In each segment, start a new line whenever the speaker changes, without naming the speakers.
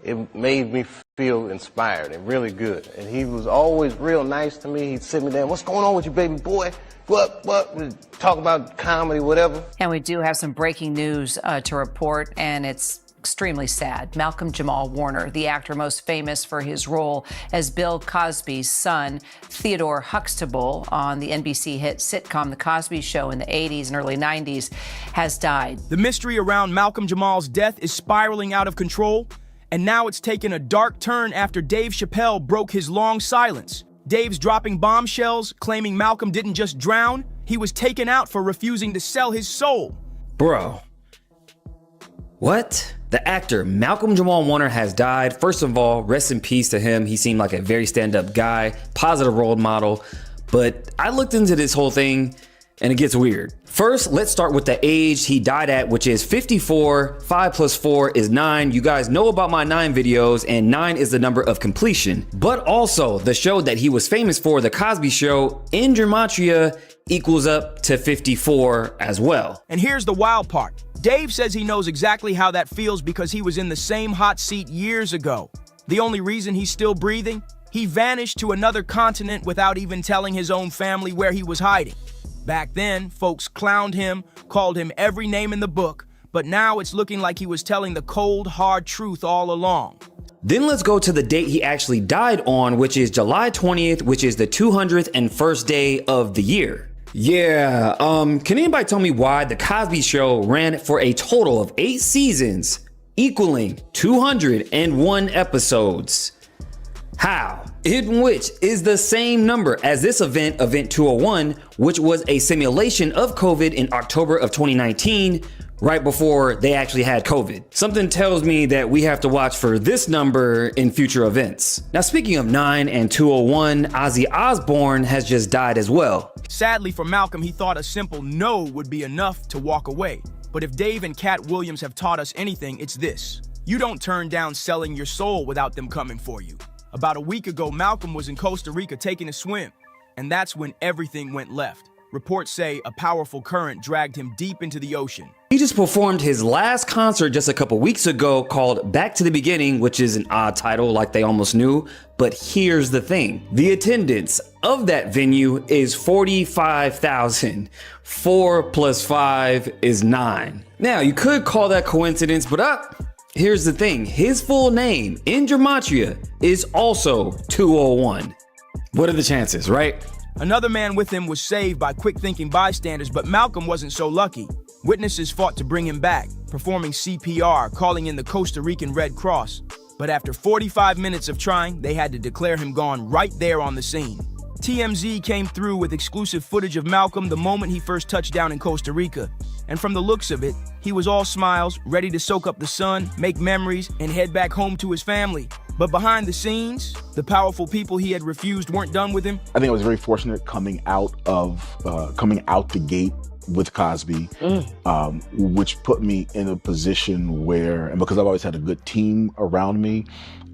it made me feel inspired and really good. And he was always real nice to me. He'd sit me down, what's going on with you, baby boy? What? We'd talk about comedy, whatever.
And we do have some breaking news to report, and it's extremely sad. Malcolm-Jamal Warner, the actor most famous for his role as Bill Cosby's son, Theodore Huxtable, on the NBC hit sitcom The Cosby Show in the 80s and early 90s, has died.
The mystery around Malcolm Jamal's death is spiraling out of control, and now it's taken a dark turn after Dave Chappelle broke his long silence. Dave's dropping bombshells, claiming Malcolm didn't just drown, he was taken out for refusing to sell his soul.
Bro. What? The actor Malcolm-Jamal Warner has died. First of all, rest in peace to him. He seemed like a very stand-up guy, positive role model. But I looked into this whole thing and it gets weird. First, let's start with the age he died at, which is 54. 5 plus 4 is 9. You guys know about my 9 videos, and 9 is the number of completion. But also, the show that he was famous for, The Cosby Show, in gematria equals up to 54 as well.
And here's the wild part. Dave says he knows exactly how that feels because he was in the same hot seat years ago. The only reason he's still breathing? He vanished to another continent without even telling his own family where he was hiding. Back then, folks clowned him, called him every name in the book, but now it's looking like he was telling the cold, hard truth all along.
Then let's go to the date he actually died on, which is July 20th, which is the 201st day of the year. Yeah, can anybody tell me why The Cosby Show ran for a total of 8 seasons, equaling 201 episodes? How? In which is the same number as this event, Event 201, which was a simulation of COVID in October of 2019, right before they actually had COVID. Something tells me that we have to watch for this number in future events. Now, speaking of 9 and 201, Ozzy Osbourne has just died as well.
Sadly for Malcolm, he thought a simple no would be enough to walk away. But if Dave and Cat Williams have taught us anything, it's this. You don't turn down selling your soul without them coming for you. About a week ago, Malcolm was in Costa Rica taking a swim, and that's when everything went left. Reports say a powerful current dragged him deep into the ocean.
He just performed his last concert just a couple weeks ago called Back to the Beginning, which is an odd title like they almost knew. But here's the thing. The attendance of that venue is 45,000. 4 plus 5 is 9. Now, you could call that coincidence, but here's the thing. His full name in gematria is also 201. What are the chances, right?
Another man with him was saved by quick-thinking bystanders, but Malcolm wasn't so lucky. Witnesses fought to bring him back, performing CPR, calling in the Costa Rican Red Cross. But after 45 minutes of trying, they had to declare him gone right there on the scene. TMZ came through with exclusive footage of Malcolm the moment he first touched down in Costa Rica. And from the looks of it, he was all smiles, ready to soak up the sun, make memories, and head back home to his family. But behind the scenes, the powerful people he had refused weren't done with him.
I think I was very fortunate coming out the gate with Cosby, which put me in a position where, and because I've always had a good team around me,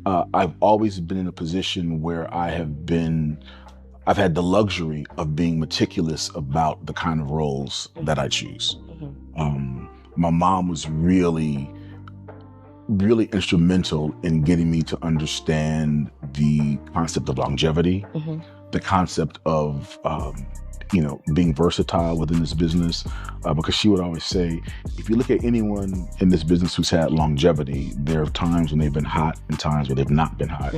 I've always been in a position where I've had the luxury of being meticulous about the kind of roles that I choose. My mom was really instrumental in getting me to understand the concept of longevity, the concept of being versatile within this business, because she would always say, if you look at anyone in this business who's had longevity, there are times when they've been hot and times where they've not been hot.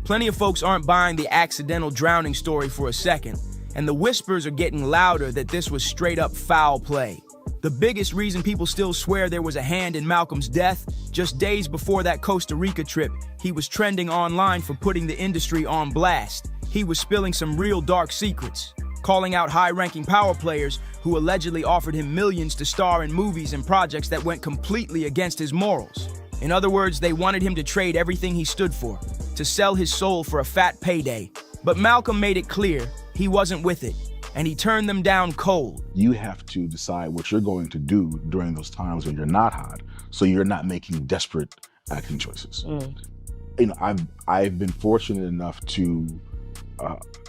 Plenty of folks aren't buying the accidental drowning story for a second, and the whispers are getting louder that this was straight up foul play. The biggest reason people still swear there was a hand in Malcolm's death, just days before that Costa Rica trip, he was trending online for putting the industry on blast. He was spilling some real dark secrets, calling out high-ranking power players who allegedly offered him millions to star in movies and projects that went completely against his morals. In other words, they wanted him to trade everything he stood for, to sell his soul for a fat payday. But Malcolm made it clear he wasn't with it, and he turned them down cold.
You have to decide what you're going to do during those times when you're not hot, so you're not making desperate acting choices. I've been fortunate enough to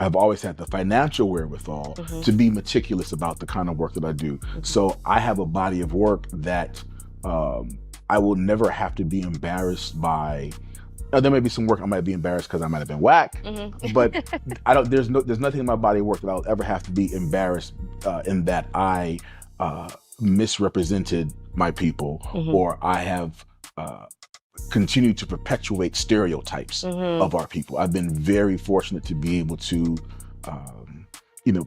I've always had the financial wherewithal to be meticulous about the kind of work that I do. So I have a body of work that I will never have to be embarrassed by There may be some work I might be embarrassed because I might have been whack, but there's nothing in my body of work that I'll ever have to be embarrassed in that I misrepresented my people, or I have continued to perpetuate stereotypes of our people. I've been very fortunate to be able to,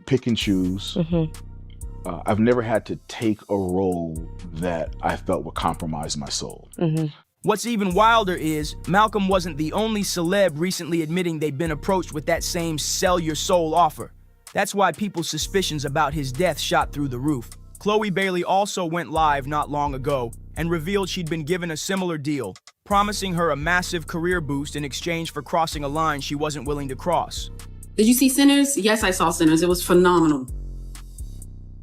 pick and choose. I've never had to take a role that I felt would compromise my soul.
What's even wilder is Malcolm wasn't the only celeb recently admitting they've been approached with that same sell your soul offer. That's why people's suspicions about his death shot through the roof. Chloe Bailey also went live not long ago and revealed she'd been given a similar deal, promising her a massive career boost in exchange for crossing a line she wasn't willing to cross.
Did you see Sinners? Yes, I saw Sinners. It was phenomenal.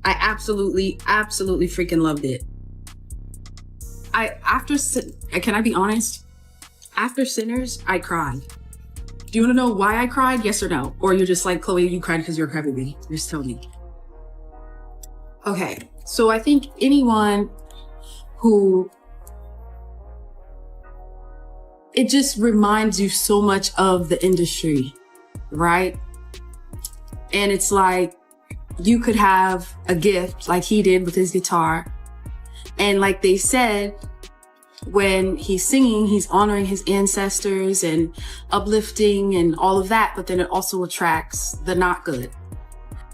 I absolutely freaking loved it. Can I be honest? After Sinners, I cried. Do you want to know why I cried? Yes or no? Or you're just like, Chloe, you cried because you're a crybaby. Just tell me. Okay, so I think anyone who, it just reminds you so much of the industry, right? And it's like, you could have a gift like he did with his guitar. And like they said, when he's singing, he's honoring his ancestors and uplifting and all of that, but then it also attracts the not good.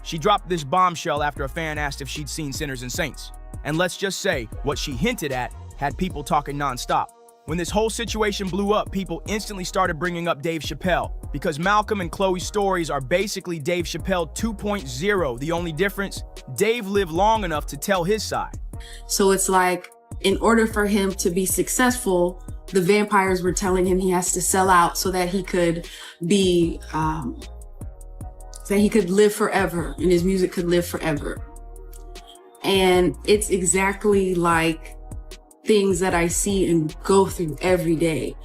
She dropped this bombshell after a fan asked if she'd seen Sinners and Saints. And let's just say, what she hinted at had people talking nonstop. When this whole situation blew up, people instantly started bringing up Dave Chappelle, because Malcolm and Chloe's stories are basically Dave Chappelle 2.0. The only difference, Dave lived long enough to tell his side.
So it's like, in order for him to be successful, the vampires were telling him he has to sell out so that he could be, that he could live forever and his music could live forever. And it's exactly like things that I see and go through every day.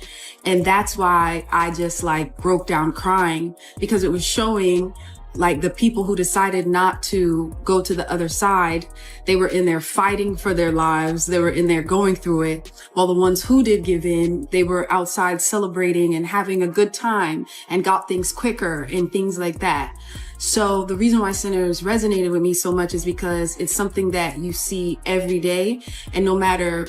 And that's why I just like broke down crying, because it was showing like the people who decided not to go to the other side, they were in there fighting for their lives. They were in there going through it. While the ones who did give in, they were outside celebrating and having a good time and got things quicker and things like that. So the reason why Sinners resonated with me so much is because it's something that you see every day. And no matter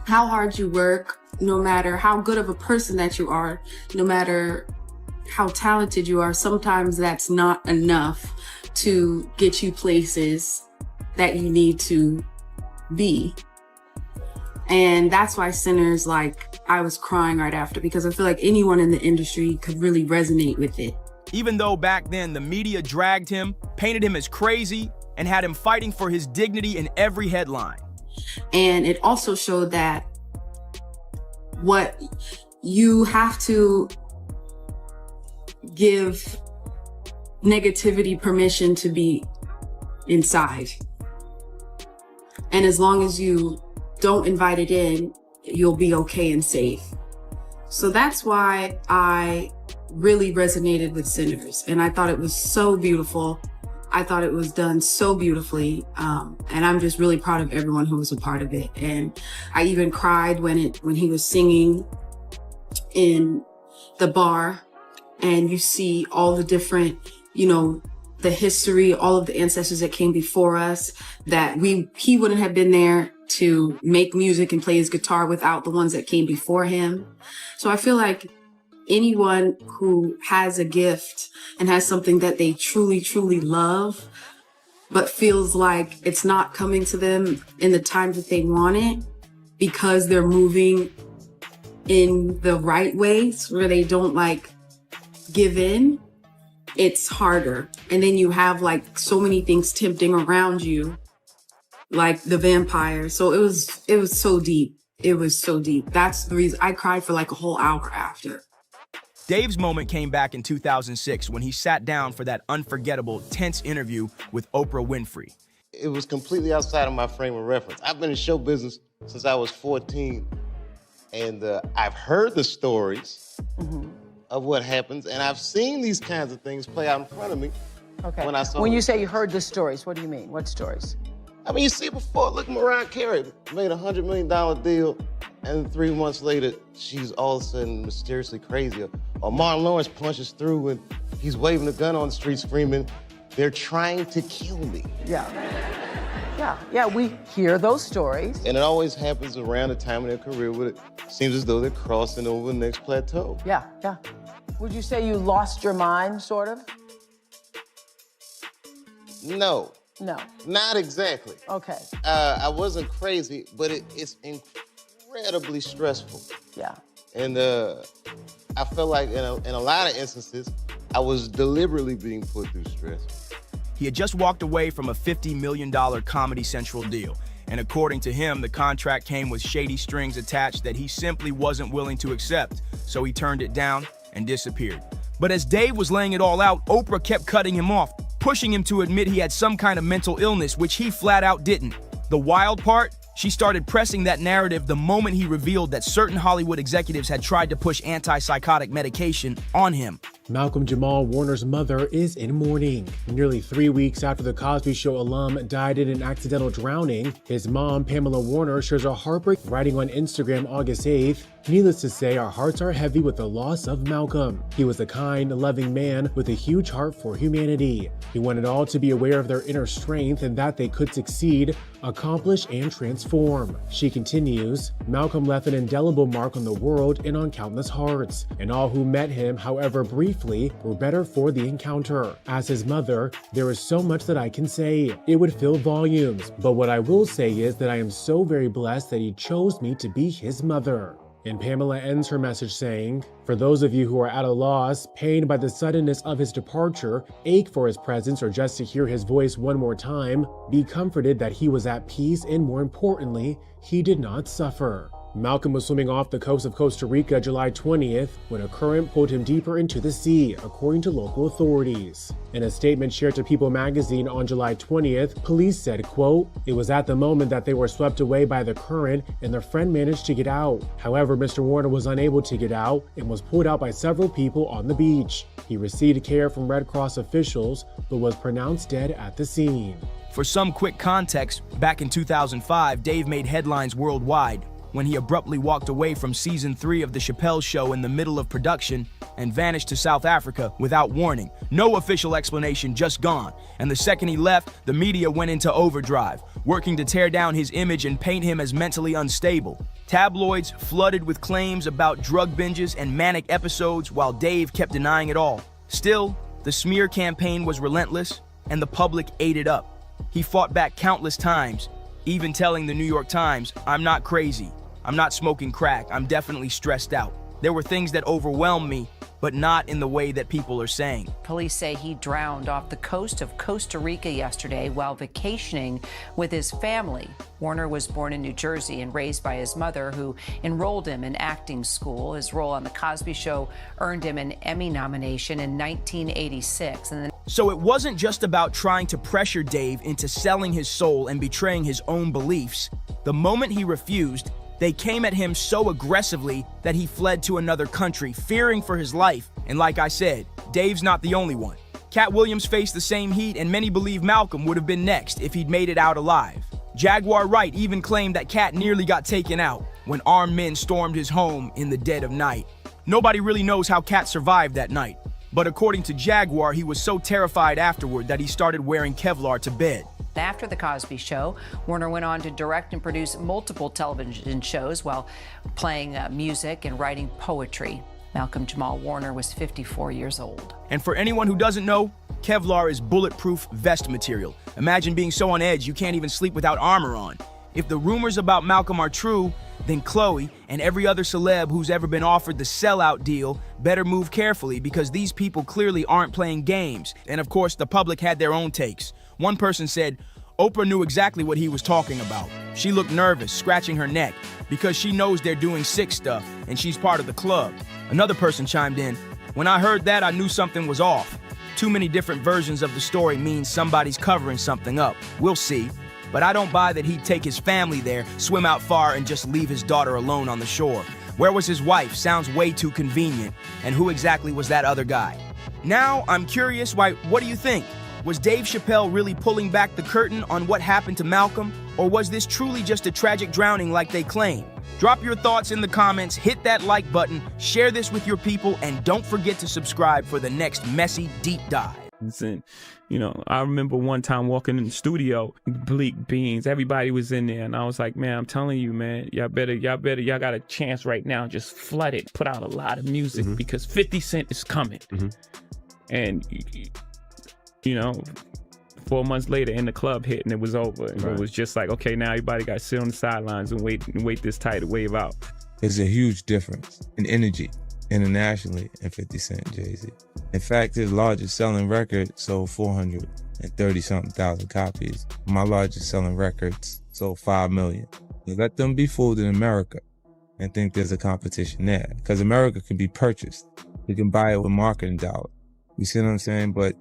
how hard you work, no matter how good of a person that you are, no matter how talented you are, sometimes that's not enough to get you places that you need to be. And that's why Sinners, like, I was crying right after, because I feel like anyone in the industry could really resonate with it.
Even though back then the media dragged him, painted him as crazy, and had him fighting for his dignity in every headline.
And it also showed that what you have to give negativity permission to be inside. And as long as you don't invite it in, you'll be okay and safe. So that's why I really resonated with Sinners. And I thought it was so beautiful. I thought it was done so beautifully. And I'm just really proud of everyone who was a part of it. And I even cried when he was singing in the bar, and you see all the different, the history, all of the ancestors that came before us, that he wouldn't have been there to make music and play his guitar without the ones that came before him. So I feel like anyone who has a gift and has something that they truly, truly love, but feels like it's not coming to them in the time that they want it because they're moving in the right ways where they don't give in, it's harder. And then you have so many things tempting around you, like the vampire. So it was so deep. It was so deep. That's the reason I cried for a whole hour after.
Dave's moment came back in 2006 when he sat down for that unforgettable, tense interview with Oprah Winfrey.
It was completely outside of my frame of reference. I've been in show business since I was 14, and I've heard the stories of what happens, and I've seen these kinds of things play out in front of me.
Okay.
When I saw
When you say you heard the stories, what do you mean? What stories?
I mean, you see before, look, Mariah Carey made a $100 million deal, and 3 months later, she's all of a sudden mysteriously crazy. Or Martin Lawrence punches through and he's waving a gun on the street screaming, "They're trying to kill me."
Yeah, we hear those stories.
And it always happens around the time of their career where it seems as though they're crossing over the next plateau.
Yeah. Would you say you lost your mind, sort of?
No.
No.
Not exactly.
Okay.
I wasn't crazy, but it's incredibly stressful.
Yeah.
And I felt like in a lot of instances, I was deliberately being put through stress.
He had just walked away from a $50 million Comedy Central deal. And according to him, the contract came with shady strings attached that he simply wasn't willing to accept. So he turned it down and disappeared. But as Dave was laying it all out, Oprah kept cutting him off, pushing him to admit he had some kind of mental illness, which he flat out didn't. The wild part? She started pressing that narrative the moment he revealed that certain Hollywood executives had tried to push antipsychotic medication on him.
Malcolm-Jamal Warner's mother is in mourning. Nearly 3 weeks after the Cosby Show alum died in an accidental drowning, his mom, Pamela Warner, shares a heartbreak writing on Instagram August 8th. "Needless to say, our hearts are heavy with the loss of Malcolm. He was a kind, loving man with a huge heart for humanity. He wanted all to be aware of their inner strength and that they could succeed, accomplish, and transform." She continues, "Malcolm left an indelible mark on the world and on countless hearts, and all who met him, however briefly, were better for the encounter. As his mother, there is so much that I can say. It would fill volumes, but what I will say is that I am so very blessed that he chose me to be his mother." And Pamela ends her message saying, "For those of you who are at a loss, pained by the suddenness of his departure, ache for his presence or just to hear his voice one more time, be comforted that he was at peace and more importantly, he did not suffer." Malcolm was swimming off the coast of Costa Rica July 20th when a current pulled him deeper into the sea, according to local authorities. In a statement shared to People magazine on July 20th, police said, quote, "It was at the moment that they were swept away by the current and their friend managed to get out. However, Mr. Warner was unable to get out and was pulled out by several people on the beach. He received care from Red Cross officials, but was pronounced dead at the scene."
For some quick context, back in 2005, Dave made headlines worldwide when he abruptly walked away from season 3 of the Chappelle Show in the middle of production and vanished to South Africa without warning. No official explanation, just gone. And the second he left, the media went into overdrive, working to tear down his image and paint him as mentally unstable. Tabloids flooded with claims about drug binges and manic episodes while Dave kept denying it all. Still, the smear campaign was relentless and the public ate it up. He fought back countless times, even telling the New York Times, "I'm not crazy. I'm not smoking crack. I'm definitely stressed out. There were things that overwhelmed me, but not in the way that people are saying."
Police say he drowned off the coast of Costa Rica yesterday while vacationing with his family. Warner was born in New Jersey and raised by his mother, who enrolled him in acting school. His role on The Cosby Show earned him an Emmy nomination in 1986.
So it wasn't just about trying to pressure Dave into selling his soul and betraying his own beliefs. The moment he refused, they came at him so aggressively that he fled to another country, fearing for his life. And like I said, Dave's not the only one. Cat Williams faced the same heat, and many believe Malcolm would have been next if he'd made it out alive. Jaguar Wright even claimed that Cat nearly got taken out when armed men stormed his home in the dead of night. Nobody really knows how Cat survived that night, but according to Jaguar, he was so terrified afterward that he started wearing Kevlar to bed.
After The Cosby Show, Warner went on to direct and produce multiple television shows while playing music and writing poetry. Malcolm-Jamal Warner was 54 years old.
And for anyone who doesn't know, Kevlar is bulletproof vest material. Imagine being so on edge you can't even sleep without armor on. If the rumors about Malcolm are true, then Chloe and every other celeb who's ever been offered the sellout deal better move carefully, because these people clearly aren't playing games. And of course, the public had their own takes. One person said, Oprah knew exactly what he was talking about. She looked nervous, scratching her neck, because she knows they're doing sick stuff and she's part of the club. Another person chimed in, "When I heard that, I knew something was off. Too many different versions of the story means somebody's covering something up. We'll see. But I don't buy that he'd take his family there, swim out far, and just leave his daughter alone on the shore. Where was his wife? Sounds way too convenient. And who exactly was that other guy?" Now, I'm curious, what do you think? Was Dave Chappelle really pulling back the curtain on what happened to Malcolm? Or was this truly just a tragic drowning like they claim? Drop your thoughts in the comments, hit that like button, share this with your people, and don't forget to subscribe for the next messy deep dive.
And, you know, I remember one time walking in the studio, Bleak Beans, everybody was in there, and I was like, man, I'm telling you, man, y'all got a chance right now, just flood it, put out a lot of music, because 50 Cent is coming. And, you know, 4 months later, in the club hit, and it was over. And it was just like, okay, now everybody got to sit on the sidelines and wait this tidal wave out.
There's a huge difference in energy internationally in 50 Cent and Jay-Z. In fact, his largest selling record sold 430-something thousand copies. My largest selling records sold 5 million. Let them be fooled in America and think there's a competition there. Because America can be purchased. You can buy it with marketing dollars. You see what I'm saying? But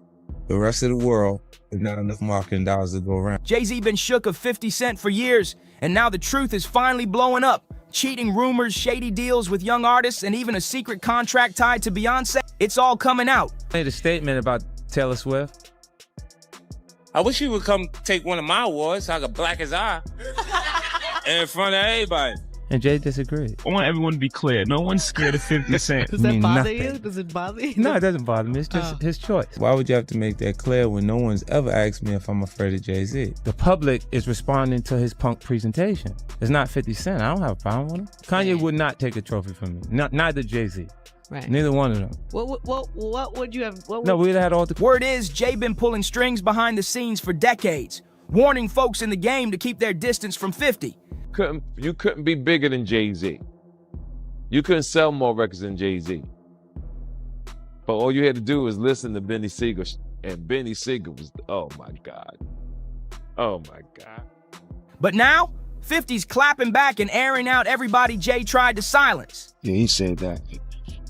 the rest of the world, there's not enough marketing dollars to go around.
Jay-Z been shook of 50 Cent for years, and now the truth is finally blowing up. Cheating rumors, shady deals with young artists, and even a secret contract tied to Beyonce. It's all coming out.
I made a statement about Taylor Swift.
I wish you would come take one of my awards so I could black his eye in front of everybody.
And Jay disagreed.
I want everyone to be clear. No one's scared of 50 Cent.
Does that bother you? Does it bother you?
No, it doesn't bother me. It's just his choice. Why would you have to make that clear when no one's ever asked me if I'm afraid of Jay-Z? The public is responding to his punk presentation. It's not 50 Cent. I don't have a problem with him. Kanye would not take a trophy from me. Neither Jay-Z.
Right.
Neither one of them.
What would you have?
No, we'd have had all the...
Word is, Jay been pulling strings behind the scenes for decades, warning folks in the game to keep their distance from 50.
You couldn't be bigger than Jay-Z. You couldn't sell more records than Jay-Z. But all you had to do was listen to Benny Siegel, and Benny Siegel was, oh my God. Oh my God.
But now, 50's clapping back and airing out everybody Jay tried to silence.
Yeah, he said that.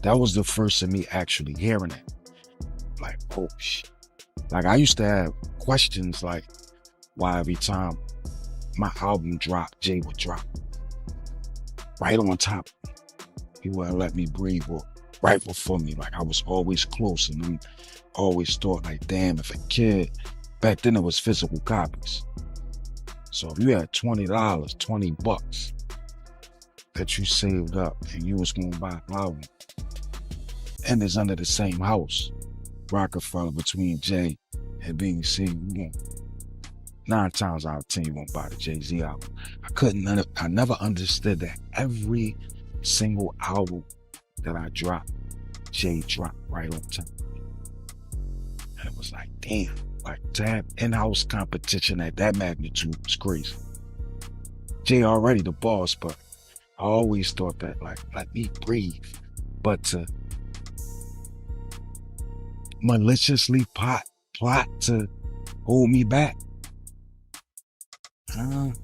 That was the first of me actually hearing it. Like, oh shit. Like, I used to have questions like, why every time my album dropped, Jay would drop right on top. He wouldn't let me breathe, or right before me. Like, I was always close, and I always thought, like, damn, if a kid, back then it was physical copies. So if you had $20, $20 that you saved up and you was gonna buy an album, and it's under the same house, Rockefeller, between Jay and Beanie Siegel, 9 times out of 10 you won't buy the Jay-Z album. I never understood that. Every single album that I dropped, Jay dropped right on time. And it was like, damn, like to have in-house competition at that magnitude was crazy. Jay already the boss, but I always thought that, like, let me breathe. But to maliciously plot to hold me back, I don't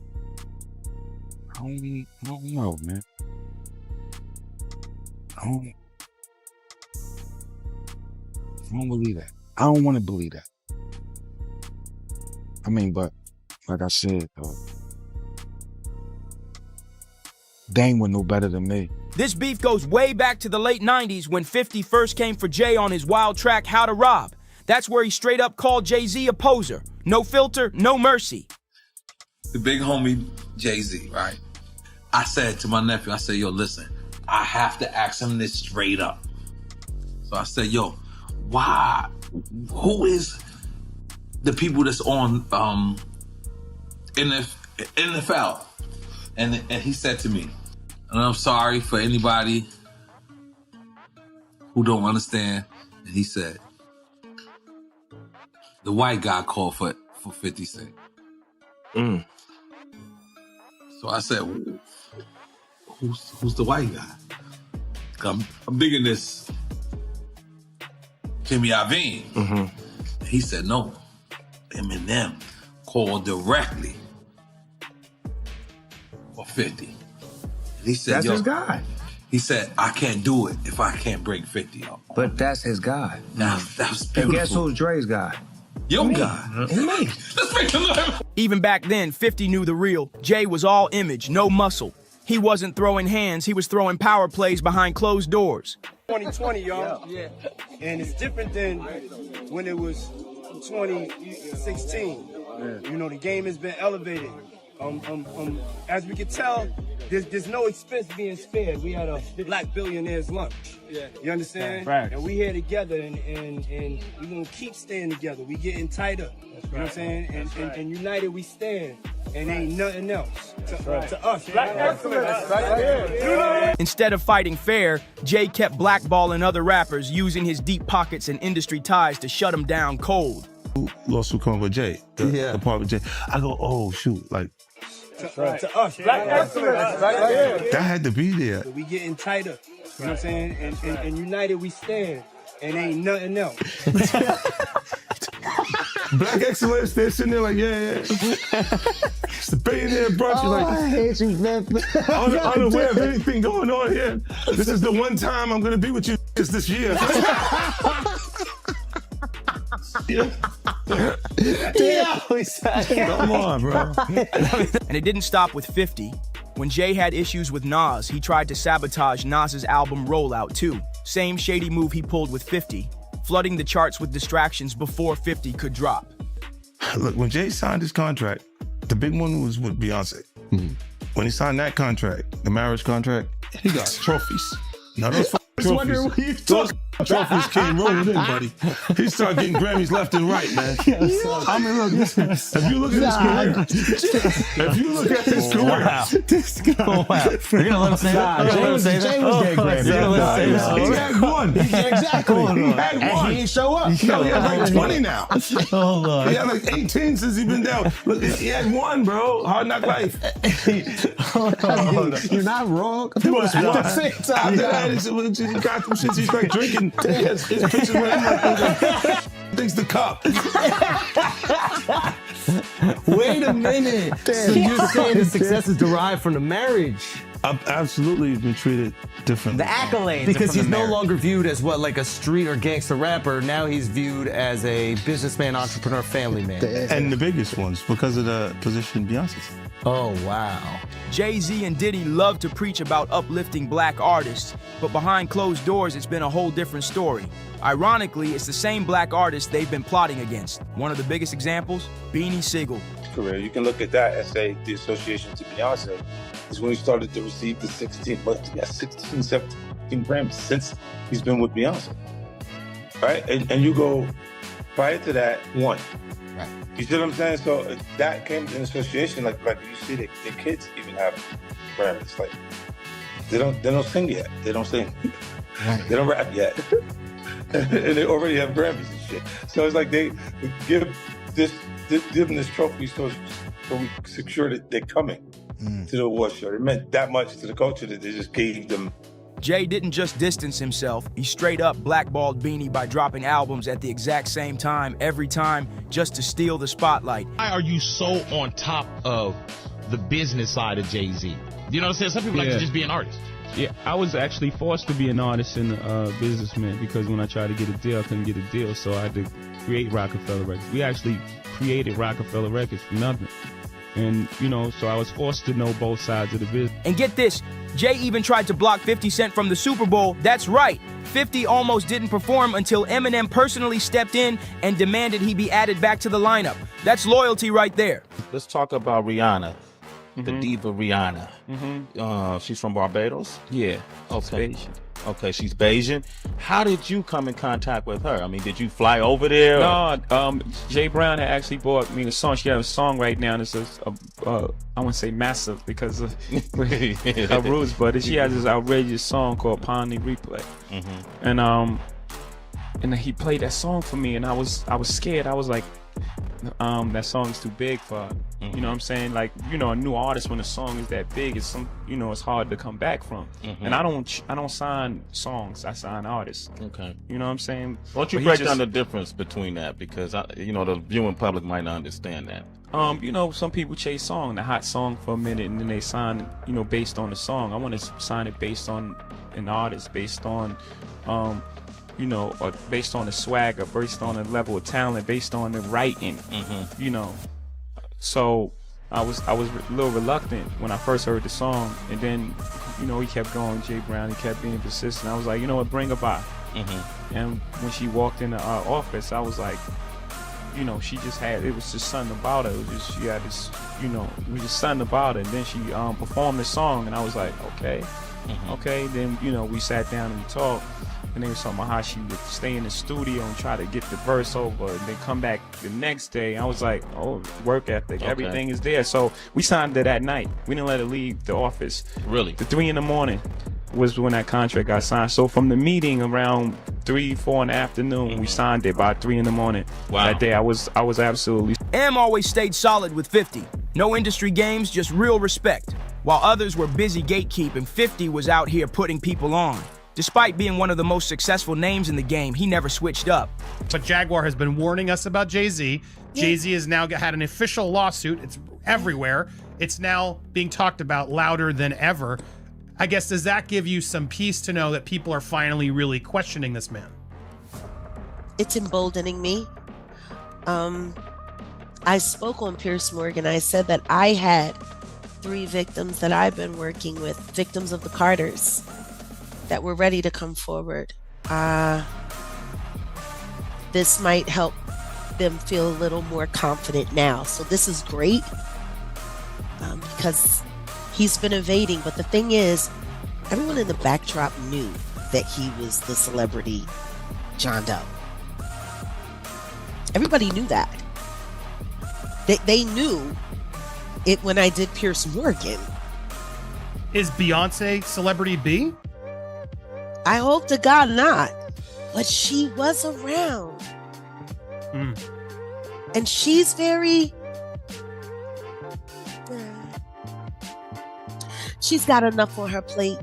know, man. I don't believe that. I don't want to believe that. I mean, but like I said, they ain't no better than me.
This beef goes way back to the late 90s when 50 first came for Jay on his wild track, How to Rob. That's where he straight up called Jay-Z a poser. No filter, no mercy.
The big homie Jay-Z, right? I said to my nephew, I said, yo, listen, I have to ask him this straight up. So I said, yo, who is the people that's on NFL? And he said to me, and I'm sorry for anybody who don't understand, and he said, the white guy called for 50 Cent. So I said, who's the white guy? I'm digging this Kimmy Iovine. He said, no, Eminem called directly for 50. And he said,
that's his guy.
He said, I can't do it if I can't bring 50 up.
But that's his guy.
That was beautiful.
And guess who's Dre's guy?
Your guy.
Me.
Let's make him live.
Even back then, 50 knew the real. Jay was all image, no muscle. He wasn't throwing hands, he was throwing power plays behind closed doors.
2020, y'all. Yeah. And it's different than when it was 2016. You know, the game has been elevated. As we can tell, there's no expense being spared. We had a black billionaires lunch. Yeah. You understand? Right. And we here together, and we're gonna keep staying together. We getting tighter. That's right. You know what I'm saying? And united we stand. And ain't nothing else to us. Black excellence. Right.
Instead of fighting fair, Jay kept blackballing other rappers, using his deep pockets and industry ties to shut him down cold.
Lawsuit coming with Jay, the part with Jay. I go, oh shoot, like
to us. Black excellence.
That had to be there.
We getting tighter. You know what I'm saying? And united we stand. And ain't nothing else.
Black excellence, they're sitting there like, yeah. It's the billionaire brunch. You're like,
I hate you, man.
Unaware of anything going on here. This is the one time I'm gonna be with you this year. Come on, bro.
And it didn't stop with 50. When Jay had issues with Nas, he tried to sabotage Nas's album rollout too. Same shady move he pulled with 50, flooding the charts with distractions before 50 could drop.
Look, when Jay signed his contract, the big one was with Beyonce. Mm-hmm. When he signed that contract, the marriage contract, he got trophies. Now those trophies, trophies came rolling in, buddy. He started getting Grammys left and right, man. I mean, look, if you look at his career,
this guy. Wow. You're gonna let him say that? Jay was getting Grammys.
He had one.
Exactly.
He had one.
And he ain't show up.
He had like 20 now.
Oh, Lord.
He had like 18 since he been down. Look, he had one, bro. Hard Knock Life.
You're not wrong.
He was one. After that, he got some shit. He's like drinking. His pictures with him. Thinks the cup.
Wait a minute. So you're saying the success is derived from the marriage?
I've absolutely been treated differently.
The accolades. Because he's no longer viewed as what, like a street or gangster rapper. Now he's viewed as a businessman, entrepreneur, family man.
And the biggest ones because of the position Beyonce's.
Oh, wow.
Jay-Z and Diddy love to preach about uplifting black artists, but behind closed doors, it's been a whole different story. Ironically, it's the same black artists they've been plotting against. One of the biggest examples, Beanie Sigel.
Career, you can look at that and say the association to Beyonce is when he started to receive the 16, 17 Grammys since he's been with Beyonce, right? And you go, prior to that, one. Right. You see what I'm saying? So that came in association, like you see the kids even have Grammys. Like they don't sing yet. They don't sing. Right. They don't rap yet. And they already have Grammys and shit. So it's like they give them this trophy so we secure that they're coming to the award show. It meant that much to the culture that they just gave them.
Jay didn't just distance himself, he straight up blackballed Beanie by dropping albums at the exact same time, every time, just to steal the spotlight.
Why are you so on top of the business side of Jay-Z? You know what I'm saying? Some people like to just be an artist.
Yeah, I was actually forced to be an artist and a businessman because when I tried to get a deal, I couldn't get a deal, so I had to create Rockefeller Records. We actually created Rockefeller Records from nothing. And, you know, so I was forced to know both sides of the business.
And get this, Jay even tried to block 50 Cent from the Super Bowl. That's right, 50 almost didn't perform until Eminem personally stepped in and demanded he be added back to the lineup. That's loyalty right there.
Let's talk about Rihanna, the diva Rihanna. She's from Barbados?
Yeah,
okay.
Bayesian.
Okay, she's Bayesian. How did you come in contact with her? I mean, did you fly over there?
No, Jay Brown had actually bought me the song. She has a song right now, and it's I wouldn't say massive because of her roots, but she has this outrageous song called Ponley Replay. And he played that song for me, and I was scared. I was like, that song's too big for her. You know what I'm saying? Like, you know, a new artist when a song is that big, it's it's hard to come back from. And I don't sign songs, I sign artists.
Okay.
You know what I'm saying?
Why don't you break down the difference between that? Because the viewing public might not understand that.
Some people chase the hot song for a minute, and then they sign, based on the song. I want to sign it based on an artist, based on or based on the swagger, based on the level of talent, based on the writing, So I was a little reluctant when I first heard the song, and then, he kept going, Jay Brown, he kept being persistent. I was like, you know what, bring her by. And when she walked into our office, I was like, you know, she just had, it was just something about her. It was just, she had this, you know, it was just something about her. And then she performed the song, and I was like, okay. Okay, then, you know, we sat down and we talked, and they were talking about how she would stay in the studio and try to get the verse over, and then come back the next day. I was like, oh, work ethic, everything is there. So we signed it that night. We didn't let her leave the office.
Really?
The 3 a.m. was when that contract got signed. So from the meeting around 3, 4 in the afternoon, we signed it by 3 a.m. Wow. That day I was absolutely.
M always stayed solid with 50. No industry games, just real respect. While others were busy gatekeeping, 50 was out here putting people on. Despite being one of the most successful names in the game, he never switched up.
But Jaguar has been warning us about Jay-Z. Jay-Z has now had an official lawsuit. It's everywhere. It's now being talked about louder than ever. I guess, does that give you some peace to know that people are finally really questioning this man?
It's emboldening me. I spoke on Piers Morgan. I said that I had 3 victims that I've been working with, victims of the Carters, that were ready to come forward. This might help them feel a little more confident now. So this is great because he's been evading. But the thing is, everyone in the backdrop knew that he was the celebrity John Doe. Everybody knew that. They knew it when I did Piers Morgan.
Is Beyonce celebrity B?
I hope to God not. But she was around. And she's very... She's got enough on her plate.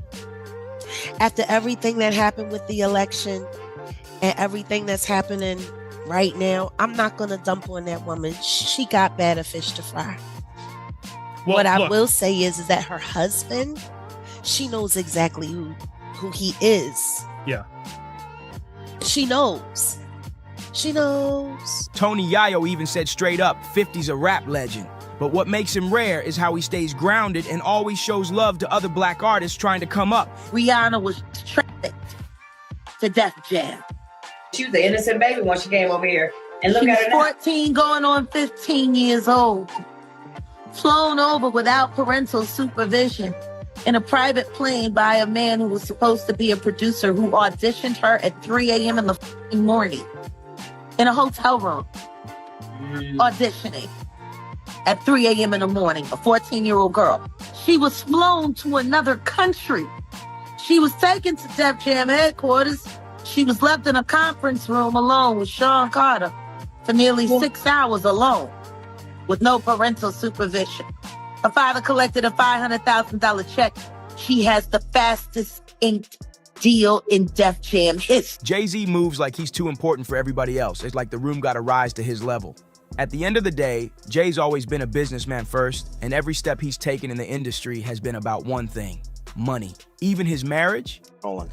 After everything that happened with the election and everything that's happening right now, I'm not going to dump on that woman. She got better fish to fry.
Well,
what I will say is that her husband, she knows exactly who he is.
Yeah.
She knows. She knows.
Tony Yayo even said straight up, 50's a rap legend. But what makes him rare is how he stays grounded and always shows love to other black artists trying to come up.
Rihanna was trafficked to Def Jam.
She was an innocent baby when she came over here. And look at her now.
14 going on 15 years old. Flown over without parental supervision in a private plane by a man who was supposed to be a producer who auditioned her at 3 a.m. in the morning in a hotel room. Auditioning at 3 a.m. in the morning, a 14-year-old girl. She was flown to another country. She was taken to Def Jam headquarters. She was left in a conference room alone with Sean Carter for nearly 6 hours alone with no parental supervision. Her father collected a $500,000 check. She has the fastest inked deal in Def Jam history.
Jay-Z moves like he's too important for everybody else. It's like the room got to rise to his level. At the end of the day, Jay's always been a businessman first, and every step he's taken in the industry has been about one thing: money. Even his marriage.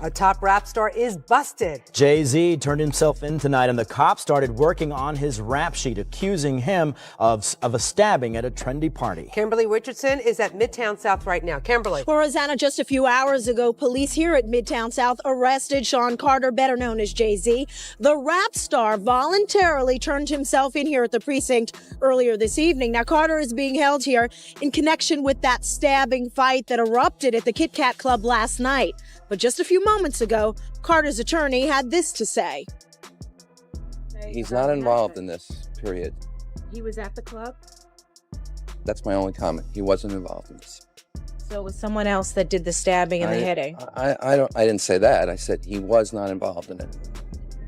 A top rap star is busted.
Jay-Z turned himself in tonight, and the cops started working on his rap sheet, accusing him of a stabbing at a trendy party.
Kimberly Richardson is at Midtown South right now. Kimberly.
Well, Rosanna, just a few hours ago, police here at Midtown South arrested Sean Carter, better known as Jay-Z. The rap star voluntarily turned himself in here at the precinct earlier this evening. Now, Carter is being held here in connection with that stabbing fight that erupted at the Kit Kat Club last night. But just a few moments ago, Carter's attorney had this to say.
He's not involved in this, period.
He was at the club?
That's my only comment. He wasn't involved in this.
So it was someone else that did the stabbing and the hitting?
I didn't say that. I said he was not involved in it.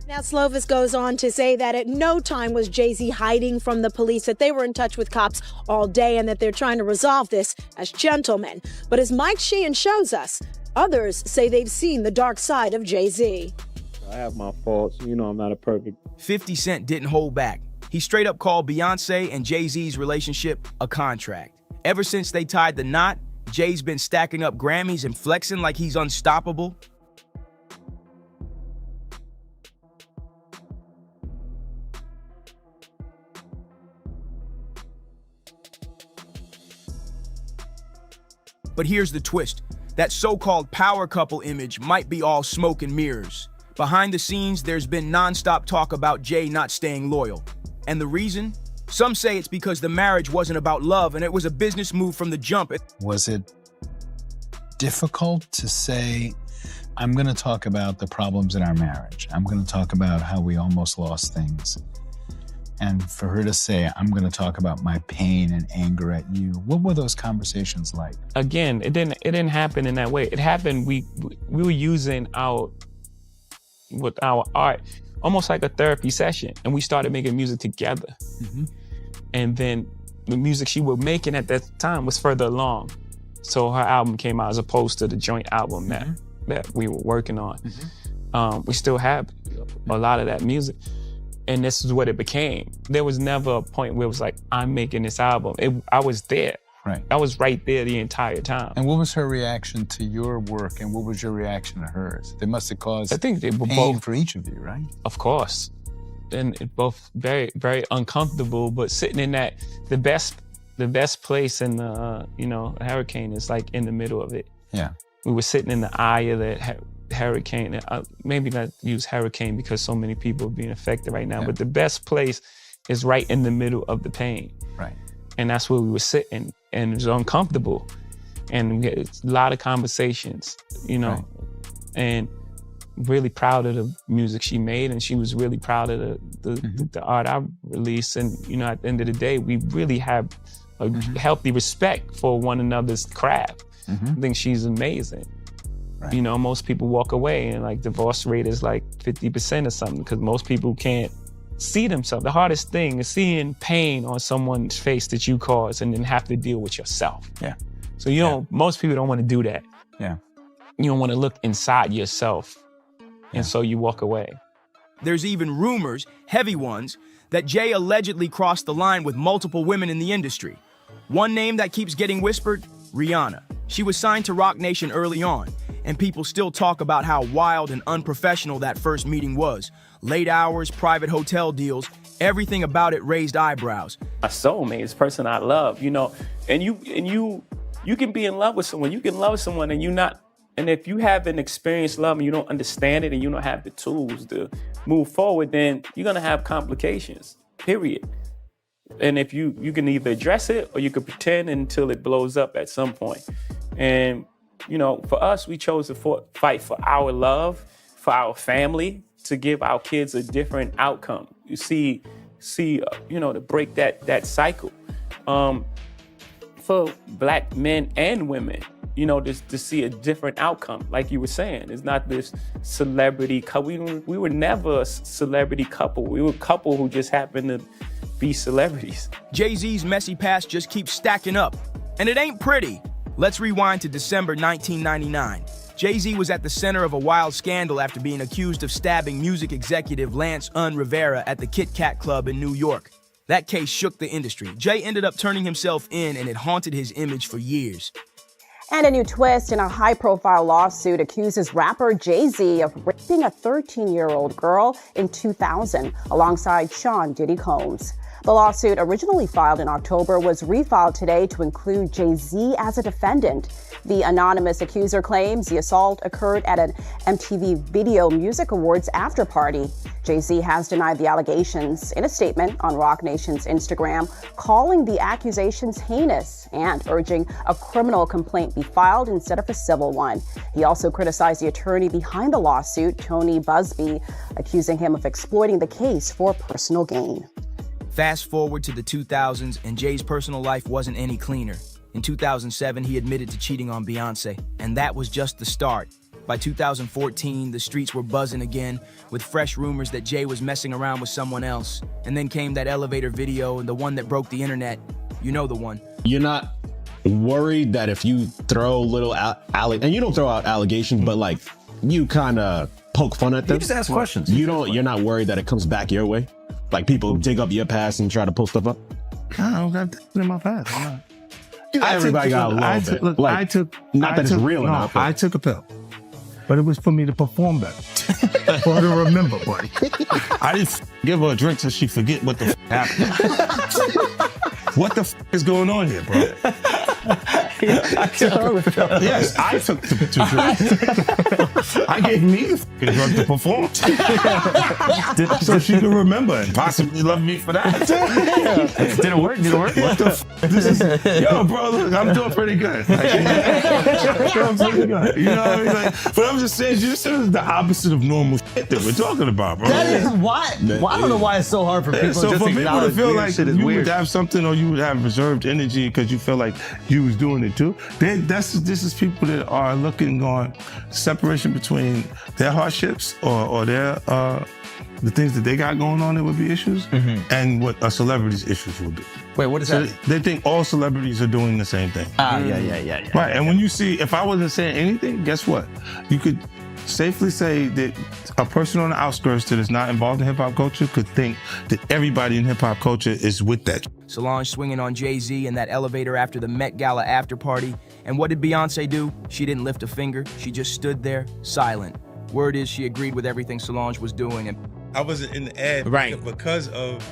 Now, Slovis goes on to say that at no time was Jay-Z hiding from the police, that they were in touch with cops all day and that they're trying to resolve this as gentlemen. But as Mike Sheehan shows us, others say they've seen the dark side of Jay-Z.
I have my faults. You know I'm not a perfect.
50 Cent didn't hold back. He straight up called Beyonce and Jay-Z's relationship a contract. Ever since they tied the knot, Jay's been stacking up Grammys and flexing like he's unstoppable. But here's the twist. That so-called power couple image might be all smoke and mirrors. Behind the scenes, there's been nonstop talk about Jay not staying loyal. And the reason? Some say it's because the marriage wasn't about love and it was a business move from the jump.
Was it difficult to say, I'm going to talk about the problems in our marriage. I'm going to talk about how we almost lost things. And for her to say, I'm going to talk about my pain and anger at you. What were those conversations like?
Again, it didn't happen in that way. It happened, we were using our art almost like a therapy session. And we started making music together.
Mm-hmm.
And then the music she was making at that time was further along. So her album came out as opposed to the joint album that we were working on.
Mm-hmm.
We still have a lot of that music. And this is what it became. There was never a point where it was like, I'm making this album. I was there.
Right.
I was right there the entire time.
And what was her reaction to your work and what was your reaction to hers? They must have caused
I think they were
pain
both,
for each of you, right?
Of course. And it both very, very uncomfortable, but sitting in that, the best place in the, a hurricane is like in the middle of it.
Yeah.
We were sitting in the eye of that hurricane. Maybe not use hurricane because so many people are being affected right now, but the best place is right in the middle of the pain.
Right.
And that's where we were sitting, and it was uncomfortable. And we had a lot of conversations,
Right.
and really proud of the music she made, and she was really proud of the art I released. And, at the end of the day, we really have a healthy respect for one another's craft. I think she's amazing.
Right.
Most people walk away and like divorce rate is like 50% or something because most people can't see themselves. The hardest thing is seeing pain on someone's face that you caused and then have to deal with yourself.
Yeah.
So most people don't want to do that.
Yeah.
You don't want to look inside yourself. And so you walk away.
There's even rumors, heavy ones, that Jay allegedly crossed the line with multiple women in the industry. One name that keeps getting whispered, Rihanna. She was signed to Roc Nation early on, and people still talk about how wild and unprofessional that first meeting was. Late hours, private hotel deals, everything about it raised eyebrows.
My soulmate is the person I love, and you can be in love with someone. You can love someone and and if you haven't experienced love and you don't understand it and you don't have the tools to move forward, then you're gonna have complications, period. And if you can either address it or you can pretend until it blows up at some point. And, for us, we chose to fight for our love, for our family, to give our kids a different outcome. You see, to break that cycle. For Black men and women, to see a different outcome. Like you were saying, it's not this celebrity couple. We were never a celebrity couple. We were a couple who just happened to be celebrities.
Jay-Z's messy past just keeps stacking up, and it ain't pretty. Let's rewind to December 1999. Jay-Z was at the center of a wild scandal after being accused of stabbing music executive Lance Rivera at the Kit Kat Club in New York. That case shook the industry. Jay ended up turning himself in, and it haunted his image for years.
And a new twist in a high-profile lawsuit accuses rapper Jay-Z of raping a 13-year-old girl in 2000 alongside Sean Diddy Combs. The lawsuit, originally filed in October, was refiled today to include Jay-Z as a defendant. The anonymous accuser claims the assault occurred at an MTV Video Music Awards after-party. Jay-Z has denied the allegations in a statement on Roc Nation's Instagram, calling the accusations heinous and urging a criminal complaint be filed instead of a civil one. He also criticized the attorney behind the lawsuit, Tony Busby, accusing him of exploiting the case for personal gain.
Fast forward to the 2000s, and Jay's personal life wasn't any cleaner. In 2007, he admitted to cheating on Beyonce, and that was just the start. By 2014, the streets were buzzing again, with fresh rumors that Jay was messing around with someone else. And then came that elevator video, and the one that broke the internet. You know the one.
You're not worried that if you throw little and you don't throw out allegations, but like you kind of poke fun at them.
You just ask questions.
You're not worried that it comes back your way? Like people dig up your past and try to pull stuff up?
I don't got that in my past. I'm not.
Everybody got a little bit.
Look,
like, not that it's real enough.
I took a pill, but it was for me to perform better. For her to remember, buddy. I didn't give her a drink so she forget what the happened. What the is going on here, bro? Yes, I took the drugs. I gave me the fucking drug to perform. So she could remember and possibly love me for that.
Did it work?
What the this is, yo, bro, look, I'm doing pretty good. Like, I'm pretty good. You know what I mean? Like, but I'm just saying, you said it's the opposite of normal shit that we're talking about, bro.
That is why. Well, I don't know why it's so hard for people
So
just
for
to
people to
acknowledge
feel
weird
like
shit is
you
weird.
would have something or you would have reserved energy because you feel like you was doing it too, this is people that are looking on separation between their hardships or their the things that they got going on that would be issues and what a celebrity's issues would be.
Wait, what is that?
They think all celebrities are doing the same thing.
Yeah.
Right, and when you see, if I wasn't saying anything, guess what? You could safely say that a person on the outskirts that is not involved in hip-hop culture could think that everybody in hip-hop culture is with that.
Solange swinging on Jay-Z in that elevator after the Met Gala after party. And what did Beyonce do? She didn't lift a finger. She just stood there, silent. Word is she agreed with everything Solange was doing. And
I wasn't in the ad because of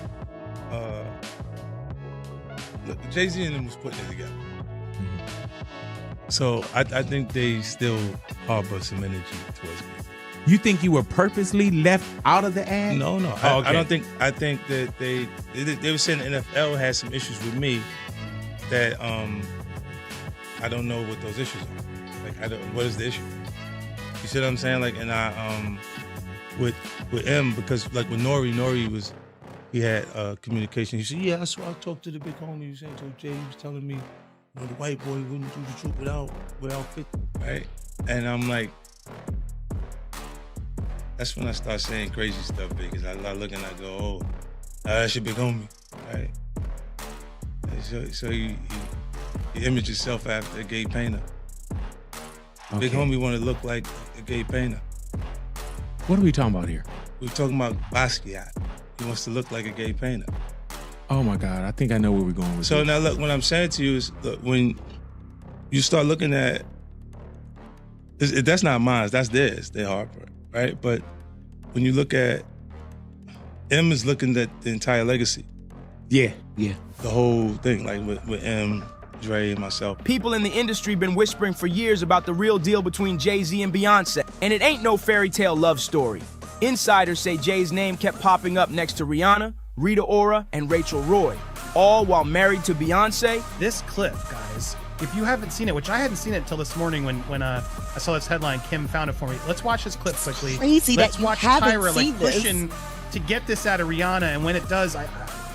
Jay-Z and them was putting it together. So I think they still harbor some energy towards me.
You think you were purposely left out of the ad?
No.
Oh, okay.
I don't think. I think that they were saying the NFL had some issues with me that I don't know what those issues are. Like what is the issue? You see what I'm saying? Like, and I with M, because like with Nori he had communication. He said, yeah, I talked to the big homie. He said, so Jay was telling me, the white boy wouldn't do the truth without 50, right? And I'm like, that's when I start saying crazy stuff because I look and I go, oh, that's your big homie, right? And so he imaged himself after a gay painter. Okay. Big homie want to look like a gay painter.
What are we talking about here?
We're talking about Basquiat. He wants to look like a gay painter.
Oh my God, I think I know where we're going with
So
this.
now look, what I'm saying to you is, look, when you start looking at, that's not mine, that's theirs, they're Harper, right? But when you look at, M is looking at the entire legacy.
Yeah.
The whole thing, like with M, Dre, and myself.
people in the industry been whispering for years about the real deal between Jay-Z and Beyonce. And it ain't no fairy tale love story. Insiders say Jay's name kept popping up next to Rihanna, Rita Ora, and Rachel Roy, all while married to Beyonce.
This clip, guys, if you haven't seen it, which I hadn't seen it until this morning when I saw this headline, Kim found it for me. Let's watch this clip quickly.
Crazy
Let's
that you
watch
haven't
Tyra
seen
like
this.
pushing to get this out of Rihanna, and when it does,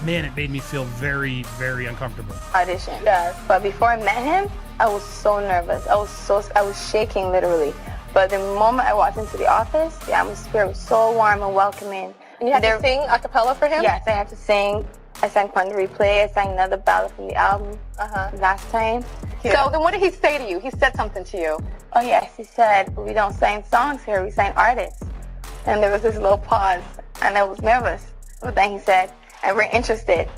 man, it made me feel very, very uncomfortable.
Audition. Yes, but before I met him, I was so nervous. I was shaking literally. But the moment I walked into the office, the atmosphere was so warm and welcoming.
And you had to sing a cappella for him?
Yes, I had to sing. I sang Fun to Replay. I sang another ballad from the album last time.
So then what did he say to you? He said something to you.
Oh yes, he said, we don't sing songs here, we sing artists. And there was this little pause, and I was nervous. But then he said, and we're interested.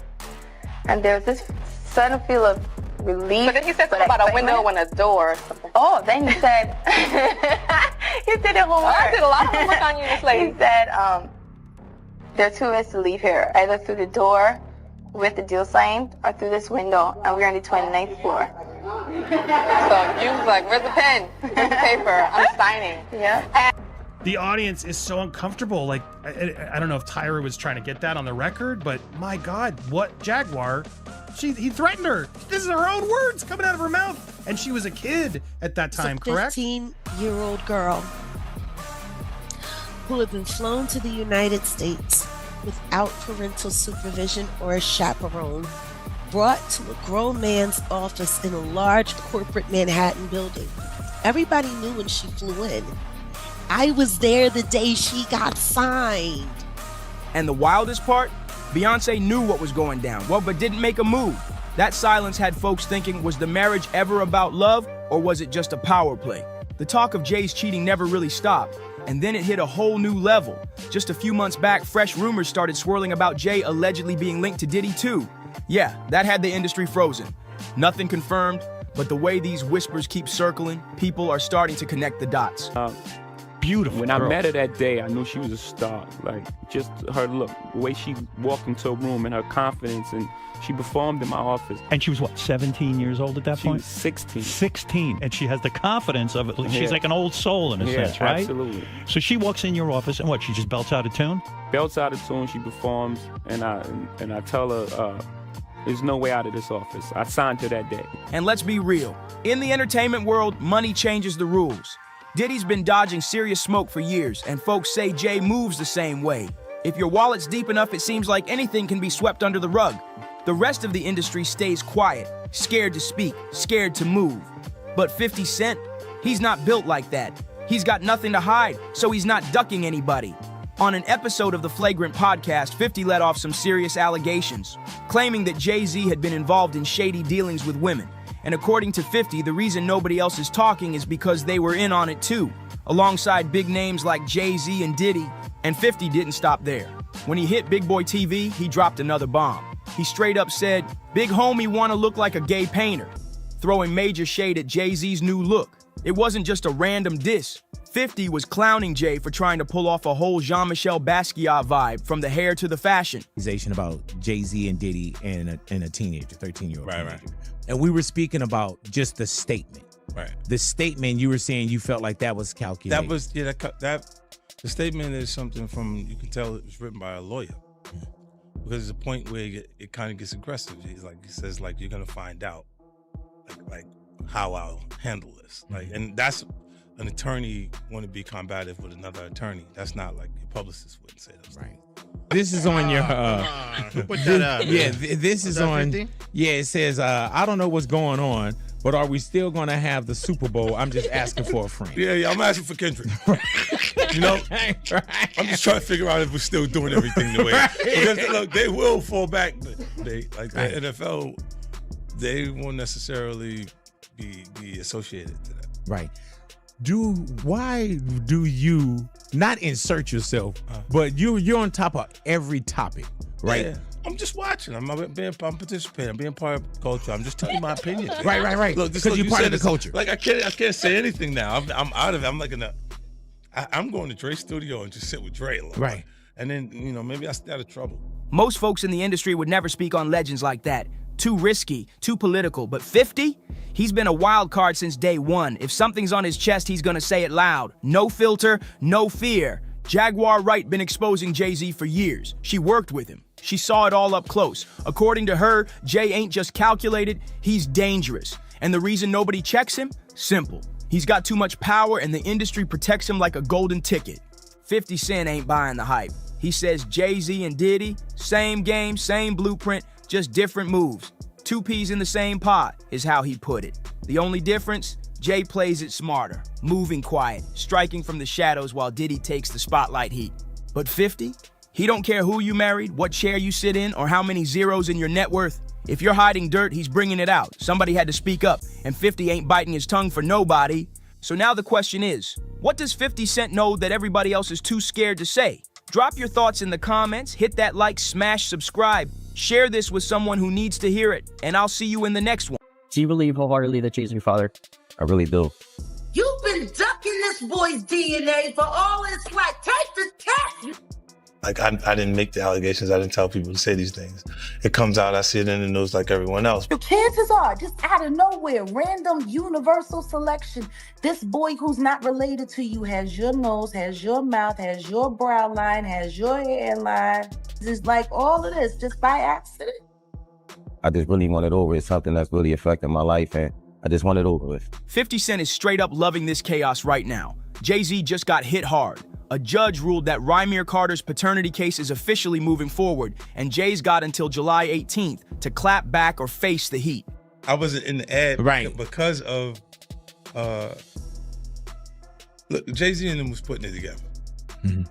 And there was this sudden feel of relief.
But then he said something about a window and a door or something.
Oh, then he said, you did it homework.
I did a lot of homework on you, this lady.
He said, there are two ways to leave here, either through the door with the deal signed or through this window, and we're on the 29th floor.
So you was like, where's the pen? Where's the paper? I'm signing.
Yeah.
The audience is so uncomfortable. Like, I don't know if Tyra was trying to get that on the record, but my God, what Jaguar? He threatened her. This is her own words coming out of her mouth. And she was a kid at that time, correct?
A 15-year-old girl who had been flown to the United States without parental supervision or a chaperone, brought to a grown man's office in a large corporate Manhattan building. Everybody knew when she flew in. I was there the day she got signed.
And the wildest part? Beyonce knew what was going down, well, but didn't make a move. That silence had folks thinking, was the marriage ever about love, or was it just a power play? The talk of Jay's cheating never really stopped, and then it hit a whole new level. Just a few months back, fresh rumors started swirling about Jay allegedly being linked to Diddy too. Yeah, that had the industry frozen. Nothing confirmed, but the way these whispers keep circling, people are starting to connect the dots.
beautiful
When
girl.
I met her that day, I knew she was a star. Like, just her look, the way she walked into a room and her confidence, and she performed in my office.
And she was, what, 17 years old at that
She
point?
was 16.
16. And she has the confidence of it. She's
Yeah.
like an old soul in a sense, right?
Absolutely.
So she walks in your office, and what, she just belts out a tune?
Belts out of tune, she performs, and I tell her, there's no way out of this office. I signed her that day.
And let's be real. In the entertainment world, money changes the rules. Diddy's been dodging serious smoke for years, and folks say Jay moves the same way. If your wallet's deep enough, it seems like anything can be swept under the rug. The rest of the industry stays quiet, scared to speak, scared to move. But 50 Cent, he's not built like that. He's got nothing to hide, so he's not ducking anybody. On an episode of the Flagrant podcast, 50 let off some serious allegations, claiming that Jay-Z had been involved in shady dealings with women. And according to 50, the reason nobody else is talking is because they were in on it too, alongside big names like Jay-Z and Diddy. And 50 didn't stop there. When he hit Big Boy TV, he dropped another bomb. He straight up said, "Big homie wanna look like a gay painter," throwing major shade at Jay-Z's new look. It wasn't just a random diss. 50 was clowning Jay for trying to pull off a whole Jean-Michel Basquiat vibe, from the hair to the fashion.
Accusation about Jay-Z and Diddy and a teenager, 13-year-old teenager.
Right.
And we were speaking about just the statement.
Right.
The statement, you were saying you felt like that was calculated.
That was the statement is something from, you can tell it was written by a lawyer, because there's a point where it kind of gets aggressive. He says like you're gonna find out like how I'll handle this. Like, and that's an attorney want to be combative with another attorney. That's not like your publicist wouldn't say those things.
This is on your
Put that up.
yeah, this is on
50?
Yeah, it says I don't know what's going on, but are we still going to have the Super Bowl? I'm just asking for a friend.
Yeah, I'm asking for Kendrick. You know, I'm just trying to figure out if we're still doing everything the way. Because look, they will fall back. The NFL, they won't necessarily be associated to that.
Right. Why do you not insert yourself, but you're on top of every topic, right?
Yeah. I'm just watching. I'm participating. I'm being part of the culture. I'm just telling you my opinion.
Right.
Look,
Because you're part of the culture.
Like I can't say anything now. I'm out of it. I'm like I'm going to Dre's studio and just sit with Dre a little.
Right.
And then, maybe I stay out of trouble.
Most folks in the industry would never speak on legends like that. Too risky, too political. But 50? He's been a wild card since day one. If something's on his chest, he's gonna say it loud. No filter, no fear. Jaguar Wright been exposing Jay-Z for years. She worked with him. She saw it all up close. According to her, Jay ain't just calculated, he's dangerous. And the reason nobody checks him? Simple. He's got too much power and the industry protects him like a golden ticket. 50 Cent ain't buying the hype. He says Jay-Z and Diddy, same game, same blueprint, just different moves. Two peas in the same pot is how he put it. The only difference? Jay plays it smarter, moving quiet, striking from the shadows while Diddy takes the spotlight heat. But 50? He don't care who you married, what chair you sit in, or how many zeros in your net worth. If you're hiding dirt, he's bringing it out. Somebody had to speak up, and 50 ain't biting his tongue for nobody. So now the question is, what does 50 Cent know that everybody else is too scared to say? Drop your thoughts in the comments, hit that like, smash subscribe, share this with someone who needs to hear it, and I'll see you in the next one.
Do you believe wholeheartedly that Jay's your father?
I really do.
You've been ducking this boy's DNA for all its life. Take the test.
Like, I didn't make the allegations. I didn't tell people to say these things. It comes out, I see it in the news like everyone else.
The chances are, just out of nowhere, random universal selection, this boy who's not related to you has your nose, has your mouth, has your brow line, has your hairline. It's like all of this just by accident.
I just really want it over. It's something that's really affecting my life, and I just want it over with.
50 Cent is straight up loving this chaos right now. Jay-Z just got hit hard. A judge ruled that Rymir Carter's paternity case is officially moving forward, and Jay's got until July 18th to clap back or face the heat.
I wasn't in the ad because of look, Jay-Z and them was putting it together.
Mm-hmm.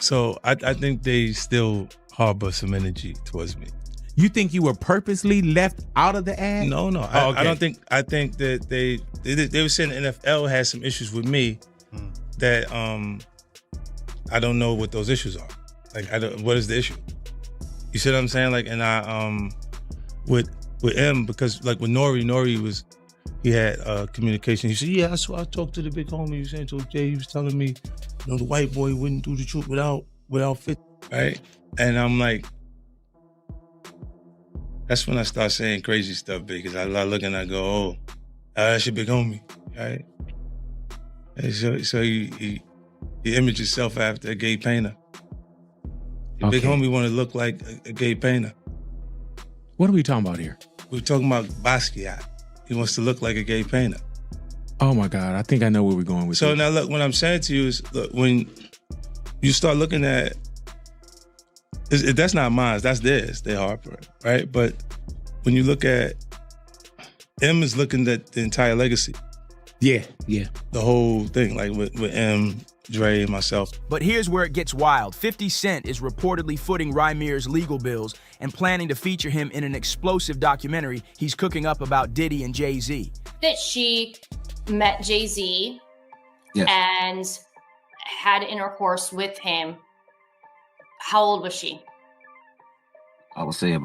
So I think they still harbor some energy towards me.
You think you were purposely left out of the ad?
No. I don't think. I think that they were saying the NFL has some issues with me that I don't know what those issues are. Like, what is the issue? You see what I'm saying? Like, and I with M, because like with Nori was he had communication. He said, yeah, I talked to the big homie. He was saying to Jay, he was telling me, the white boy wouldn't do the truth without 50, right? And I'm like, that's when I start saying crazy stuff, because I look and I go, oh, that's your big homie, right? And so he imaged himself after a gay painter. The big homie want to look like a gay painter.
What are we talking about here?
We're talking about Basquiat. He wants to look like a gay painter.
Oh my God, I think I know where we're going with
So
this.
now look, what I'm saying to you is, look, when you start looking at, that's not mine, that's theirs, they're Harper, right? But when you look at, M is looking at the entire legacy.
Yeah.
The whole thing, like with M, Dre, and myself.
But here's where it gets wild. 50 Cent is reportedly footing Rymeer's legal bills and planning to feature him in an explosive documentary he's cooking up about Diddy and Jay-Z.
That she met Jay-Z and had intercourse with him. How old was she?
I would say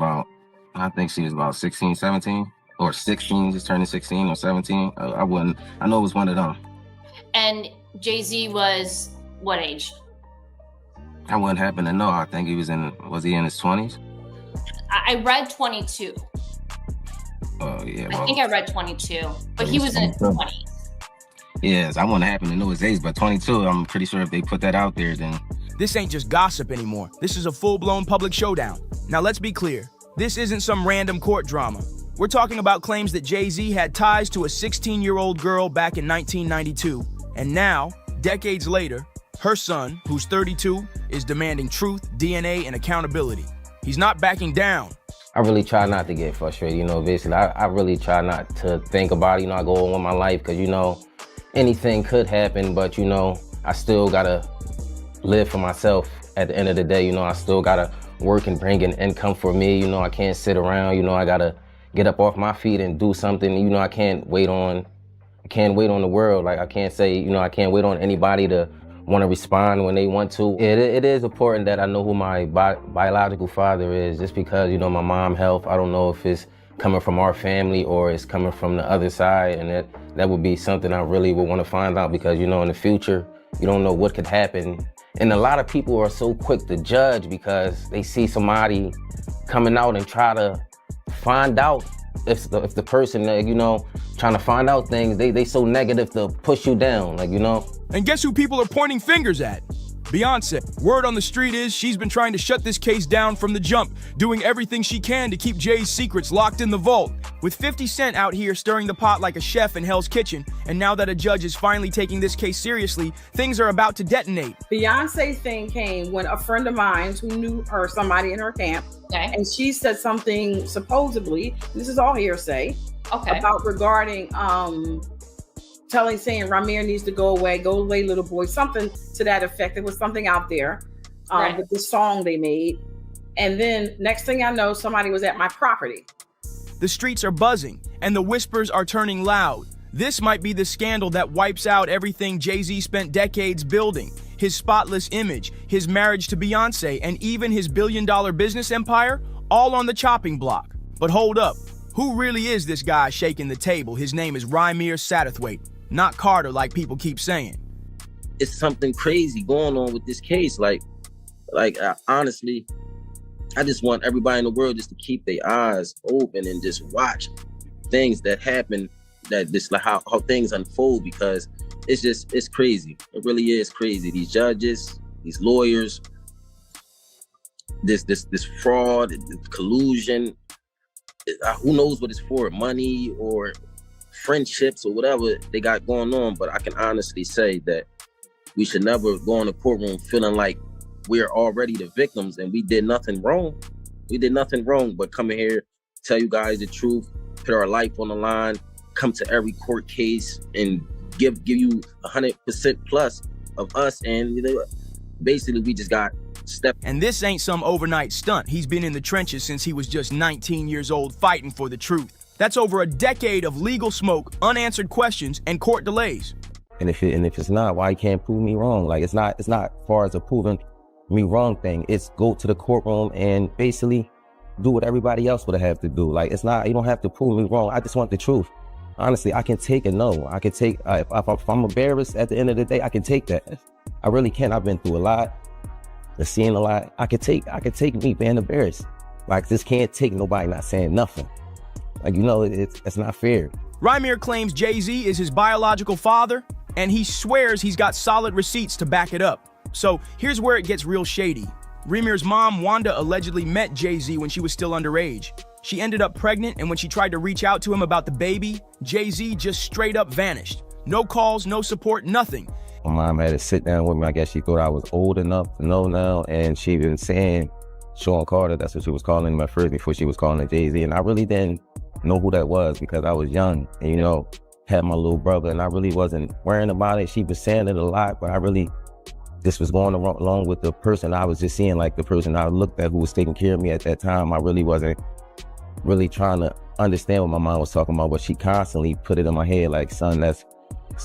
I think she was about 16, 17, or 16, just turning 16 or 17. I know it was one of them.
And Jay-Z was what age?
I wouldn't happen to know. I think was he in his 20s?
I read 22.
Oh, yeah.
I think I read 22, but he was in his 20s.
Yes, I wouldn't happen to know his age, but 22, I'm pretty sure if they put that out there, then...
This ain't just gossip anymore. This is a full-blown public showdown. Now let's be clear. This isn't some random court drama. We're talking about claims that Jay-Z had ties to a 16-year-old girl back in 1992. And now, decades later, her son, who's 32, is demanding truth, DNA, and accountability. He's not backing down.
I really try not to get frustrated, basically. I really try not to think about it, I go on with my life, because, anything could happen, but, I still gotta live for myself at the end of the day. I still gotta work and bring an income for me. I can't sit around, I gotta get up off my feet and do something. I can't wait on the world. Like, I can't say, I can't wait on anybody to want to respond when they want to. It is important that I know who my biological father is, just because, my mom's health, I don't know if it's coming from our family or it's coming from the other side, and that would be something I really would want to find out, because, in the future, you don't know what could happen. And a lot of people are so quick to judge because they see somebody coming out and try to find out if the person, trying to find out things, they so negative to push you down,
And guess who people are pointing fingers at? Beyonce. Word on the street is she's been trying to shut this case down from the jump, doing everything she can to keep Jay's secrets locked in the vault. With 50 Cent out here stirring the pot like a chef in Hell's Kitchen, and now that a judge is finally taking this case seriously, things are about to detonate.
Beyonce's thing came when a friend of mine who knew her, somebody in her camp, and she said something supposedly, this is all hearsay, about regarding saying Rymeer needs to go away little boy, something to that effect. There was something out there with the song they made. And then next thing I know, somebody was at my property.
The streets are buzzing and the whispers are turning loud. This might be the scandal that wipes out everything Jay-Z spent decades building. His spotless image, his marriage to Beyonce, and even his billion-dollar business empire, all on the chopping block. But hold up, who really is this guy shaking the table? His name is Rymeer Satterthwaite, not Carter like people keep saying.
It's something crazy going on with this case. Honestly, I just want everybody in the world just to keep their eyes open and just watch things that happen, how things unfold, because it's crazy. It really is crazy. These judges, these lawyers, this fraud, collusion, who knows what it's for, money or friendships or whatever they got going on. But I can honestly say that we should never go in the courtroom feeling like we're already the victims and we did nothing wrong. We did nothing wrong but come in here, tell you guys the truth, put our life on the line, come to every court case and give you 100% plus of us. And basically we just got stepped.
And this ain't some overnight stunt. He's been in the trenches since he was just 19 years old fighting for the truth. That's over a decade of legal smoke, unanswered questions, and court delays.
And if it's not, why you can't prove me wrong? Like, it's not far as a proving me wrong thing. It's go to the courtroom and basically do what everybody else would have to do. Like, it's not, you don't have to prove me wrong. I just want the truth. honestly, I can take a no. I can take, if I'm embarrassed at the end of the day, I can take that. I really can. I've been through a lot. I've seen a lot. I could take me being embarrassed. Like, this can't take nobody not saying nothing. Like, you know, it's not fair.
Rymir claims Jay-Z is his biological father, and he swears he's got solid receipts to back it up. So here's where it gets real shady. Rymir's mom, Wanda, allegedly met Jay-Z when she was still underage. She ended up pregnant, and when she tried to reach out to him about the baby, Jay-Z just straight up vanished. No calls, no support, nothing.
My mom had to sit down with me. I guess she thought I was old enough to know now, and she been saying Sean Carter, that's what she was calling him at first before she was calling him Jay-Z, and I really didn't know who that was because I was young and, you know, had my little brother, and I really wasn't worrying about it. She was saying it a lot, but I really, this was going along with the person I was just seeing, like the person I looked at who was taking care of me at that time. I really wasn't really trying to understand what my mom was talking about, but she constantly put it in my head like, son, it's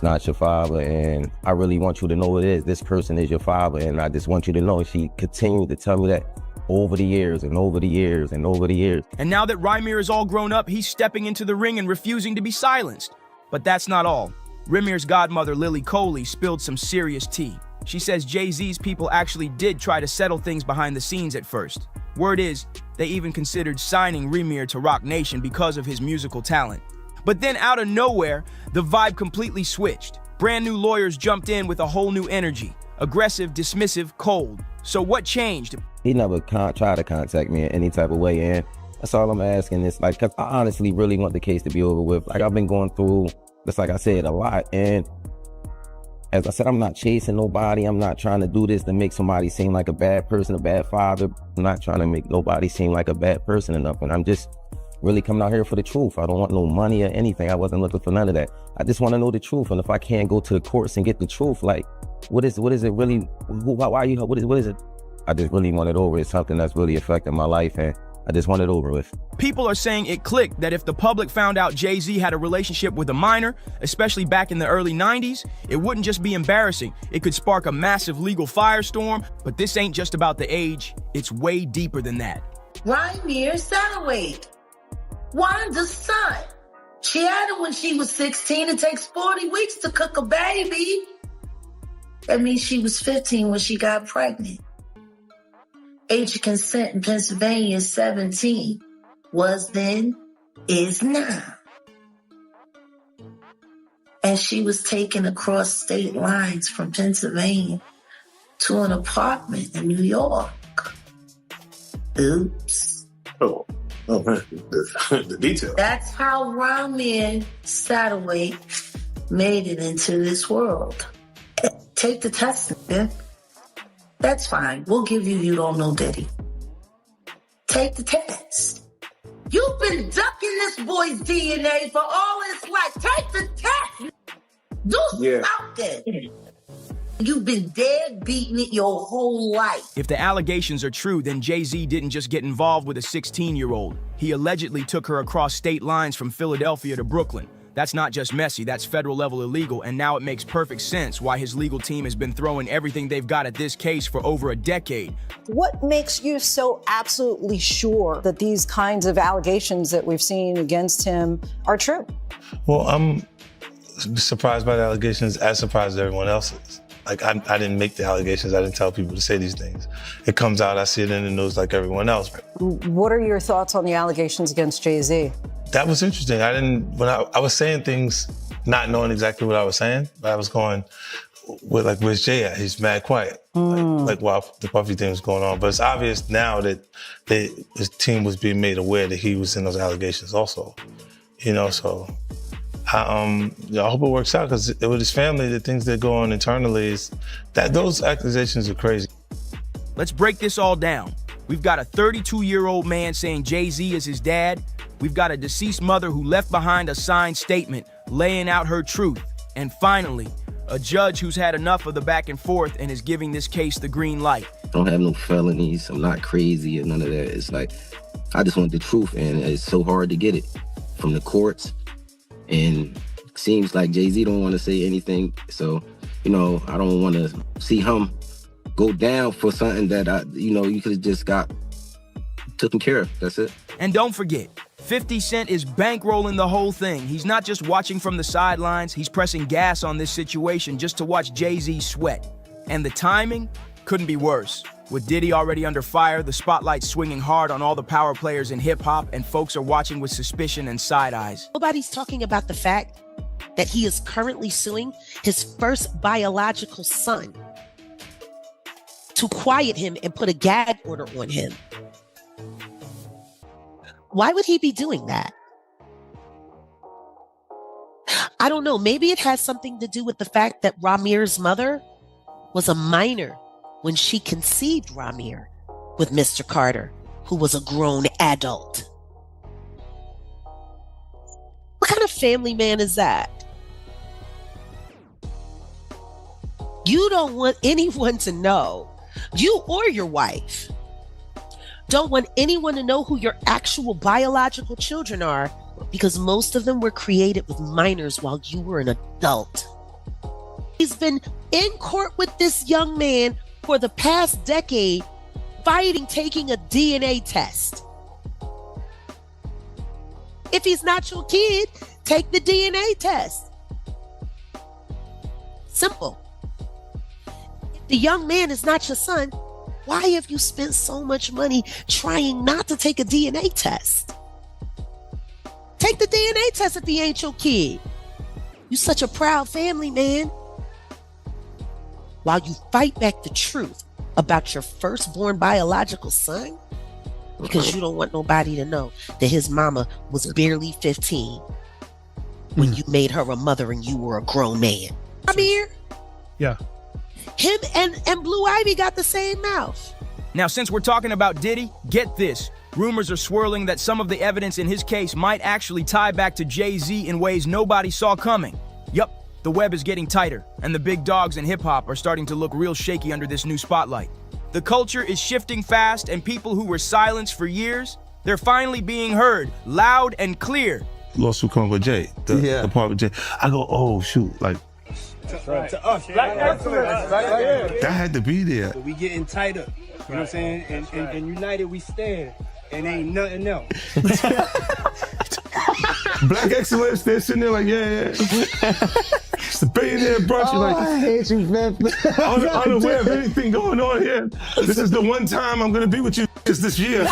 not your father, and I really want you to know it is. This person is your father, and I just want you to know. And she continued to tell me that over the years and over the years and over the years.
And now that Rymir is all grown up, he's stepping into the ring and refusing to be silenced. But that's not all. Rymir's godmother, Lily Coley, spilled some serious tea. She says Jay-Z's people actually did try to settle things behind the scenes at first. Word is, they even considered signing Rymir to Roc Nation because of his musical talent. But then out of nowhere, the vibe completely switched. Brand new lawyers jumped in with a whole new energy. Aggressive, dismissive, cold. So what changed?
He never tried to contact me in any type of way, and that's all I'm asking is, like, cause I honestly really want the case to be over with. Like, I've been going through, just like I said, a lot, and as I said, I'm not chasing nobody. I'm not trying to do this to make somebody seem like a bad person, a bad father. I'm not trying to make nobody seem like a bad person or nothing. I'm just really coming out here for the truth. I don't want no money or anything. I wasn't looking for none of that. I just want to know the truth. And if I can't go to the courts and get the truth, like, what is it really? Why you? What is it? I just really want it over. It's something that's really affecting my life, and I just want it over with.
People are saying it clicked that if the public found out Jay-Z had a relationship with a minor, especially back in the early 90s, it wouldn't just be embarrassing. It could spark a massive legal firestorm. But this ain't just about the age. It's way deeper than that.
Rymir Satterwhite, Wanda's son. She had it when she was 16. It takes 40 weeks to cook a baby. That means she was 15 when she got pregnant. Age of consent in Pennsylvania is 17. Was then, is now. And she was taken across state lines from Pennsylvania to an apartment in New York. Oops.
Oh, the detail.
That's how Rymir Satterwhite made it into this world. Take the test, man. That's fine. We'll give you don't know Diddy. Take the test. You've been ducking this boy's DNA for all his life. Take the test. Do something. You've been dead beating it your whole life.
If the allegations are true, then Jay-Z didn't just get involved with a 16-year-old. He allegedly took her across state lines from Philadelphia to Brooklyn. That's not just messy, that's federal level illegal, and now it makes perfect sense why his legal team has been throwing everything they've got at this case for over a decade.
What makes you so absolutely sure that these kinds of allegations that we've seen against him are true?
Well, I'm surprised by the allegations, as surprised as everyone else is. Like, I didn't make the allegations. I didn't tell people to say these things. It comes out, I see it in the news like everyone else.
What are your thoughts on the allegations against Jay-Z?
That was interesting. When I was saying things, not knowing exactly what I was saying, but I was going with, like, where's Jay at? He's mad quiet. Like while the Puffy thing was going on. But it's obvious now that his team was being made aware that he was in those allegations also. You know, so I hope it works out, because with his family, the things that go on internally is that those accusations are crazy.
Let's break this all down. We've got a 32-year-old man saying Jay-Z is his dad. We've got a deceased mother who left behind a signed statement laying out her truth. And finally, a judge who's had enough of the back and forth and is giving this case the green light.
I don't have no felonies. I'm not crazy or none of that. It's like, I just want the truth, and it's so hard to get it from the courts. And it seems like Jay-Z don't want to say anything. So, I don't want to see him go down for something that you could have just got taken care of. That's it.
And don't forget, 50 Cent is bankrolling the whole thing. He's not just watching from the sidelines, he's pressing gas on this situation just to watch Jay-Z sweat. And the timing couldn't be worse. With Diddy already under fire, the spotlight's swinging hard on all the power players in hip-hop, and folks are watching with suspicion and side eyes.
Nobody's talking about the fact that he is currently suing his first biological son to quiet him and put a gag order on him. Why would he be doing that? I don't know. Maybe it has something to do with the fact that Ramir's mother was a minor when she conceived Ramir with Mr. Carter, who was a grown adult. What kind of family man is that? You don't want anyone to know, you or your wife, don't want anyone to know who your actual biological children are, because most of them were created with minors while you were an adult. He's been in court with this young man for the past decade, fighting taking a DNA test. If he's not your kid, take the DNA test. Simple. If the young man is not your son, why have you spent so much money trying not to take a DNA test? Take the DNA test if he ain't your kid. You such a proud family man. While you fight back the truth about your firstborn biological son, because you don't want nobody to know that his mama was barely 15 when you made her a mother and you were a grown man. I'm here.
Yeah.
Him and Blue Ivy got the same mouth.
Now, since we're talking about Diddy, get this. Rumors are swirling that some of the evidence in his case might actually tie back to Jay-Z in ways nobody saw coming. Yup, the web is getting tighter, and the big dogs in hip-hop are starting to look real shaky under this new spotlight. The culture is shifting fast, and people who were silenced for years, they're finally being heard, loud and clear.
Lawsuit coming with Jay, the part with Jay. I go, oh, shoot, like,
To us, Black excellence,
that had to be there.
We getting tighter, you know what I'm saying? And united we stand, and ain't nothing else.
Black excellence, they're sitting there like, yeah. It's the billionaire brunch. Like,
I hate you, man.
Unaware of anything going on here. This is the one time I'm gonna be with you this year.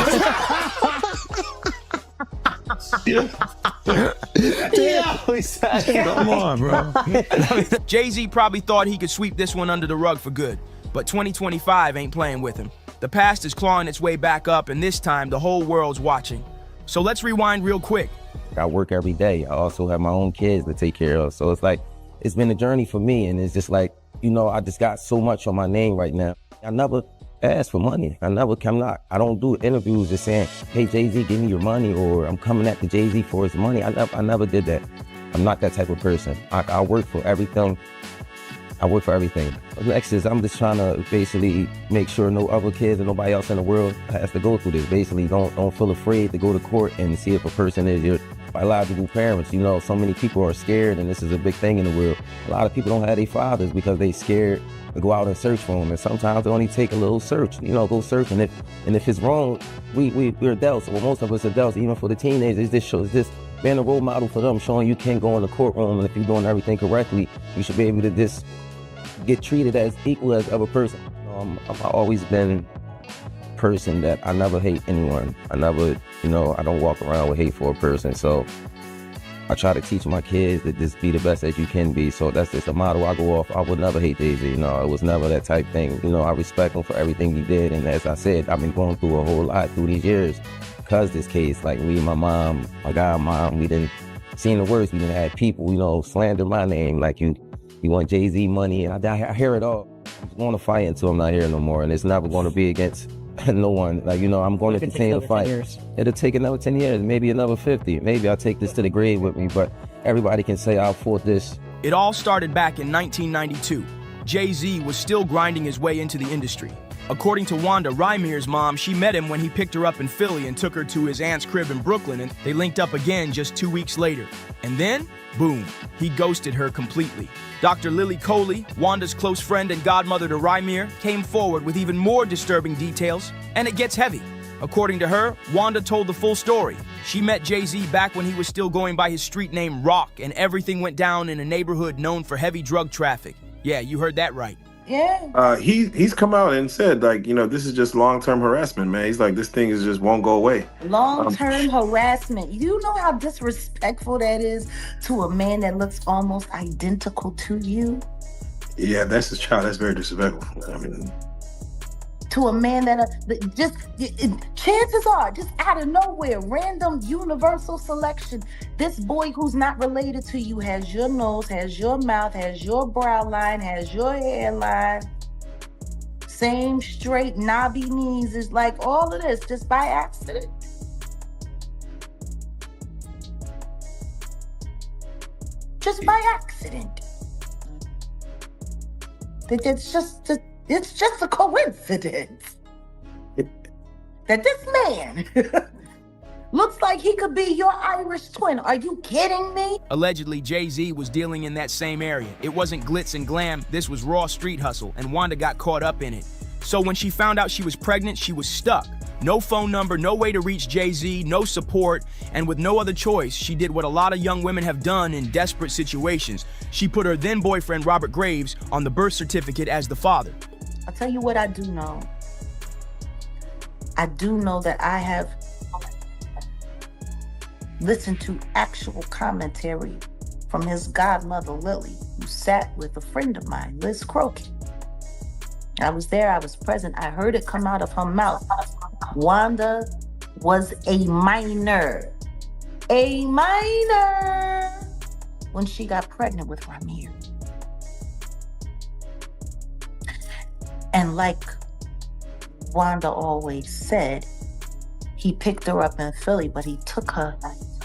Come on, bro. Jay-Z probably thought he could sweep this one under the rug for good, but 2025 ain't playing with him. The past is clawing its way back up, and this time the whole world's watching. So let's rewind real quick.
I work every day. I also have my own kids to take care of. So it's like, it's been a journey for me. And it's just like, you know, I just got so much on my name right now. I never ask for money. I don't do interviews just saying, hey, Jay-Z, give me your money, or I'm coming at the Jay-Z for his money. I never did that. I'm not that type of person. I work for everything. Next is I'm just trying to basically make sure no other kids or nobody else in the world has to go through this. Basically, don't feel afraid to go to court and see if a person is your biological parents. You know, so many people are scared, and this is a big thing in the world. A lot of people don't have their fathers because they scared to go out and search for them. And sometimes it only take a little search, you know, go search. And if it's wrong, we're adults. Well, most of us adults, even for the teenagers, this shows being a role model for them, showing you can go in the courtroom, and if you're doing everything correctly, you should be able to just get treated as equal as other person. I've always been a person that I never hate anyone. I never, you know, I don't walk around with hate for a person. So I try to teach my kids that just be the best that you can be. So that's just a motto I go off. I would never hate Jay-Z. You know, it was never that type thing. You know, I respect him for everything he did. And as I said, I've been going through a whole lot through these years because this case, like me and my mom, my godmom, we didn't seen the worst. We didn't have people, you know, slander my name. Like you want Jay-Z money, and I hear it all. I'm going to fight until I'm not here no more, and it's never going to be against no one. Like, you know, I'm going to continue to fight. It'll take another 10 years, maybe another 50. Maybe I'll take this to the grave with me, but everybody can say I fought this.
It all started back in 1992. Jay-Z was still grinding his way into the industry. According to Wanda, Ramir's mom, she met him when he picked her up in Philly and took her to his aunt's crib in Brooklyn, and they linked up again just 2 weeks later. And then, boom, he ghosted her completely. Dr. Lily Coley, Wanda's close friend and godmother to Ramir, came forward with even more disturbing details, and it gets heavy. According to her, Wanda told the full story. She met Jay-Z back when he was still going by his street name Rock, and everything went down in a neighborhood known for heavy drug traffic. Yeah, you heard that right.
Yeah.
He's come out and said, like, you know, this is just long-term harassment, man. He's like, this thing is just won't go away.
Long-term harassment. You know how disrespectful that is to a man that looks almost identical to you?
Yeah, that's his child. That's very disrespectful. I mean,
To a man that chances are, just out of nowhere, random universal selection, this boy who's not related to you has your nose, has your mouth, has your brow line, has your hairline, same straight knobby knees. Is like all of this just by accident. Just by accident. It's just a coincidence that this man looks like he could be your Irish twin. Are you kidding me?
Allegedly, Jay-Z was dealing in that same area. It wasn't glitz and glam, this was raw street hustle, and Wanda got caught up in it. So when she found out she was pregnant, she was stuck. No phone number, no way to reach Jay-Z, no support, and with no other choice, she did what a lot of young women have done in desperate situations. She put her then boyfriend, Robert Graves, on the birth certificate as the father.
I'll tell you what I do know. I do know that I have listened to actual commentary from his godmother, Lily, who sat with a friend of mine, Liz Crokin. I was there, I was present. I heard it come out of her mouth. Wanda was a minor. A minor when she got pregnant with Ramir. And like Wanda always said, he picked her up in Philly, but he took her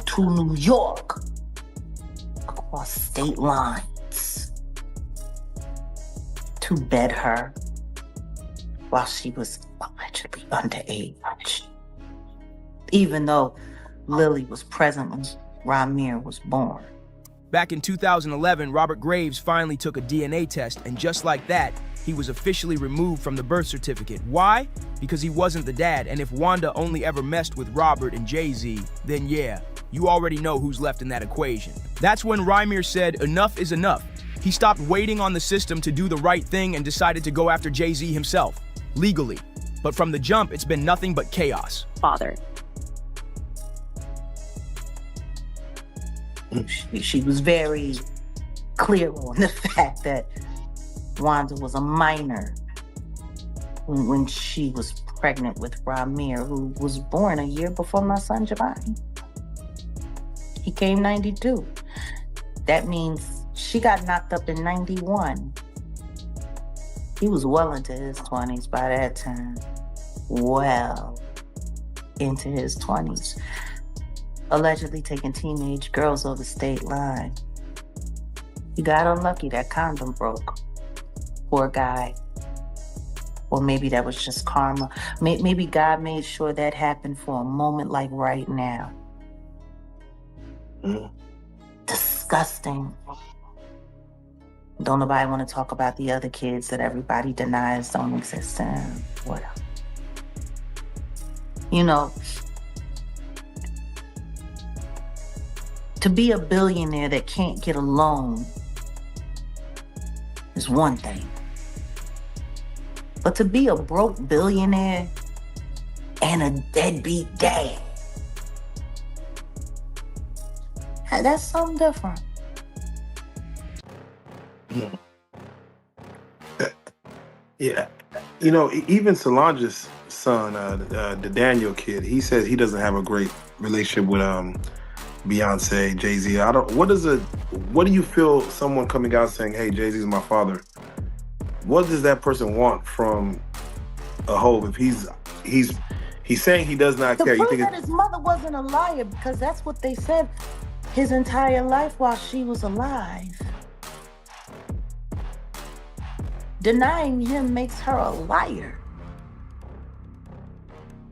to New York across state lines to bed her while she was allegedly underage. Even though Lily was present when Ramir was born.
Back in 2011, Robert Graves finally took a DNA test, and just like that, he was officially removed from the birth certificate. Why? Because he wasn't the dad, and if Wanda only ever messed with Robert and Jay-Z, then yeah, you already know who's left in that equation. That's when Ramir said enough is enough. He stopped waiting on the system to do the right thing and decided to go after Jay-Z himself, legally. But from the jump, it's been nothing but chaos.
Father. She was very clear on the fact that Wanda was a minor when she was pregnant with Ramir, who was born a year before my son Javon. He came 92. That means she got knocked up in 91. He was well into his 20s by that time. Well into his 20s. Allegedly taking teenage girls over state line. He got unlucky, that condom broke. Poor guy. Or maybe that was just karma. Maybe God made sure that happened for a moment like right now. Disgusting. Don't nobody want to talk about the other kids that everybody denies don't exist. Whatever. You know, to be a billionaire that can't get a loan is one thing. But to be a broke billionaire and a deadbeat dad, that's something different.
Yeah. You know, even Solange's son, the Daniel kid, he says he doesn't have a great relationship with Beyonce, Jay-Z. What do you feel someone coming out saying, hey, Jay-Z's my father? What does that person want from a hoe if he's saying he does not care?
To prove that his mother wasn't a liar, because that's what they said his entire life while she was alive. Denying him makes her a liar.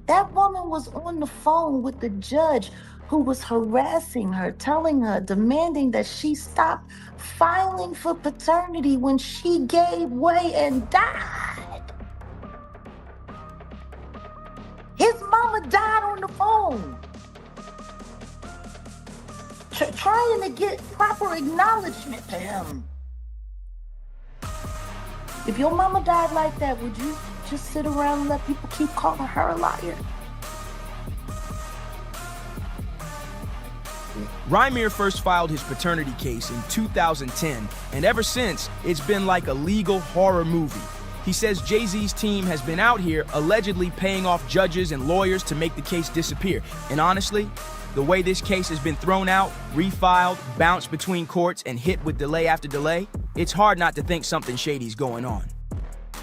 That woman was on the phone with the judge who was harassing her, telling her, demanding that she stop filing for paternity when she gave way and died. His mama died on the phone. Trying to get proper acknowledgement to him. If your mama died like that, would you just sit around and let people keep calling her a liar?
Rymir first filed his paternity case in 2010, and ever since, it's been like a legal horror movie. He says Jay-Z's team has been out here allegedly paying off judges and lawyers to make the case disappear. And honestly, the way this case has been thrown out, refiled, bounced between courts, and hit with delay after delay, it's hard not to think something shady's going on.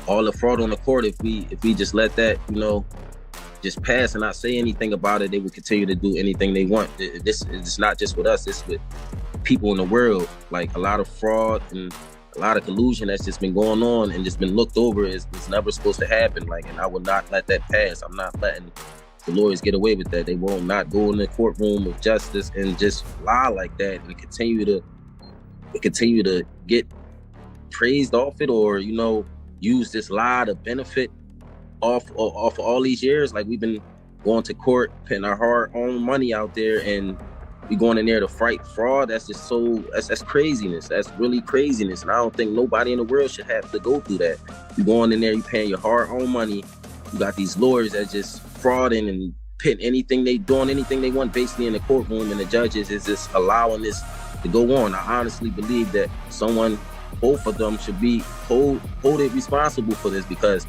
All the fraud on the court, if we just let that, just pass and not say anything about it, they will continue to do anything they want. It's not just with us, it's with people in the world. Like, a lot of fraud and a lot of collusion that's just been going on and just been looked over. It's never supposed to happen. Like, and I will not let that pass. I'm not letting the lawyers get away with that. They will not go in the courtroom of justice and just lie like that and continue to get praised off it, or use this lie to benefit off all these years. Like, we've been going to court, putting our hard-earned money out there, and we going in there to fight fraud. That's just that's craziness. That's really craziness. And I don't think nobody in the world should have to go through that. You going in there, you paying your hard-earned money. You got these lawyers that just frauding and pitting anything they want basically in the courtroom, and the judges is just allowing this to go on. I honestly believe that both of them should be hold it responsible for this, because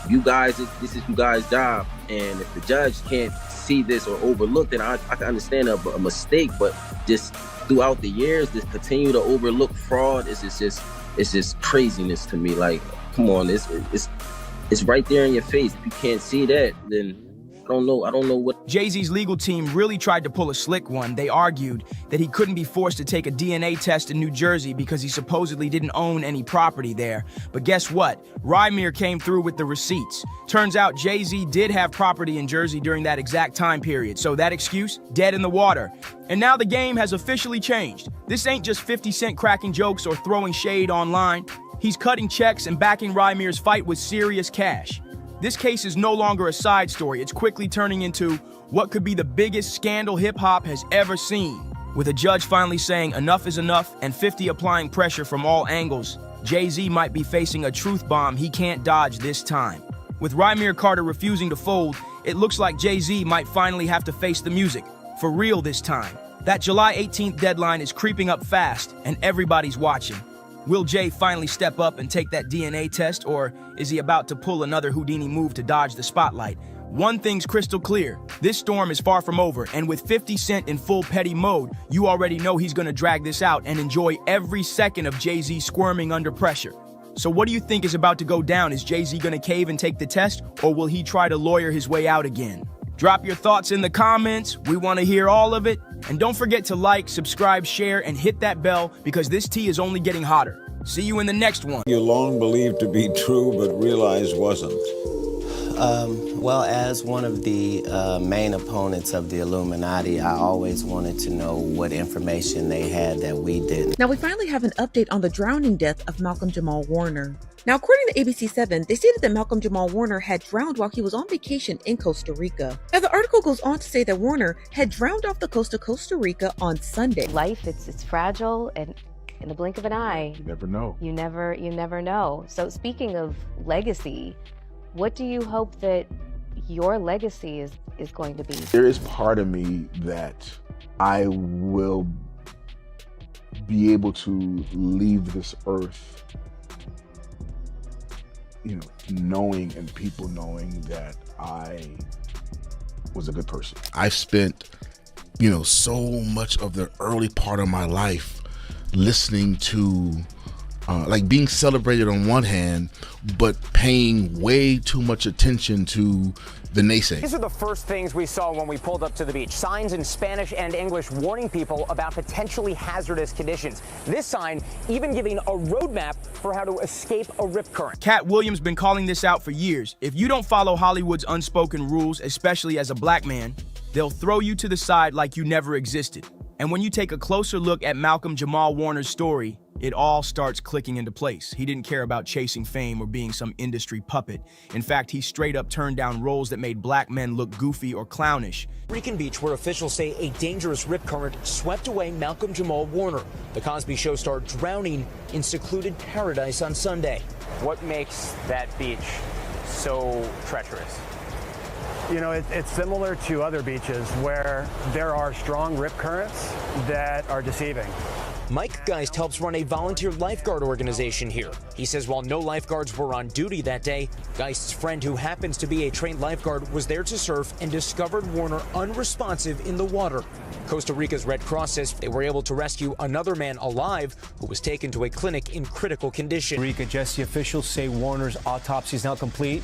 you guys, this is you guys' job, and if the judge can't see this or overlook it, I can understand a mistake, but just throughout the years, this continue to overlook fraud is just craziness to me. Like, come on, it's right there in your face. If you can't see that, then I don't know what.
Jay-Z's legal team really tried to pull a slick one. They argued that he couldn't be forced to take a DNA test in New Jersey because he supposedly didn't own any property there. But guess what? Rymir came through with the receipts. Turns out Jay-Z did have property in Jersey during that exact time period, so that excuse, dead in the water. And now the game has officially changed. This ain't just 50 Cent cracking jokes or throwing shade online. He's cutting checks and backing Rymir's fight with serious cash. This case is no longer a side story. It's quickly turning into what could be the biggest scandal hip-hop has ever seen. With a judge finally saying enough is enough and 50 applying pressure from all angles, Jay-Z might be facing a truth bomb he can't dodge this time. With Rymir Carter refusing to fold, it looks like Jay-Z might finally have to face the music, for real this time. That July 18th deadline is creeping up fast, and everybody's watching. Will Jay finally step up and take that DNA test, or is he about to pull another Houdini move to dodge the spotlight? One thing's crystal clear, this storm is far from over, and with 50 Cent in full petty mode, you already know he's gonna drag this out and enjoy every second of Jay-Z squirming under pressure. So what do you think is about to go down? Is Jay-Z gonna cave and take the test, or will he try to lawyer his way out again? Drop your thoughts in the comments. We want to hear all of it. And don't forget to like, subscribe, share, and hit that bell, because this tea is only getting hotter. See you in the next one.
You long believed to be true, but realized wasn't.
Well, as one of the main opponents of the Illuminati, I always wanted to know what information they had that we didn't.
Now we finally have an update on the drowning death of Malcolm-Jamal Warner. Now, according to ABC7, they stated that Malcolm-Jamal Warner had drowned while he was on vacation in Costa Rica. Now, the article goes on to say that Warner had drowned off the coast of Costa Rica on Sunday.
Life, it's fragile, and in the blink of an eye,
you never know.
You never know. So speaking of legacy, what do you hope that your legacy is going to be?
There is part of me that I will be able to leave this earth, knowing and people knowing that I was a good person. I've spent, so much of the early part of my life listening to being celebrated on one hand, but paying way too much attention to the naysaying.
These are the first things we saw when we pulled up to the beach. Signs in Spanish and English warning people about potentially hazardous conditions. This sign even giving a roadmap for how to escape a rip current.
Cat Williams been calling this out for years. If you don't follow Hollywood's unspoken rules, especially as a black man, they'll throw you to the side like you never existed. And when you take a closer look at Malcolm-Jamal Warner's story, it all starts clicking into place. He didn't care about chasing fame or being some industry puppet. In fact, he straight up turned down roles that made black men look goofy or clownish.
Rican Beach, where officials say a dangerous rip current swept away Malcolm-Jamal Warner. The Cosby Show star drowning in secluded paradise on Sunday.
What makes that beach so treacherous?
You know, it's similar to other beaches where there are strong rip currents that are deceiving.
Mike Geist helps run a volunteer lifeguard organization here. He says while no lifeguards were on duty that day, Geist's friend, who happens to be a trained lifeguard, was there to surf and discovered Warner unresponsive in the water. Costa Rica's Red Cross says they were able to rescue another man alive who was taken to a clinic in critical condition.
Rica, Jesse, officials say Warner's autopsy is now complete.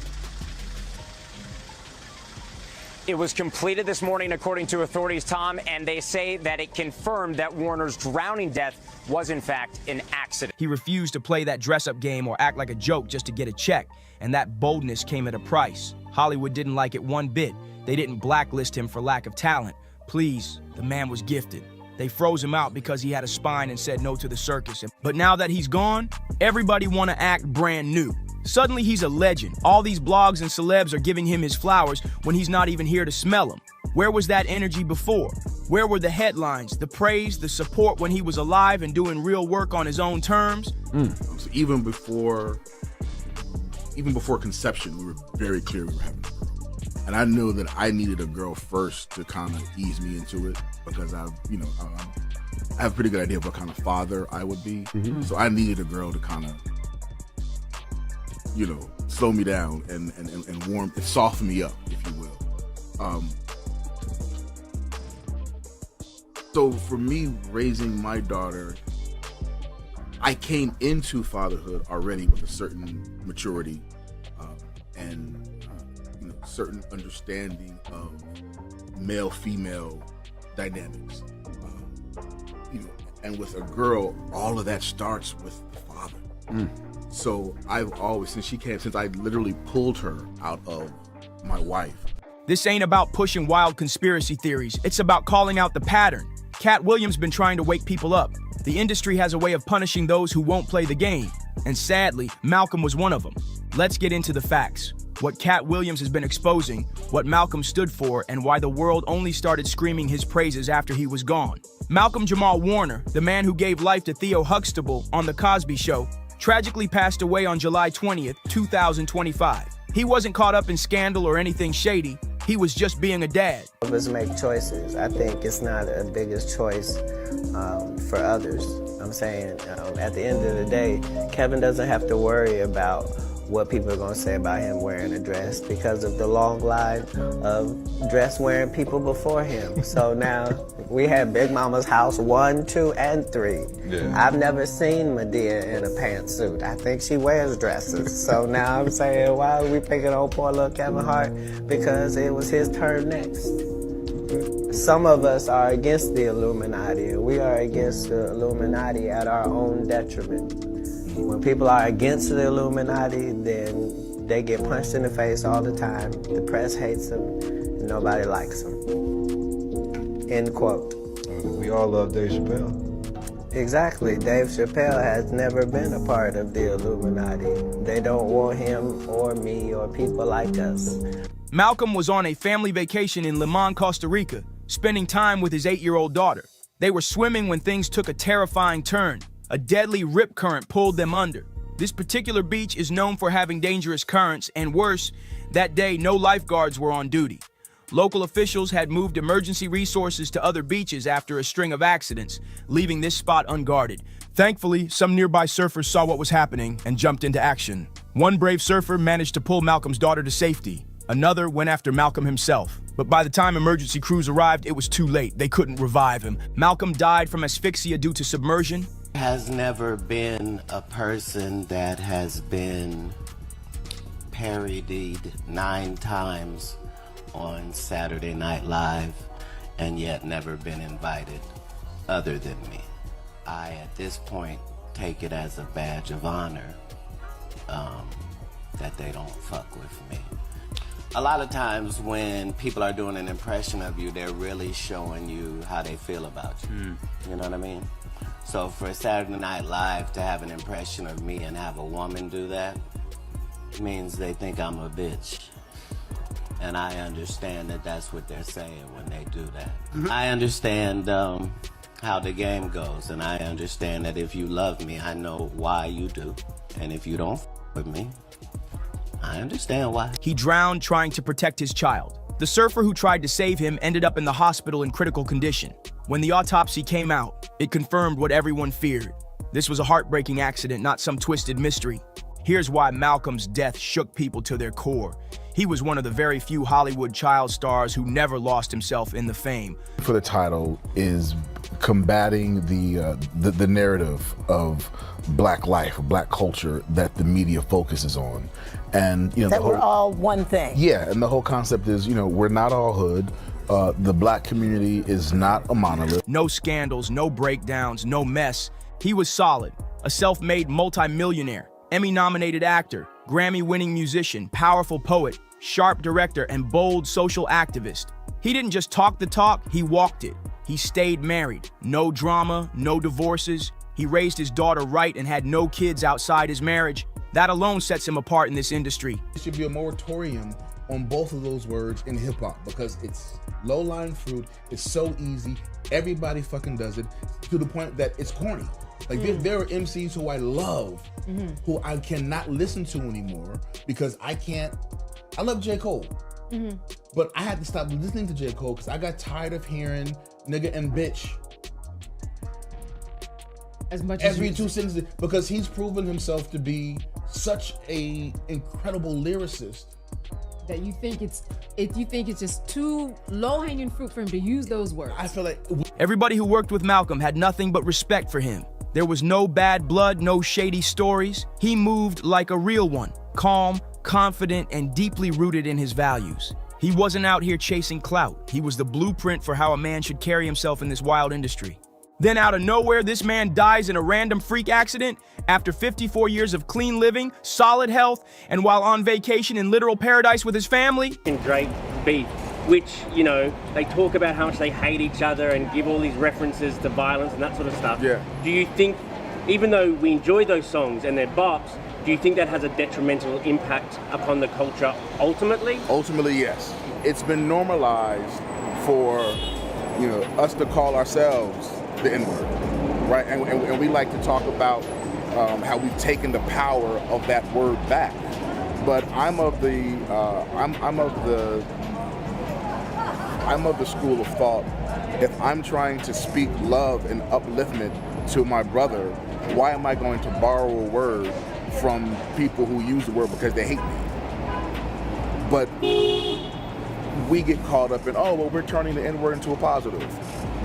It was completed this morning, according to authorities, Tom, and they say that it confirmed that Warner's drowning death was, in fact, an accident.
He refused to play that dress-up game or act like a joke just to get a check, and that boldness came at a price. Hollywood didn't like it one bit. They didn't blacklist him for lack of talent. Please, the man was gifted. They froze him out because he had a spine and said no to the circus. But now that he's gone, everybody want to act brand new. Suddenly he's a legend. All these blogs and celebs are giving him his flowers when he's not even here to smell them. Where was that energy before? Where were the headlines, the praise, the support when he was alive and doing real work on his own terms?
So even before conception, we were very clear we were having a girl. And I knew that I needed a girl first to kind of ease me into it because I have a pretty good idea of what kind of father I would be. So I needed a girl to kind of, slow me down and warm, and soften me up, if you will. So for me, raising my daughter, I came into fatherhood already with a certain maturity and certain understanding of male-female dynamics. And with a girl, all of that starts with the father. So I've always, since I literally pulled her out of my wife.
This ain't about pushing wild conspiracy theories. It's about calling out the pattern. Cat Williams been trying to wake people up. The industry has a way of punishing those who won't play the game. And sadly, Malcolm was one of them. Let's get into the facts. What Cat Williams has been exposing, what Malcolm stood for, and why the world only started screaming his praises after he was gone. Malcolm-Jamal Warner, the man who gave life to Theo Huxtable on The Cosby Show, tragically passed away on July 20th, 2025. He wasn't caught up in scandal or anything shady. He was just being a dad.
Of us make choices. I think it's not a biggest choice for others. I'm saying at the end of the day, Kevin doesn't have to worry about what people are going to say about him wearing a dress because of the long line of dress-wearing people before him. So now we have Big Mama's house 1, 2, and 3. Yeah. I've never seen Medea in a pantsuit. I think she wears dresses. So now I'm saying, why are we picking on poor little Kevin Hart? Because it was his turn next. Some of us are against the Illuminati, and we are against the Illuminati at our own detriment. When people are against the Illuminati, then they get punched in the face all the time. The press hates them, and nobody likes them. End quote.
We all love Dave Chappelle.
Exactly. Dave Chappelle has never been a part of the Illuminati. They don't want him or me or people like us.
Malcolm was on a family vacation in Limon, Costa Rica, spending time with his 8-year-old daughter. They were swimming when things took a terrifying turn. A deadly rip current pulled them under. This particular beach is known for having dangerous currents, and worse, that day no lifeguards were on duty. Local officials had moved emergency resources to other beaches after a string of accidents, leaving this spot unguarded. Thankfully, some nearby surfers saw what was happening and jumped into action. One brave surfer managed to pull Malcolm's daughter to safety. Another went after Malcolm himself. But by the time emergency crews arrived, it was too late. They couldn't revive him. Malcolm died from asphyxia due to submersion.
Has never been a person that has been parodied 9 times on Saturday Night Live and yet never been invited other than me. I, at this point, take it as a badge of honor that they don't fuck with me. A lot of times when people are doing an impression of you, they're really showing you how they feel about you. You know what I mean? So for Saturday Night Live to have an impression of me and have a woman do that means they think I'm a bitch. And I understand that that's what they're saying when they do that. I understand how the game goes, and I understand that if you love me, I know why you do. And if you don't with me, I understand why.
He drowned trying to protect his child. The surfer who tried to save him ended up in the hospital in critical condition. When the autopsy came out, it confirmed what everyone feared. This was a heartbreaking accident, not some twisted mystery. Here's why Malcolm's death shook people to their core. He was one of the very few Hollywood child stars who never lost himself in the fame.
For the title is combating the narrative of Black life, Black culture that the media focuses on. And you know,
that we're all one thing.
Yeah, and the whole concept is, you know, we're not all hood. The Black community is not a monolith.
No scandals, no breakdowns, no mess. He was solid, a self-made multi-millionaire, Emmy-nominated actor, Grammy-winning musician, powerful poet, sharp director, and bold social activist. He didn't just talk the talk, he walked it. He stayed married, no drama, no divorces. He raised his daughter right and had no kids outside his marriage. That alone sets him apart in this industry.
There should be a moratorium on both of those words in hip hop because it's low-lying fruit, it's so easy, everybody fucking does it to the point that it's corny. Like there are MCs who I love, who I cannot listen to anymore because I love J. Cole, but I had to stop listening to J. Cole because I got tired of hearing nigga and bitch
as much
every
as
2 sentences because he's proven himself to be such a incredible lyricist
that you think it's just too low-hanging fruit for him to use those words.
I feel like
everybody who worked with Malcolm had nothing but respect for him. There was no bad blood, no shady stories. He moved like a real one, calm, confident, and deeply rooted in his values. He wasn't out here chasing clout. He was the blueprint for how a man should carry himself in this wild industry. Then out of nowhere, this man dies in a random freak accident after 54 years of clean living, solid health, and while on vacation in literal paradise with his family.
And Drake beef, which, you know, they talk about how much they hate each other and give all these references to violence and that sort of stuff.
Yeah.
Do you think, even though we enjoy those songs and they're bops, do you think that has a detrimental impact upon the culture ultimately?
Ultimately, yes. It's been normalized for, you know, us to call ourselves the N-word, right? And we like to talk about how we've taken the power of that word back. But I'm of the school of thought. If I'm trying to speak love and upliftment to my brother, why am I going to borrow a word from people who use the word because they hate me? But we get caught up in, oh, well, we're turning the N-word into a positive.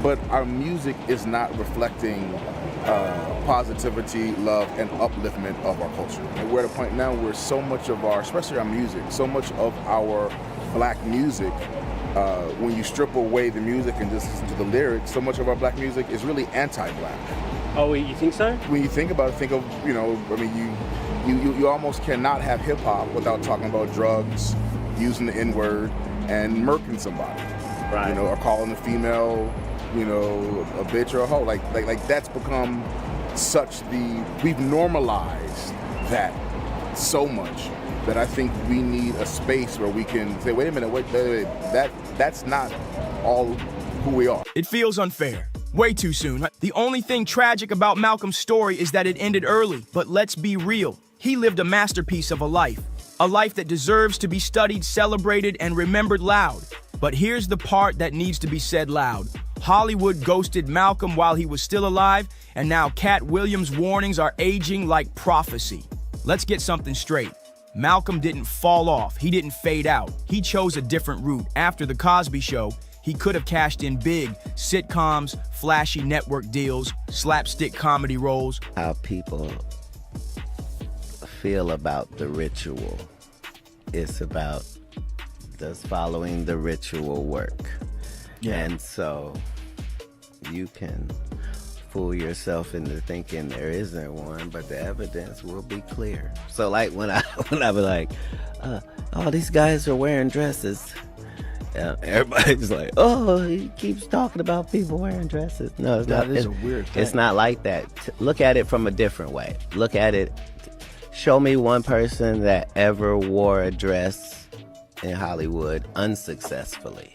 But our music is not reflecting positivity, love, and upliftment of our culture. And we're at a point now where so much of our, especially our music, so much of our Black music, when you strip away the music and just listen to the lyrics, so much of our Black music is really anti-Black.
Oh, you think so?
When you think about it, think of, you know, I mean, you almost cannot have hip hop without talking about drugs, using the N-word, and murking somebody.
Right.
You know, or calling a female, you know, a bitch or a hoe. Like that's become such we've normalized that so much that I think we need a space where we can say, wait a minute, wait, that's not all who we are.
It feels unfair. Way too soon. The only thing tragic about Malcolm's story is that it ended early. But let's be real. He lived a masterpiece of a life that deserves to be studied, celebrated, and remembered loud. But here's the part that needs to be said loud. Hollywood ghosted Malcolm while he was still alive, and now Cat Williams' warnings are aging like prophecy. Let's get something straight. Malcolm didn't fall off. He didn't fade out. He chose a different route. After The Cosby Show, he could have cashed in big sitcoms, flashy network deals, slapstick comedy roles.
How people feel about the ritual. It's about just following the ritual work. Yeah. And so you can fool yourself into thinking there isn't one, but the evidence will be clear. So like when I be like, oh, these guys are wearing dresses. Everybody's like, oh, he keeps talking about people wearing dresses. No, it's not.
That is a weird thing.
It's not like that. Look at it from a different way. Look at it. Show me one person that ever wore a dress in Hollywood unsuccessfully.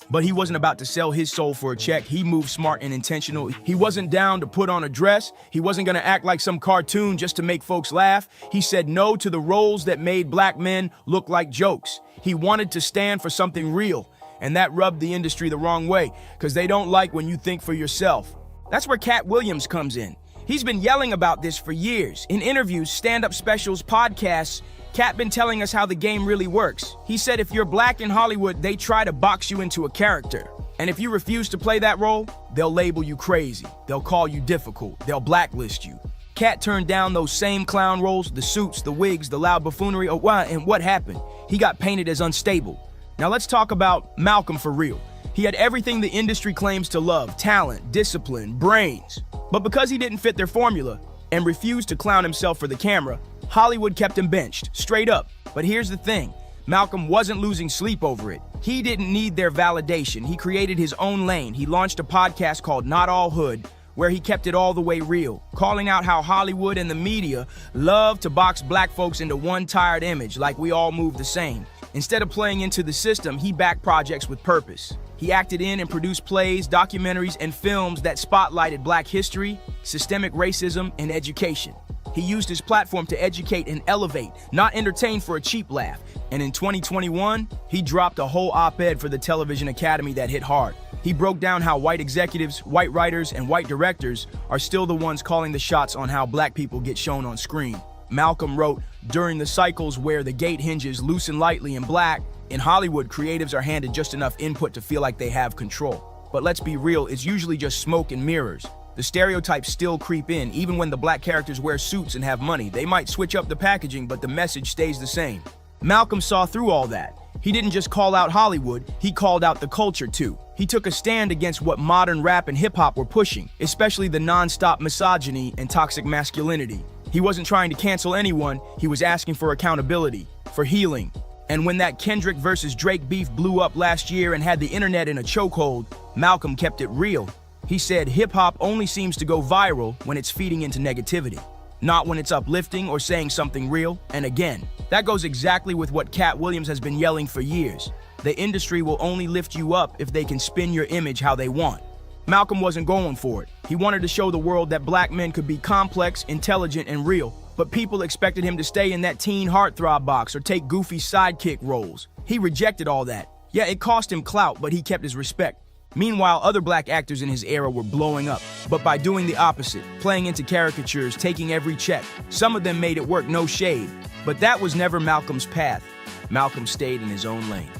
But he wasn't about to sell his soul for a check. He moved smart and intentional. He wasn't down to put on a dress. He wasn't gonna act like some cartoon just to make folks laugh. He said no to the roles that made black men look like jokes. He wanted to stand for something real, and that rubbed the industry the wrong way, because they don't like when you think for yourself. That's where Cat Williams comes in. He's been yelling about this for years. In interviews, stand-up specials, podcasts, Cat been telling us how the game really works. He said if you're black in Hollywood, they try to box you into a character. And if you refuse to play that role, they'll label you crazy. They'll call you difficult. They'll blacklist you. Cat turned down those same clown roles, the suits, the wigs, the loud buffoonery, and what happened? He got painted as unstable. Now let's talk about Malcolm for real. He had everything the industry claims to love: talent, discipline, brains. But because he didn't fit their formula and refused to clown himself for the camera, Hollywood kept him benched, straight up. But here's the thing, Malcolm wasn't losing sleep over it. He didn't need their validation. He created his own lane. He launched a podcast called Not All Hood, where he kept it all the way real, calling out how Hollywood and the media love to box black folks into one tired image, like we all move the same. Instead of playing into the system, he backed projects with purpose. He acted in and produced plays, documentaries, and films that spotlighted black history, systemic racism, and education. He used his platform to educate and elevate, not entertain for a cheap laugh. And in 2021, he dropped a whole op-ed for the Television Academy that hit hard. He broke down how white executives, white writers, and white directors are still the ones calling the shots on how black people get shown on screen. Malcolm wrote, during the cycles where the gate hinges loosen lightly in black, in Hollywood, creatives are handed just enough input to feel like they have control. But let's be real, it's usually just smoke and mirrors. The stereotypes still creep in, even when the black characters wear suits and have money. They might switch up the packaging, but the message stays the same. Malcolm saw through all that. He didn't just call out Hollywood, he called out the culture too. He took a stand against what modern rap and hip-hop were pushing, especially the non-stop misogyny and toxic masculinity. He wasn't trying to cancel anyone, he was asking for accountability, for healing. And when that Kendrick versus Drake beef blew up last year and had the internet in a chokehold, Malcolm kept it real. He said hip-hop only seems to go viral when it's feeding into negativity, not when it's uplifting or saying something real. And again, that goes exactly with what Cat Williams has been yelling for years. The industry will only lift you up if they can spin your image how they want. Malcolm wasn't going for it. He wanted to show the world that black men could be complex, intelligent, and real. But people expected him to stay in that teen heartthrob box or take goofy sidekick roles. He rejected all that. Yeah, it cost him clout, but he kept his respect. Meanwhile, other black actors in his era were blowing up, but by doing the opposite, playing into caricatures, taking every check. Some of them made it work, no shade. But that was never Malcolm's path. Malcolm stayed in his own lane,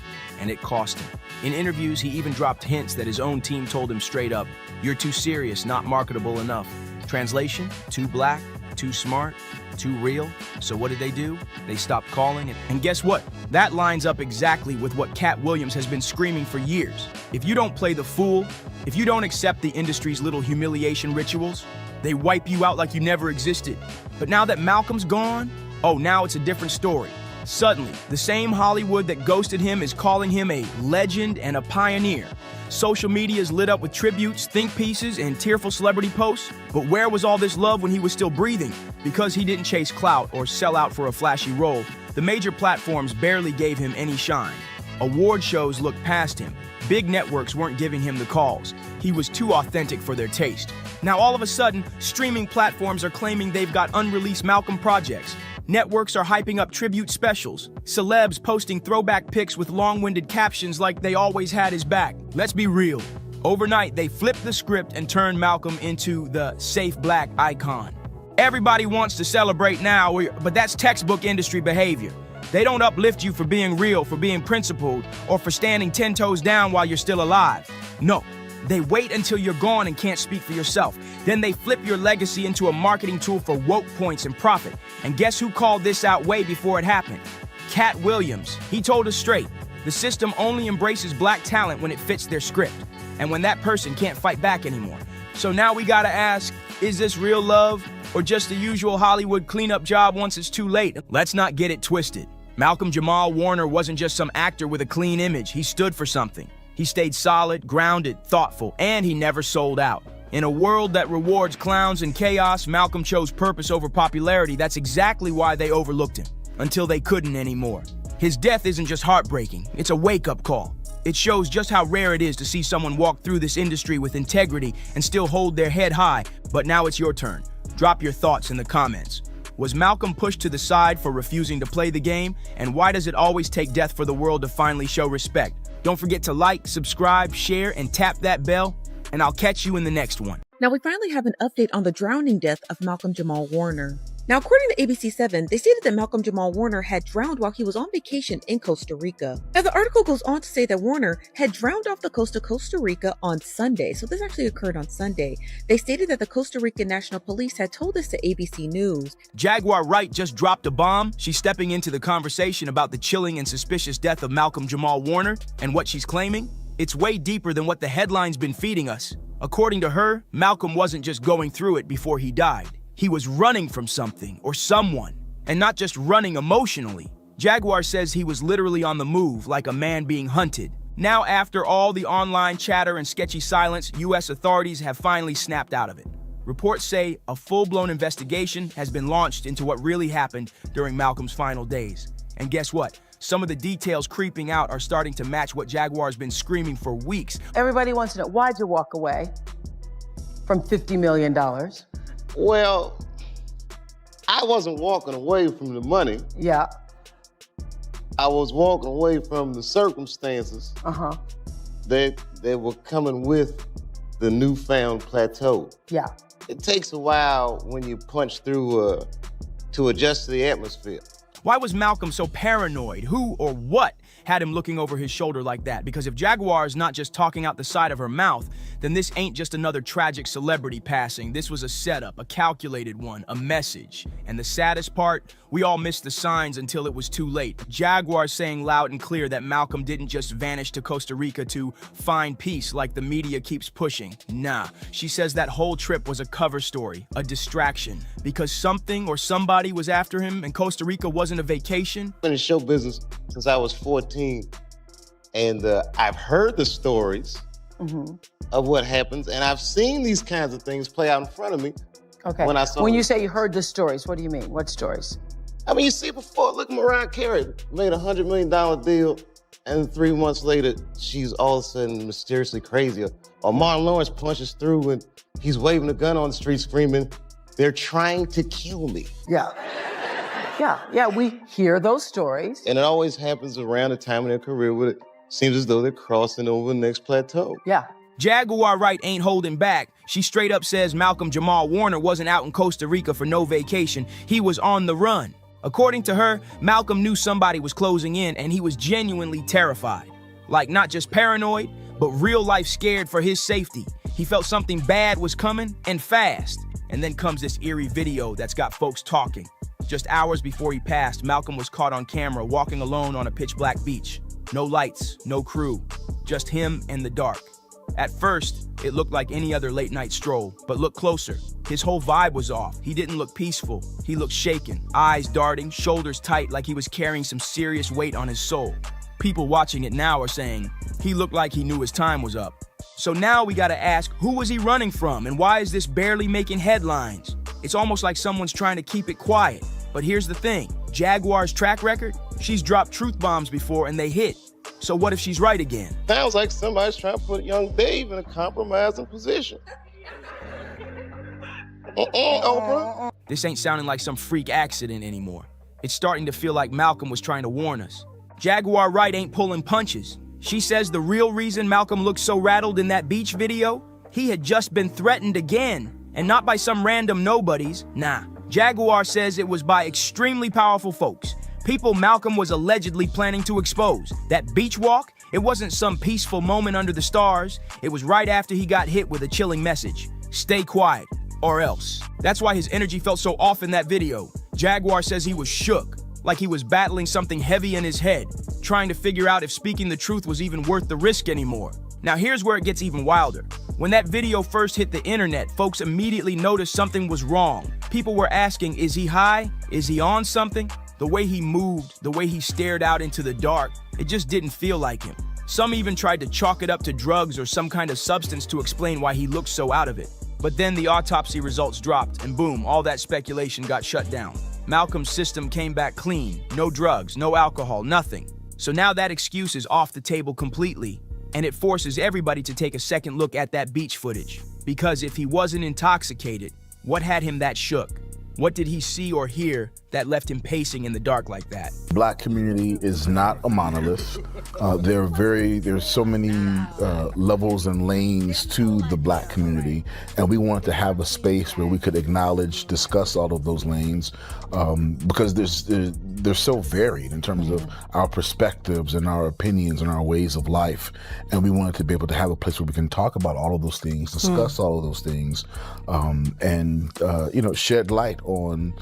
and it cost him. In interviews, he even dropped hints that his own team told him straight up, "You're too serious, not marketable enough." Translation, too black, too smart, too real. So what did they do? They stopped calling it. And guess what? That lines up exactly with what Cat Williams has been screaming for years. If you don't play the fool, if you don't accept the industry's little humiliation rituals, they wipe you out like you never existed. But now that Malcolm's gone, oh, now it's a different story. Suddenly, the same Hollywood that ghosted him is calling him a legend and a pioneer. Social media is lit up with tributes, think pieces, and tearful celebrity posts. But where was all this love when he was still breathing? Because he didn't chase clout or sell out for a flashy role, the major platforms barely gave him any shine. Award shows looked past him. Big networks weren't giving him the calls. He was too authentic for their taste. Now all of a sudden, streaming platforms are claiming they've got unreleased Malcolm projects. Networks are hyping up tribute specials. Celebs posting throwback pics with long-winded captions like they always had his back. Let's be real. Overnight, they flipped the script and turned Malcolm into the safe black icon. Everybody wants to celebrate now, but that's textbook industry behavior. They don't uplift you for being real, for being principled, or for standing 10 toes down while you're still alive. No. They wait until you're gone and can't speak for yourself. Then they flip your legacy into a marketing tool for woke points and profit. And guess who called this out way before it happened? Cat Williams. He told us straight, the system only embraces black talent when it fits their script, and when that person can't fight back anymore. So now we gotta ask, is this real love or just the usual Hollywood cleanup job once it's too late? Let's not get it twisted. Malcolm-Jamal Warner wasn't just some actor with a clean image. He stood for something. He stayed solid, grounded, thoughtful, and he never sold out. In a world that rewards clowns and chaos, Malcolm chose purpose over popularity. That's exactly why they overlooked him, until they couldn't anymore. His death isn't just heartbreaking, it's a wake-up call. It shows just how rare it is to see someone walk through this industry with integrity and still hold their head high. But now it's your turn. Drop your thoughts in the comments. Was Malcolm pushed to the side for refusing to play the game? And why does it always take death for the world to finally show respect? Don't forget to like, subscribe, share, and tap that bell, and I'll catch you in the next one.
Now we finally have an update on the drowning death of Malcolm-Jamal Warner. Now, according to ABC7, they stated that Malcolm-Jamal Warner had drowned while he was on vacation in Costa Rica. Now, the article goes on to say that Warner had drowned off the coast of Costa Rica on Sunday. So this actually occurred on Sunday. They stated that the Costa Rican National Police had told this to ABC News.
Jaguar Wright just dropped a bomb. She's stepping into the conversation about the chilling and suspicious death of Malcolm-Jamal Warner, and what she's claiming? It's way deeper than what the headline's been feeding us. According to her, Malcolm wasn't just going through it before he died. He was running from something or someone, and not just running emotionally. Jaguar says he was literally on the move, like a man being hunted. Now, after all the online chatter and sketchy silence, U.S. authorities have finally snapped out of it. Reports say a full-blown investigation has been launched into what really happened during Malcolm's final days. And guess what? Some of the details creeping out are starting to match what Jaguar's been screaming for weeks.
Everybody wants to know, why'd you walk away from $50 million?
Well, I wasn't walking away from the money.
Yeah.
I was walking away from the circumstances that were coming with the newfound plateau.
Yeah.
It takes a while when you punch through to adjust to the atmosphere.
Why was Malcolm so paranoid? Who or what had him looking over his shoulder like that? Because if Jaguar is not just talking out the side of her mouth, then this ain't just another tragic celebrity passing. This was a setup, a calculated one, a message. And the saddest part, we all missed the signs until it was too late. Jaguar saying loud and clear that Malcolm didn't just vanish to Costa Rica to find peace like the media keeps pushing. Nah, she says that whole trip was a cover story, a distraction, because something or somebody was after him and Costa Rica wasn't a vacation.
I've been in show business since I was 14, and I've heard the stories of what happens, and I've seen these kinds of things play out in front of me.
Okay. When you say you heard the stories, what do you mean? What stories?
I mean, you see before, look, Mariah Carey made a $100 million deal, and 3 months later, she's all of a sudden mysteriously crazy. Or Martin Lawrence punches through and he's waving a gun on the street screaming, "They're trying to kill me."
Yeah. Yeah, we hear those stories.
And it always happens around the time in their career where it seems as though they're crossing over the next plateau.
Yeah.
Jaguar Wright ain't holding back. She straight up says Malcolm-Jamal Warner wasn't out in Costa Rica for no vacation. He was on the run. According to her, Malcolm knew somebody was closing in and he was genuinely terrified. Like not just paranoid, but real life scared for his safety. He felt something bad was coming and fast. And then comes this eerie video that's got folks talking. Just hours before he passed, Malcolm was caught on camera walking alone on a pitch-black beach. No lights, no crew, just him and the dark. At first, it looked like any other late-night stroll, but look closer. His whole vibe was off. He didn't look peaceful. He looked shaken, eyes darting, shoulders tight like he was carrying some serious weight on his soul. People watching it now are saying, he looked like he knew his time was up. So now we gotta ask, who was he running from and why is this barely making headlines? It's almost like someone's trying to keep it quiet. But here's the thing, Jaguar's track record, she's dropped truth bombs before and they hit. So what if she's right again?
Sounds like somebody's trying to put young Dave in a compromising position. Oprah.
This ain't sounding like some freak accident anymore. It's starting to feel like Malcolm was trying to warn us. Jaguar Wright ain't pulling punches. She says the real reason Malcolm looked so rattled in that beach video, he had just been threatened again, and not by some random nobodies, nah. Jaguar says it was by extremely powerful folks. People Malcolm was allegedly planning to expose. That beach walk, it wasn't some peaceful moment under the stars. It was right after he got hit with a chilling message. Stay quiet, or else. That's why his energy felt so off in that video. Jaguar says he was shook, like he was battling something heavy in his head, trying to figure out if speaking the truth was even worth the risk anymore. Now here's where it gets even wilder. When that video first hit the internet, folks immediately noticed something was wrong. People were asking, is he high? Is he on something? The way he moved, the way he stared out into the dark, it just didn't feel like him. Some even tried to chalk it up to drugs or some kind of substance to explain why he looked so out of it. But then the autopsy results dropped, and boom, all that speculation got shut down. Malcolm's system came back clean. No drugs, no alcohol, nothing. So now that excuse is off the table completely, and it forces everybody to take a second look at that beach footage. Because if he wasn't intoxicated, what had him that shook? What did he see or hear that left him pacing in the dark like that?
Black community is not a monolith. There's so many levels and lanes to the black community, and we wanted to have a space where we could acknowledge, discuss all of those lanes, because they're so varied in terms of our perspectives and our opinions and our ways of life, and we wanted to be able to have a place where we can talk about all of those things, discuss all of those things, and shed light on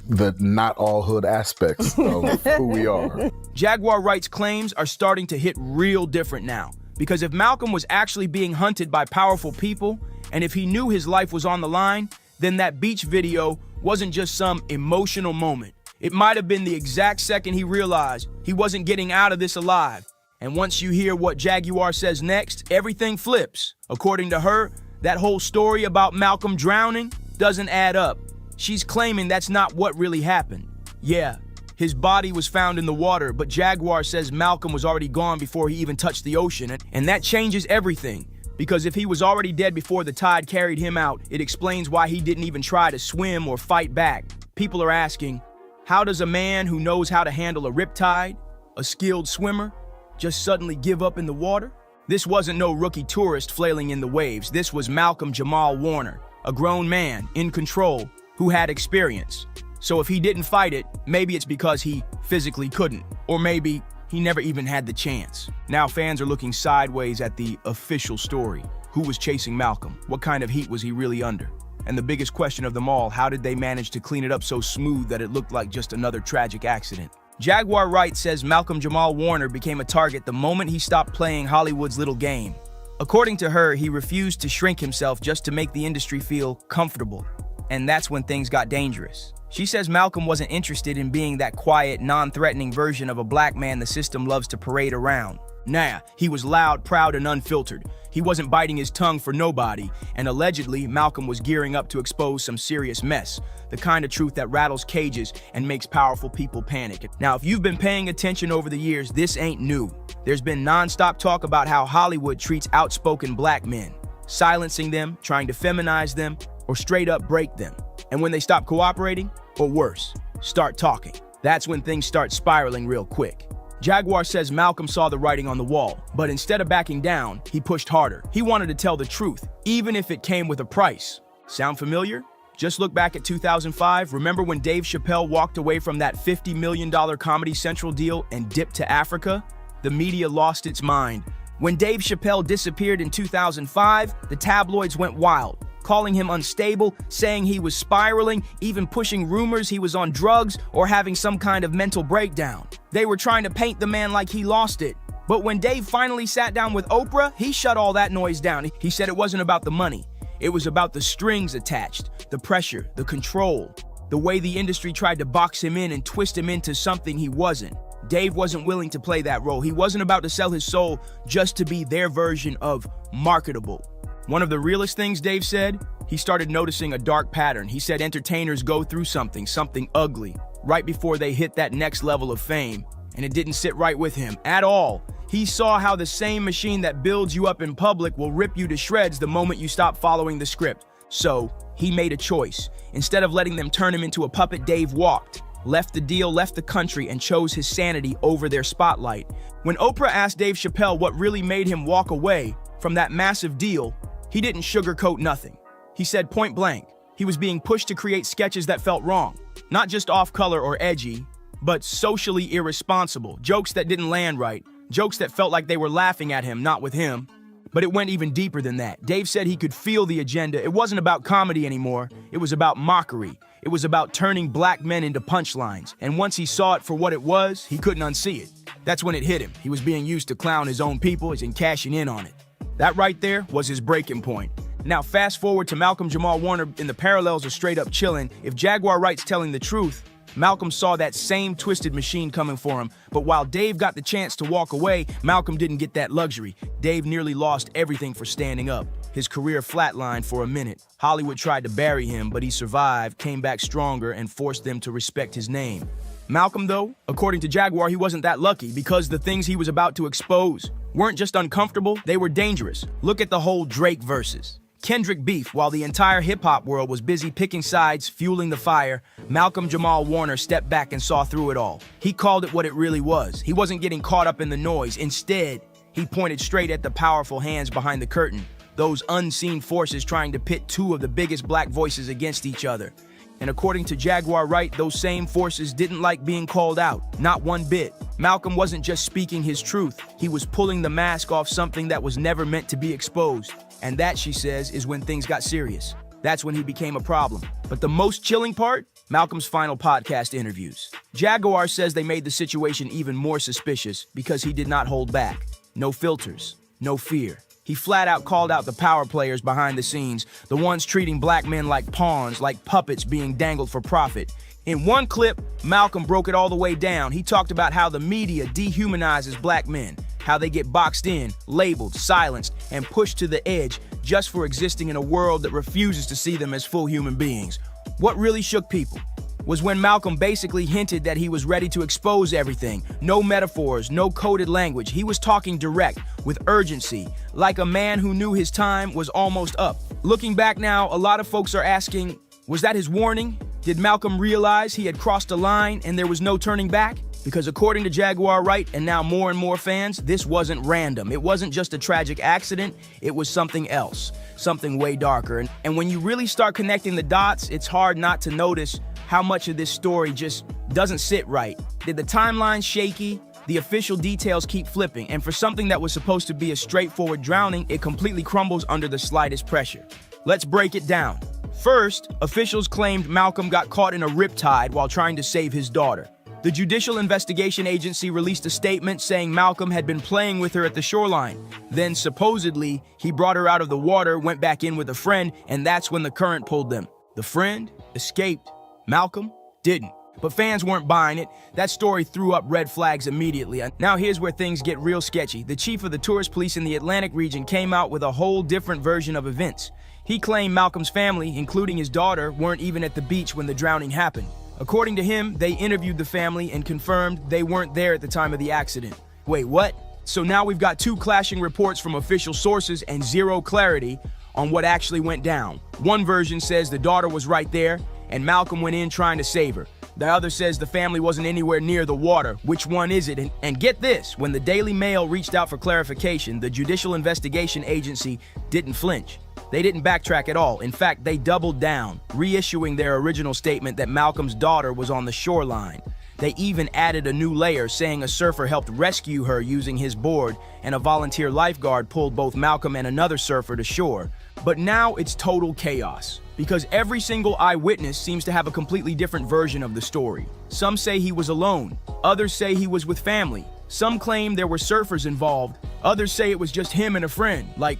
the not all hood aspects of who we are.
Jaguar Wright's claims are starting to hit real different now. Because if Malcolm was actually being hunted by powerful people, and if he knew his life was on the line, then that beach video wasn't just some emotional moment. It might have been the exact second he realized he wasn't getting out of this alive. And once you hear what Jaguar says next, everything flips. According to her, that whole story about Malcolm drowning doesn't add up. She's claiming that's not what really happened. Yeah, his body was found in the water, but Jaguar says Malcolm was already gone before he even touched the ocean, and that changes everything. Because if he was already dead before the tide carried him out, it explains why he didn't even try to swim or fight back. People are asking, how does a man who knows how to handle a riptide, a skilled swimmer, just suddenly give up in the water? This wasn't no rookie tourist flailing in the waves. This was Malcolm-Jamal Warner, a grown man in control who had experience. So if he didn't fight it, maybe it's because he physically couldn't, or maybe he never even had the chance. Now fans are looking sideways at the official story. Who was chasing Malcolm? What kind of heat was he really under? And the biggest question of them all, how did they manage to clean it up so smooth that it looked like just another tragic accident? Jaguar Wright says Malcolm-Jamal Warner became a target the moment he stopped playing Hollywood's little game. According to her, he refused to shrink himself just to make the industry feel comfortable. And that's when things got dangerous. She says Malcolm wasn't interested in being that quiet, non-threatening version of a black man the system loves to parade around. Nah, he was loud, proud, and unfiltered. He wasn't biting his tongue for nobody, and allegedly, Malcolm was gearing up to expose some serious mess, the kind of truth that rattles cages and makes powerful people panic. Now, if you've been paying attention over the years, this ain't new. There's been non-stop talk about how Hollywood treats outspoken black men, silencing them, trying to feminize them, or straight up break them. And when they stop cooperating, or worse, start talking, that's when things start spiraling real quick. Jaguar says Malcolm saw the writing on the wall, but instead of backing down, he pushed harder. He wanted to tell the truth, even if it came with a price. Sound familiar? Just look back at 2005. Remember when Dave Chappelle walked away from that $50 million Comedy Central deal and dipped to Africa? The media lost its mind. When Dave Chappelle disappeared in 2005, the tabloids went wild, calling him unstable, saying he was spiraling, even pushing rumors he was on drugs or having some kind of mental breakdown. They were trying to paint the man like he lost it. But when Dave finally sat down with Oprah, he shut all that noise down. He said it wasn't about the money. It was about the strings attached, the pressure, the control, the way the industry tried to box him in and twist him into something he wasn't. Dave wasn't willing to play that role. He wasn't about to sell his soul just to be their version of marketable. One of the realest things Dave said, he started noticing a dark pattern. He said entertainers go through something ugly, right before they hit that next level of fame, and it didn't sit right with him at all. He saw how the same machine that builds you up in public will rip you to shreds the moment you stop following the script. So, he made a choice. Instead of letting them turn him into a puppet, Dave walked, left the deal, left the country, and chose his sanity over their spotlight. When Oprah asked Dave Chappelle what really made him walk away from that massive deal, he didn't sugarcoat nothing. He said point blank, he was being pushed to create sketches that felt wrong. Not just off-color or edgy, but socially irresponsible. Jokes that didn't land right. Jokes that felt like they were laughing at him, not with him. But it went even deeper than that. Dave said he could feel the agenda. It wasn't about comedy anymore. It was about mockery. It was about turning black men into punchlines. And once he saw it for what it was, he couldn't unsee it. That's when it hit him. He was being used to clown his own people and cashing in on it. That right there was his breaking point. Now fast forward to Malcolm-Jamal Warner, and the parallels are straight up chilling. If Jaguar Wright's telling the truth, Malcolm saw that same twisted machine coming for him, but while Dave got the chance to walk away, Malcolm didn't get that luxury. Dave nearly lost everything for standing up. His career flatlined for a minute. Hollywood tried to bury him, but he survived, came back stronger, and forced them to respect his name. Malcolm, though, according to Jaguar, he wasn't that lucky because the things he was about to expose weren't just uncomfortable, they were dangerous. Look at the whole Drake verses. Kendrick beef, while the entire hip-hop world was busy picking sides, fueling the fire, Malcolm-Jamal Warner stepped back and saw through it all. He called it what it really was. He wasn't getting caught up in the noise. Instead, he pointed straight at the powerful hands behind the curtain, those unseen forces trying to pit two of the biggest black voices against each other. And according to Jaguar Wright, those same forces didn't like being called out, not one bit. Malcolm wasn't just speaking his truth, he was pulling the mask off something that was never meant to be exposed. And that, she says, is when things got serious. That's when he became a problem. But the most chilling part? Malcolm's final podcast interviews. Jaguar says they made the situation even more suspicious because he did not hold back. No filters, no fear. He flat out called out the power players behind the scenes, the ones treating black men like pawns, like puppets being dangled for profit. In one clip, Malcolm broke it all the way down. He talked about how the media dehumanizes black men, how they get boxed in, labeled, silenced, and pushed to the edge just for existing in a world that refuses to see them as full human beings. What really shook people was when Malcolm basically hinted that he was ready to expose everything. No metaphors, no coded language. He was talking direct, with urgency, like a man who knew his time was almost up. Looking back now, a lot of folks are asking, was that his warning? Did Malcolm realize he had crossed a line and there was no turning back? Because according to Jaguar Wright and now more and more fans, this wasn't random. It wasn't just a tragic accident, it was something else, something way darker. And when you really start connecting the dots, it's hard not to notice how much of this story just doesn't sit right. Did the timeline shaky? The official details keep flipping, and for something that was supposed to be a straightforward drowning, it completely crumbles under the slightest pressure. Let's break it down. First, officials claimed Malcolm got caught in a riptide while trying to save his daughter. The Judicial Investigation Agency released a statement saying Malcolm had been playing with her at the shoreline. Then, supposedly, he brought her out of the water, went back in with a friend, and that's when the current pulled them. The friend escaped. Malcolm didn't. But fans weren't buying it. That story threw up red flags immediately. Now here's where things get real sketchy. The chief of the tourist police in the Atlantic region came out with a whole different version of events. He claimed Malcolm's family, including his daughter, weren't even at the beach when the drowning happened. According to him, they interviewed the family and confirmed they weren't there at the time of the accident. Wait, what? So now we've got two clashing reports from official sources and zero clarity on what actually went down. One version says the daughter was right there and Malcolm went in trying to save her. The other says the family wasn't anywhere near the water. Which one is it? And get this, when the Daily Mail reached out for clarification, the Judicial Investigation Agency didn't flinch. They didn't backtrack at all. In fact, they doubled down, reissuing their original statement that Malcolm's daughter was on the shoreline. They even added a new layer, saying a surfer helped rescue her using his board, and a volunteer lifeguard pulled both Malcolm and another surfer to shore. But now it's total chaos, because every single eyewitness seems to have a completely different version of the story. Some say he was alone, others say he was with family. Some claim there were surfers involved, others say it was just him and a friend. Like,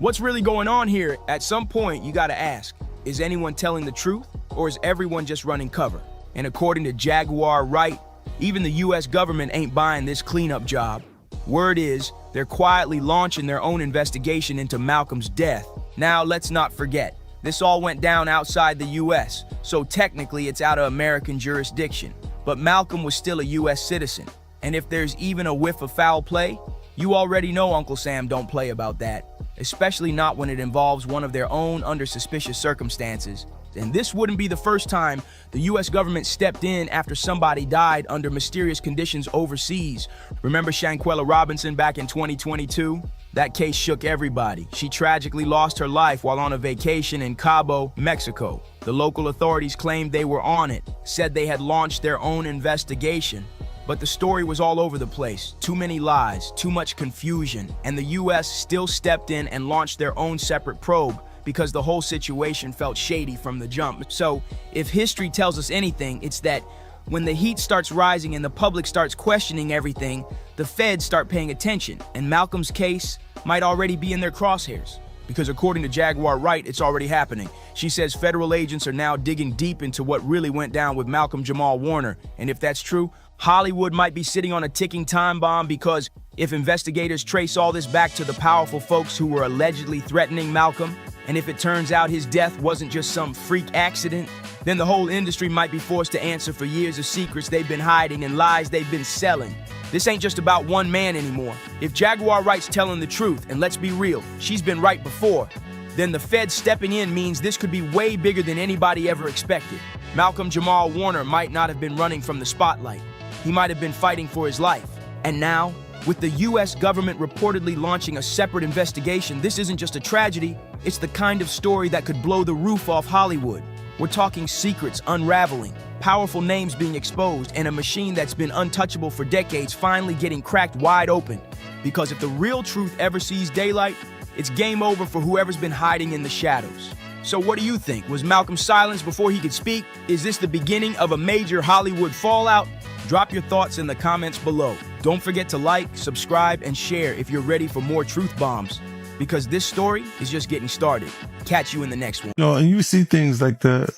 what's really going on here? At some point, you gotta ask, is anyone telling the truth, or is everyone just running cover? And according to Jaguar Wright, even the US government ain't buying this cleanup job. Word is, they're quietly launching their own investigation into Malcolm's death. Now, let's not forget, this all went down outside the US, so technically it's out of American jurisdiction. But Malcolm was still a US citizen, and if there's even a whiff of foul play, you already know Uncle Sam don't play about that, especially not when it involves one of their own under suspicious circumstances. And this wouldn't be the first time the US government stepped in after somebody died under mysterious conditions overseas. Remember Shanquella Robinson back in 2022? That case shook everybody. She tragically lost her life while on a vacation in Cabo, Mexico. The local authorities claimed they were on it, said they had launched their own investigation. But the story was all over the place. Too many lies, too much confusion, and the US still stepped in and launched their own separate probe because the whole situation felt shady from the jump. So, if history tells us anything, it's that when the heat starts rising and the public starts questioning everything, the feds start paying attention, and Malcolm's case might already be in their crosshairs. Because according to Jaguar Wright, it's already happening. She says federal agents are now digging deep into what really went down with Malcolm-Jamal Warner. And if that's true, Hollywood might be sitting on a ticking time bomb, because if investigators trace all this back to the powerful folks who were allegedly threatening Malcolm, and if it turns out his death wasn't just some freak accident, then the whole industry might be forced to answer for years of secrets they've been hiding and lies they've been selling. This ain't just about one man anymore. If Jaguar Wright's telling the truth, and let's be real, she's been right before, then the feds stepping in means this could be way bigger than anybody ever expected. Malcolm-Jamal Warner might not have been running from the spotlight. He might have been fighting for his life. And now, with the US government reportedly launching a separate investigation, this isn't just a tragedy, it's the kind of story that could blow the roof off Hollywood. We're talking secrets unraveling, powerful names being exposed, and a machine that's been untouchable for decades finally getting cracked wide open. Because if the real truth ever sees daylight, it's game over for whoever's been hiding in the shadows. So what do you think? Was Malcolm silenced before he could speak? Is this the beginning of a major Hollywood fallout? Drop your thoughts in the comments below. Don't forget to like, subscribe, and share if you're ready for more truth bombs, because this story is just getting started. Catch you in the next one.
You know, and you see things like the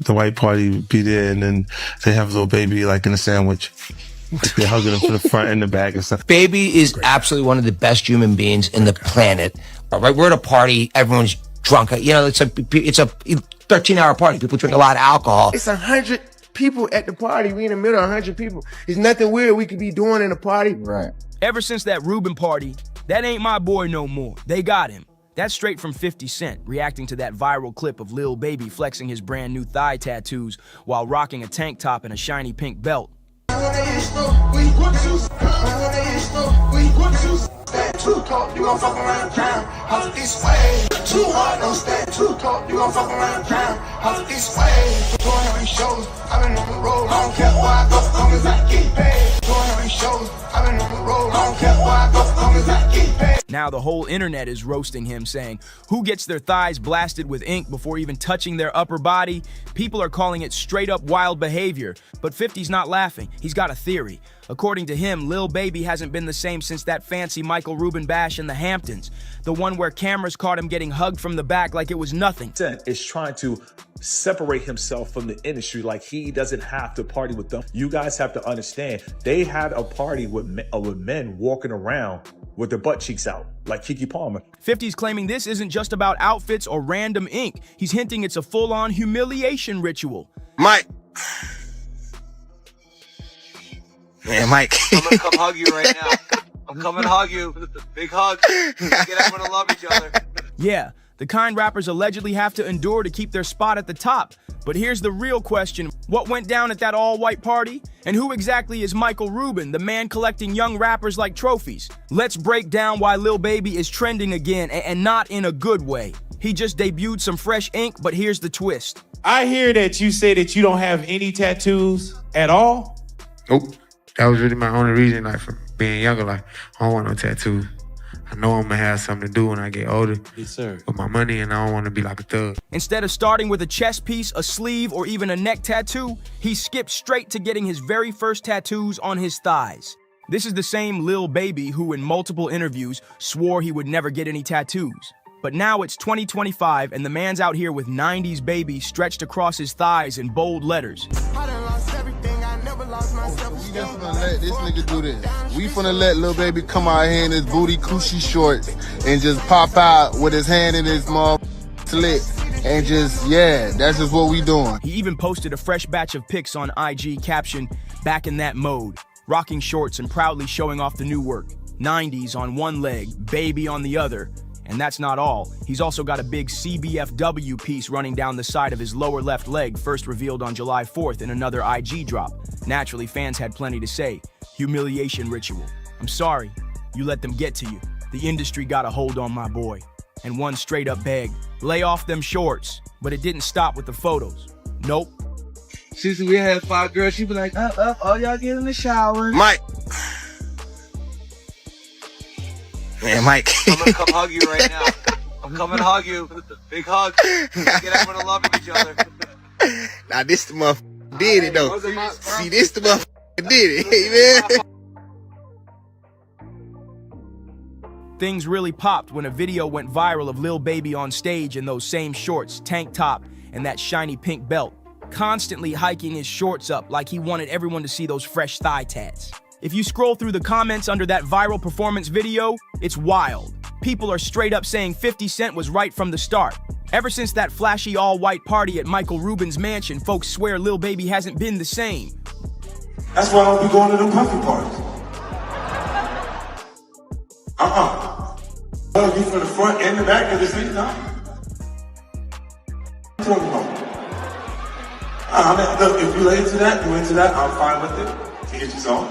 white party be there, and then they have a little baby like in a sandwich. They're hugging him from the front and the back and stuff.
Baby is absolutely one of the best human beings in the planet. All right, we're at a party, everyone's drunk. You know, it's a 13-hour party. People drink a lot of alcohol.
It's 100 people at the party. We in the middle of 100 people. There's nothing weird we could be doing in a party.
Right.
Ever since that Reuben party, that ain't my boy no more. They got him. That's straight from 50 Cent, reacting to that viral clip of Lil Baby flexing his brand new thigh tattoos while rocking a tank top and a shiny pink belt. Now the whole internet is roasting him, saying, who gets their thighs blasted with ink before even touching their upper body? People are calling it straight up wild behavior, but 50's not laughing. He's got a theory. According to him, Lil Baby hasn't been the same since that fancy Michael Rubin bash in the Hamptons, the one where cameras caught him getting hugged from the back like it was nothing.
Is trying to separate himself from the industry, like he doesn't have to party with them. You guys have to understand, they had a party with men walking around with their butt cheeks out, like Keke Palmer.
50's claiming this isn't just about outfits or random ink. He's hinting it's a full-on humiliation ritual.
Mike. Man, Mike.
I'm gonna come hug you right now. I'm coming to hug you. Big hug. Get everyone to love each other.
Yeah, the kind rappers allegedly have to endure to keep their spot at the top. But here's the real question. What went down at that all-white party? And who exactly is Michael Rubin, the man collecting young rappers like trophies? Let's break down why Lil Baby is trending again, and not in a good way. He just debuted some fresh ink, but here's the twist.
I hear that you say that you don't have any tattoos at all?
Nope. That was really my only reason, like, for being younger. Like, I don't want no tattoos. I know I'm gonna have something to do when I get older.
Yes, sir.
With my money, and I don't want to be like a thug.
Instead of starting with a chest piece, a sleeve, or even a neck tattoo, he skipped straight to getting his very first tattoos on his thighs. This is the same Lil Baby who in multiple interviews swore he would never get any tattoos. But now it's 2025 and the man's out here with 90s Baby stretched across his thighs in bold letters.
We just gonna let this nigga do this. We finna let Lil Baby come out here in his booty coochie shorts and just pop out with his hand in his mouth slit and just, yeah, that's just what we doing.
He even posted a fresh batch of pics on IG captioned, "Back in that mode," rocking shorts and proudly showing off the new work. 90s on one leg, Baby on the other. And that's not all. He's also got a big CBFW piece running down the side of his lower left leg, first revealed on July 4th in another IG drop. Naturally, fans had plenty to say. Humiliation ritual. I'm sorry, you let them get to you. The industry got a hold on my boy. And one straight up begged, lay off them shorts. But it didn't stop with the photos. Nope.
We had 5 girls, she be like, up, all y'all get in the shower. Mike. Man, Mike.
I'm gonna come hug you right now. I'm coming to hug you. Big hug. Get everyone to love each other.
Now this the motherfucker did it though. See, this the motherfucker did it. Hey, man.
Things really popped when a video went viral of Lil Baby on stage in those same shorts, tank top, and that shiny pink belt, constantly hiking his shorts up like he wanted everyone to see those fresh thigh tats. If you scroll through the comments under that viral performance video, it's wild. People are straight up saying 50 Cent was right from the start. Ever since that flashy all-white party at Michael Rubin's mansion, folks swear Lil Baby hasn't been the same.
That's why I don't be going to them puffy parties. I'll be from the front and the back at the same time. What are you talking about? Look, if you're into that, I'm fine with it. To get you on.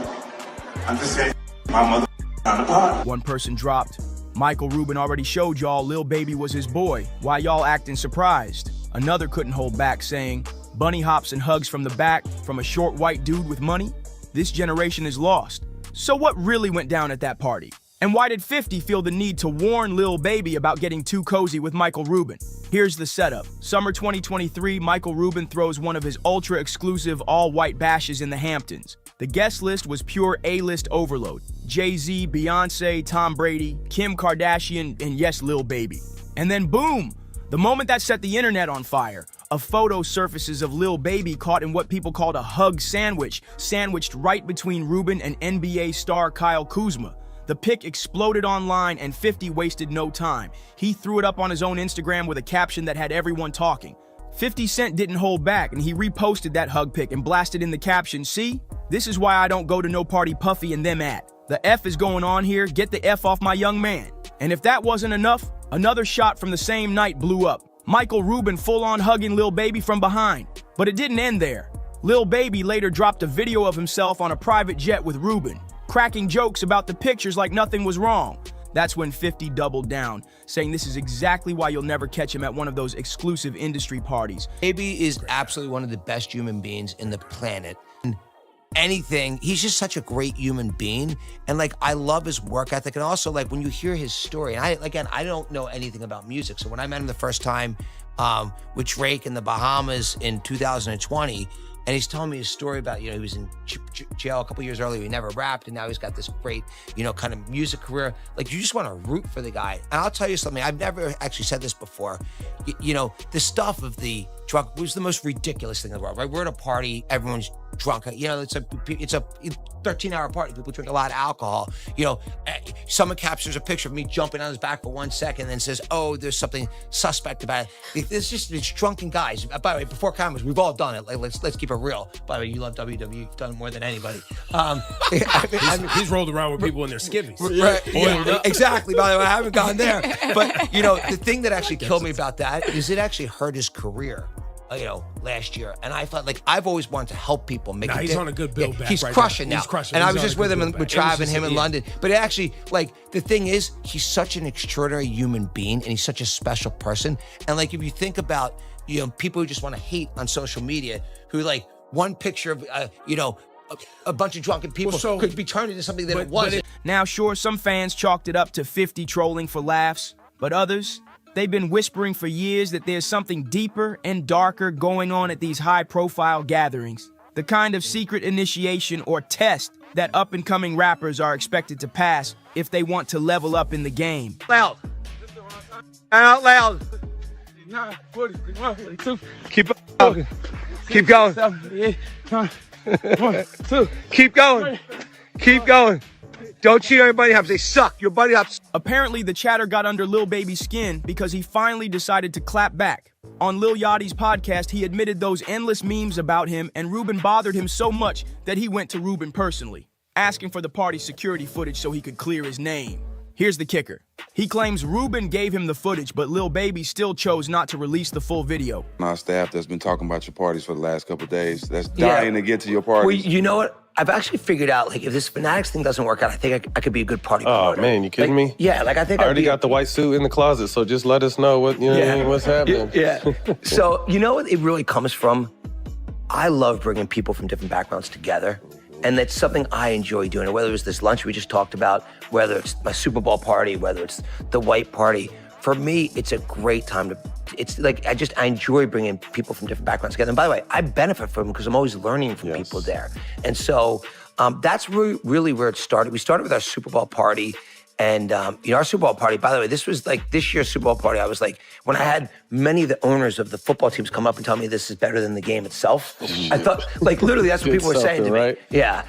I'm just saying, my mother on the pod.
One person dropped, Michael Rubin already showed y'all Lil Baby was his boy. Why y'all acting surprised? Another couldn't hold back, saying, bunny hops and hugs from the back from a short white dude with money? This generation is lost. So what really went down at that party? And why did 50 feel the need to warn Lil Baby about getting too cozy with Michael Rubin? Here's the setup. Summer 2023, Michael Rubin throws one of his ultra-exclusive all-white bashes in the Hamptons. The guest list was pure A-list overload. Jay-Z, Beyonce, Tom Brady, Kim Kardashian, and yes, Lil Baby. And then boom! The moment that set the internet on fire, a photo surfaces of Lil Baby caught in what people called a hug sandwich, sandwiched right between Rubin and NBA star Kyle Kuzma. The pic exploded online and 50 wasted no time. He threw it up on his own Instagram with a caption that had everyone talking. 50 Cent didn't hold back and he reposted that hug pic and blasted in the caption, "See? This is why I don't go to no party Puffy and them at. The F is going on here, get the F off my young man." And if that wasn't enough, another shot from the same night blew up. Michael Rubin full-on hugging Lil Baby from behind. But it didn't end there. Lil Baby later dropped a video of himself on a private jet with Rubin, cracking jokes about the pictures like nothing was wrong. That's when 50 doubled down, saying this is exactly why you'll never catch him at one of those exclusive industry parties.
Baby is absolutely one of the best human beings in the planet. Anything, he's just such a great human being. And like, I love his work ethic. And also like when you hear his story, and I don't know anything about music. So when I met him the first time with Drake in the Bahamas in 2020, and he's telling me his story about, he was in jail a couple years earlier. He never rapped, and now he's got this great, kind of music career. Like, you just want to root for the guy. And I'll tell you something. I've never actually said this before. The stuff of the drunk was the most ridiculous thing in the world, right? We're at a party, everyone's drunk. It's a 13-hour party. People drink a lot of alcohol. Someone captures a picture of me jumping on his back for 1 second and then says, "Oh, there's something suspect about it." It's drunken guys. By the way, before cameras, we've all done it. Like, let's keep it real. By the way, you love WWE. You've done it more than anybody.
He's rolled around with people in their skivvies.
Right, yeah, exactly. By the way, I haven't gone there. But, the thing that actually killed me about that is it actually hurt his career. Last year. And I felt like I've always wanted to help people make it.
He's on a good build back.
He's
right
crushing
now.
now.
He's crushing.
And
he's
I was just with him with Trav and him in London. But it actually, the thing is, he's such an extraordinary human being and he's such a special person. And if you think about, people who just want to hate on social media, who one picture of, a bunch of drunken people could be turned into something that it wasn't.
Now, sure, some fans chalked it up to 50 trolling for laughs, but others, they've been whispering for years that there's something deeper and darker going on at these high-profile gatherings. The kind of secret initiation or test that up-and-coming rappers are expected to pass if they want to level up in the game.
Loud. Out loud. 42. Keep going. Keep going. 1, 2. Keep going. Keep going. Don't cheat on your buddy hops. They suck. Your buddy hops.
Apparently, the chatter got under Lil Baby's skin because he finally decided to clap back. On Lil Yachty's podcast, he admitted those endless memes about him, and Rubin bothered him so much that he went to Rubin personally, asking for the party's security footage so he could clear his name. Here's the kicker. He claims Rubin gave him the footage, but Lil Baby still chose not to release the full video.
My staff that's been talking about your parties for the last couple of days, that's dying to get to your parties.
Well, you know what? I've actually figured out, if this Fanatics thing doesn't work out, I think I could be a good party promoter.
Oh, man, you kidding me?
Yeah, I think
I already got the white suit in the closet, so just let us know what what's happening.
Yeah. So, what it really comes from? I love bringing people from different backgrounds together. And that's something I enjoy doing. Whether it's this lunch we just talked about, whether it's my Super Bowl party, whether it's the white party. For me, it's a great time to, I enjoy bringing people from different backgrounds together. And by the way, I benefit from them because I'm always learning from people there. And so that's really where it started. We started with our Super Bowl party. And, our Super Bowl party, by the way, this was like this year's Super Bowl party. I was like, when I had many of the owners of the football teams come up and tell me this is better than the game itself, I thought, like, literally, that's what people were saying to me.
Right?
Yeah.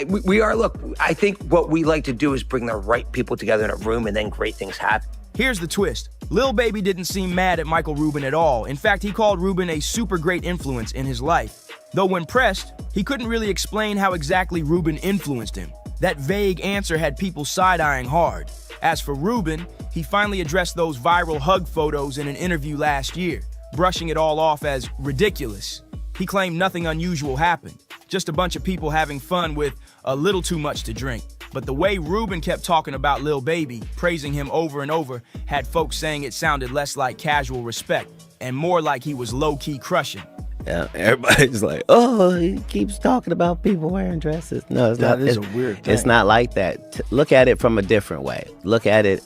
We are, look, I think what we like to do is bring the right people together in a room and then great things happen.
Here's the twist. Lil Baby didn't seem mad at Michael Rubin at all. In fact, he called Rubin a super great influence in his life. Though when pressed, he couldn't really explain how exactly Rubin influenced him. That vague answer had people side-eyeing hard. As for Rubin, he finally addressed those viral hug photos in an interview last year, brushing it all off as ridiculous. He claimed nothing unusual happened, just a bunch of people having fun with a little too much to drink. But the way Rubin kept talking about Lil Baby, praising him over and over, had folks saying it sounded less like casual respect and more like he was low-key crushing.
Yeah, everybody's like, oh, he keeps talking about people wearing dresses. No, it's not.
That is a weird thing.
It's not like that. Look at it from a different way. Look at it.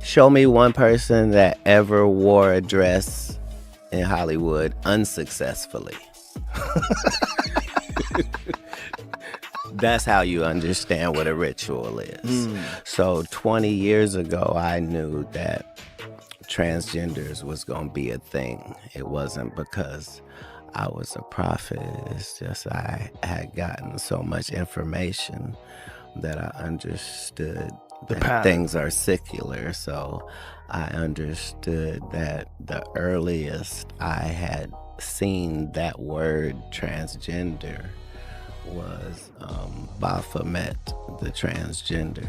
Show me one person that ever wore a dress in Hollywood unsuccessfully. That's how you understand what a ritual is. So 20 years ago, I knew that transgenders was going to be a thing. It wasn't because I was a prophet. It's just I had gotten so much information that I understood that things are secular. So I understood that the earliest I had seen that word transgender was Baphomet, the transgender.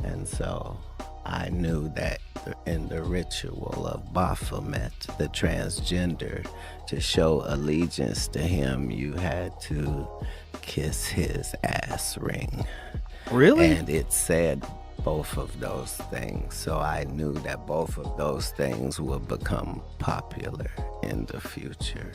And so I knew that in the ritual of Baphomet, the transgender, to show allegiance to him, you had to kiss his ass ring. Really? And it said both of those things. So I knew that both of those things would become popular in the future.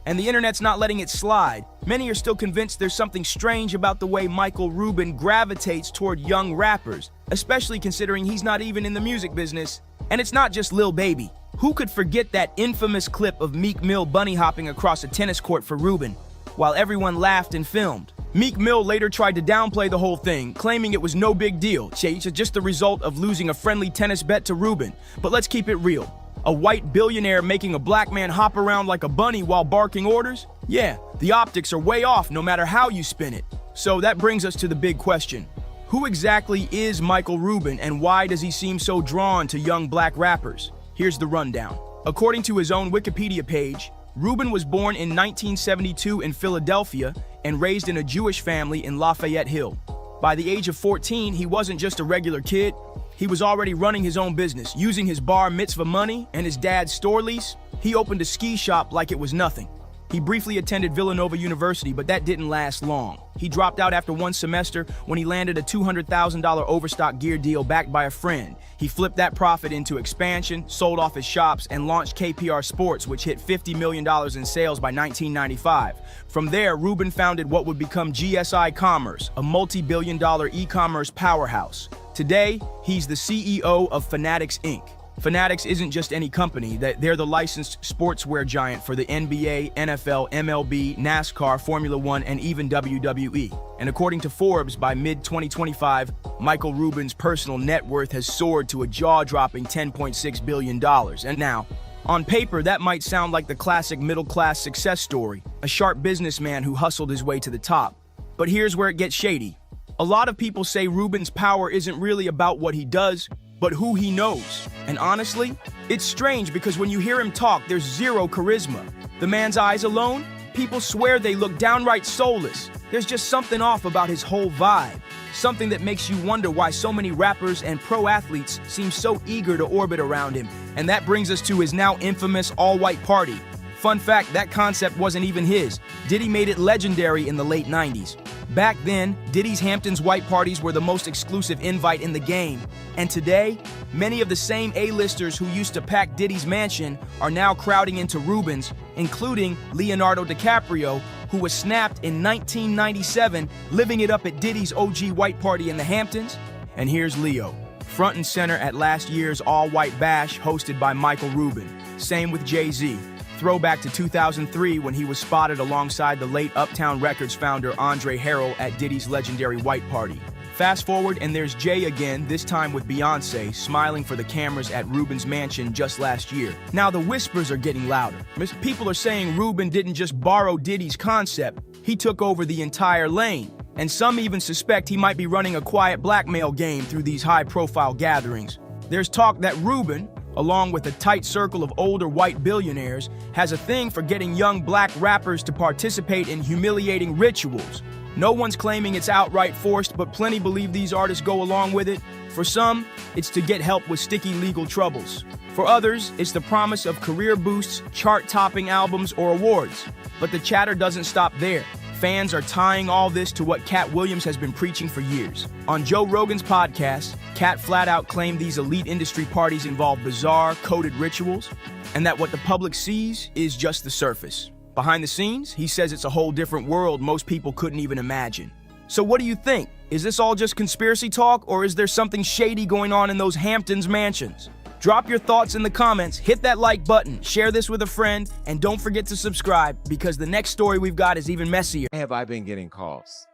And the internet's not letting it slide. Many are still convinced there's something strange about the way Michael Rubin gravitates toward young rappers, especially considering he's not even in the music business. And it's not just Lil Baby. Who could forget that infamous clip of Meek Mill bunny hopping across a tennis court for Rubin, while everyone laughed and filmed? Meek Mill later tried to downplay the whole thing, claiming it was no big deal, just the result of losing a friendly tennis bet to Rubin. But let's keep it real. A white billionaire making a black man hop around like a bunny while barking orders? Yeah, the optics are way off no matter how you spin it. So that brings us to the big question. Who exactly is Michael Rubin and why does he seem so drawn to young black rappers? Here's the rundown. According to his own Wikipedia page, Rubin was born in 1972 in Philadelphia and raised in a Jewish family in Lafayette Hill. By the age of 14, he wasn't just a regular kid. He was already running his own business, using his bar mitzvah money and his dad's store lease. He opened a ski shop like it was nothing. He briefly attended Villanova University, but that didn't last long. He dropped out after one semester when he landed a $200,000 overstock gear deal backed by a friend. He flipped that profit into expansion, sold off his shops, and launched KPR Sports, which hit $50 million in sales by 1995. From there, Rubin founded what would become GSI Commerce, a multi-billion-dollar e-commerce powerhouse. Today, he's the CEO of Fanatics, Inc. Fanatics isn't just any company. They're the licensed sportswear giant for the NBA, NFL, MLB, NASCAR, Formula One, and even WWE. And according to Forbes, by mid-2025, Michael Rubin's personal net worth has soared to a jaw-dropping $10.6 billion. And now, on paper, that might sound like the classic middle-class success story, a sharp businessman who hustled his way to the top. But here's where it gets shady. A lot of people say Rubin's power isn't really about what he does, but who he knows. And honestly, it's strange because when you hear him talk, there's zero charisma. The man's eyes alone, people swear they look downright soulless. There's just something off about his whole vibe. Something that makes you wonder why so many rappers and pro athletes seem so eager to orbit around him. And that brings us to his now infamous all-white party. Fun fact, that concept wasn't even his. Diddy made it legendary in the late 90s. Back then, Diddy's Hamptons white parties were the most exclusive invite in the game. And today, many of the same A-listers who used to pack Diddy's mansion are now crowding into Rubin's, including Leonardo DiCaprio, who was snapped in 1997, living it up at Diddy's OG white party in the Hamptons. And here's Leo, front and center at last year's all-white bash hosted by Michael Rubin. Same with Jay-Z. Throwback to 2003 when he was spotted alongside the late Uptown Records founder Andre Harrell at Diddy's legendary White Party. Fast forward and there's Jay again, this time with Beyonce, smiling for the cameras at Ruben's mansion just last year. Now the whispers are getting louder. People are saying Ruben didn't just borrow Diddy's concept, he took over the entire lane. And some even suspect he might be running a quiet blackmail game through these high-profile gatherings. There's talk that Ruben, along with a tight circle of older white billionaires, has a thing for getting young black rappers to participate in humiliating rituals. No one's claiming it's outright forced, but plenty believe these artists go along with it. For some, it's to get help with sticky legal troubles. For others, it's the promise of career boosts, chart-topping albums, or awards. But the chatter doesn't stop there. Fans are tying all this to what Cat Williams has been preaching for years. On Joe Rogan's podcast, Cat flat out claimed these elite industry parties involve bizarre, coded rituals, and that what the public sees is just the surface. Behind the scenes, he says it's a whole different world most people couldn't even imagine. So what do you think? Is this all just conspiracy talk, or is there something shady going on in those Hamptons mansions? Drop your thoughts in the comments, hit that like button, share this with a friend, and don't forget to subscribe because the next story we've got is even messier.
Why have I been getting calls?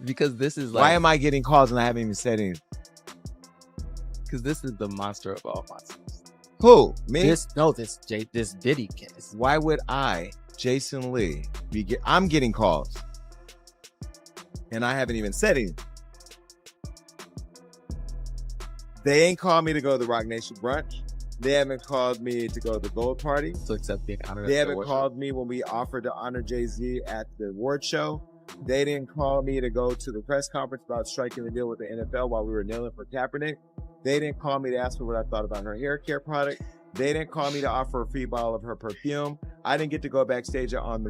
Because this is like...
Why am I getting calls and I haven't even said anything?
Because this is the monster of all monsters.
Who? Me?
This Diddy case.
Why would I, Jason Lee, I'm getting calls and I haven't even said anything. They ain't called me to go to the Rock Nation brunch. They haven't called me to go to the Gold Party.
To accept being honored.
They haven't called me when we offered to honor Jay-Z at the award show. They didn't call me to go to the press conference about striking the deal with the NFL while we were kneeling for Kaepernick. They didn't call me to ask me what I thought about her hair care product. They didn't call me to offer a free bottle of her perfume. I didn't get to go backstage on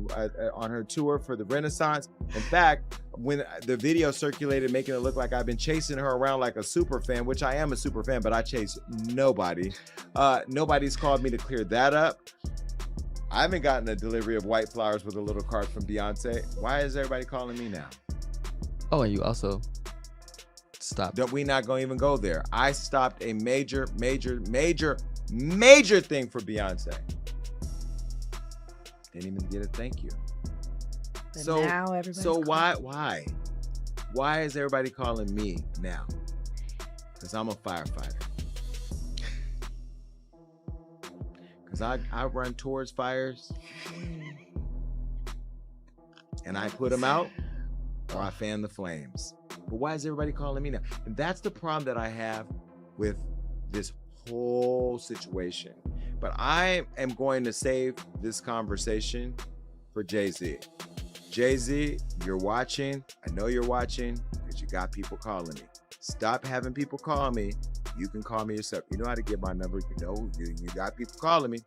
her tour for the Renaissance. In fact, when the video circulated making it look like I've been chasing her around like a super fan, which I am a super fan, but I chase nobody. Nobody's called me to clear that up. I haven't gotten a delivery of white flowers with a little card from Beyonce. Why is everybody calling me now?
Oh, and you also stopped.
We not gonna even go there. I stopped a major thing for Beyonce. Didn't even get a thank you.
But now everybody's
why is everybody calling me now? Because I'm a firefighter. Because I run towards fires and I put them out or I fan the flames. But why is everybody calling me now? And that's the problem that I have with this whole situation. But I am going to save this conversation for Jay-Z. Jay-Z, you're watching. I know you're watching because you got people calling me. Stop having people call me. You can call me yourself. You know how to get my number. You know, you got people calling me.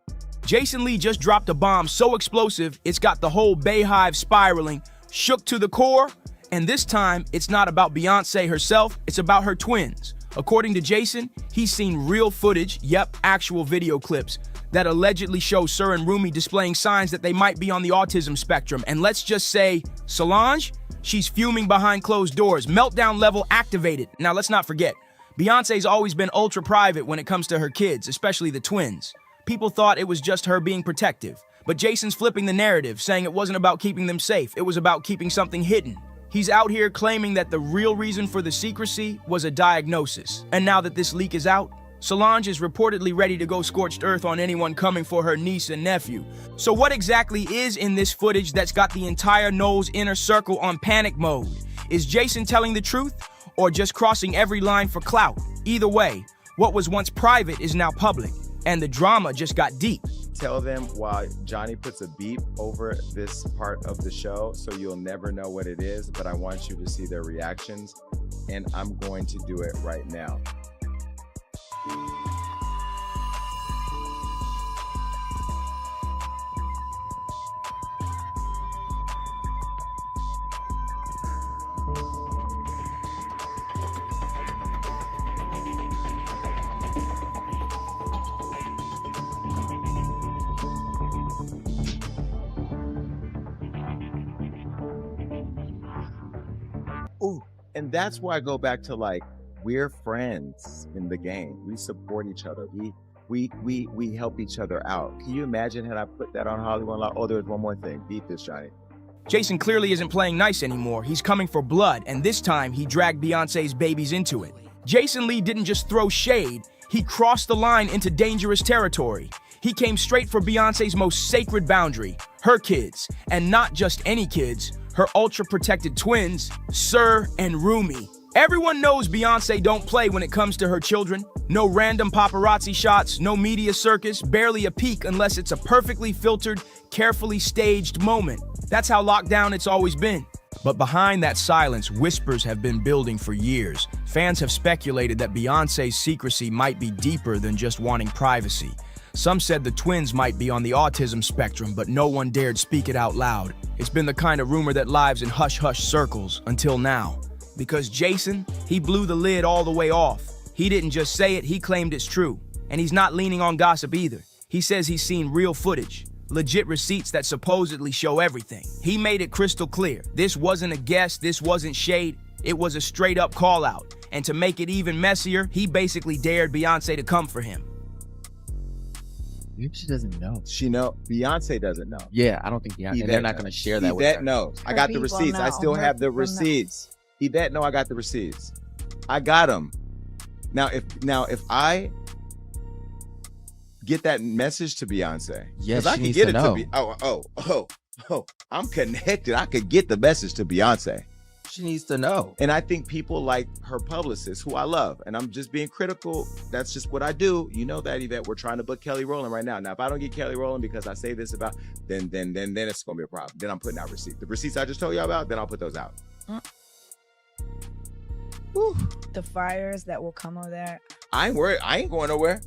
Jason Lee just dropped a bomb so explosive, it's got the whole Bayhive spiraling, shook to the core. And this time, it's not about Beyonce herself, it's about her twins. According to Jason, he's seen real footage, actual video clips, that allegedly show Sir and Rumi displaying signs that they might be on the autism spectrum. And let's just say, Solange, she's fuming behind closed doors, meltdown level activated. Now let's not forget, Beyonce's always been ultra private when it comes to her kids, especially the twins. People thought it was just her being protective, but Jason's flipping the narrative, saying it wasn't about keeping them safe, it was about keeping something hidden. He's out here claiming that the real reason for the secrecy was a diagnosis. And now that this leak is out, Solange is reportedly ready to go scorched earth on anyone coming for her niece and nephew. So what exactly is in this footage that's got the entire Knowles inner circle on panic mode? Is Jason telling the truth or just crossing every line for clout? Either way, what was once private is now public, and the drama just got deep.
Tell them while Johnny puts a beep over this part of the show so you'll never know what it is, but I want you to see their reactions, and I'm going to do it right now. Ooh, and that's why I go back to like, we're friends in the game. We support each other. We help each other out. Can you imagine had I put that on Hollywood Law? Oh, there's one more thing. Beat this, Johnny.
Jason clearly isn't playing nice anymore. He's coming for blood, and this time he dragged Beyonce's babies into it. Jason Lee didn't just throw shade, he crossed the line into dangerous territory. He came straight for Beyonce's most sacred boundary, her kids, and not just any kids, her ultra-protected twins, Sir and Rumi. Everyone knows Beyonce don't play when it comes to her children. No random paparazzi shots, no media circus, barely a peek unless it's a perfectly filtered, carefully staged moment. That's how locked down it's always been. But behind that silence, whispers have been building for years. Fans have speculated that Beyonce's secrecy might be deeper than just wanting privacy. Some said the twins might be on the autism spectrum, but no one dared speak it out loud. It's been the kind of rumor that lives in hush-hush circles until now. Because Jason, he blew the lid all the way off. He didn't just say it, he claimed it's true. And he's not leaning on gossip either. He says he's seen real footage, legit receipts that supposedly show everything. He made it crystal clear. This wasn't a guess, this wasn't shade, it was a straight-up call-out. And to make it even messier, he basically dared Beyonce to come for him.
Maybe she doesn't know.
Beyonce doesn't know.
Yeah, I don't think Beyonce. They're not going to share that with her.
Yvette knows. I got the receipts. I still have the receipts. Yvette know I got the receipts. I got them. Now if I get that message to Beyonce,
yes,
I can get it to I'm connected. I could get the message to Beyonce.
She needs to know.
And I think people like her publicist, who I love, and I'm just being critical. That's just what I do. You know that, Yvette. We're trying to book Kelly Rowland right now. Now, if I don't get Kelly Rowland because I say this about, then it's gonna be a problem. Then I'm putting out receipts. The receipts I just told y'all about, then I'll put those out.
The fires that will come of that.
I ain't worried. I ain't going nowhere.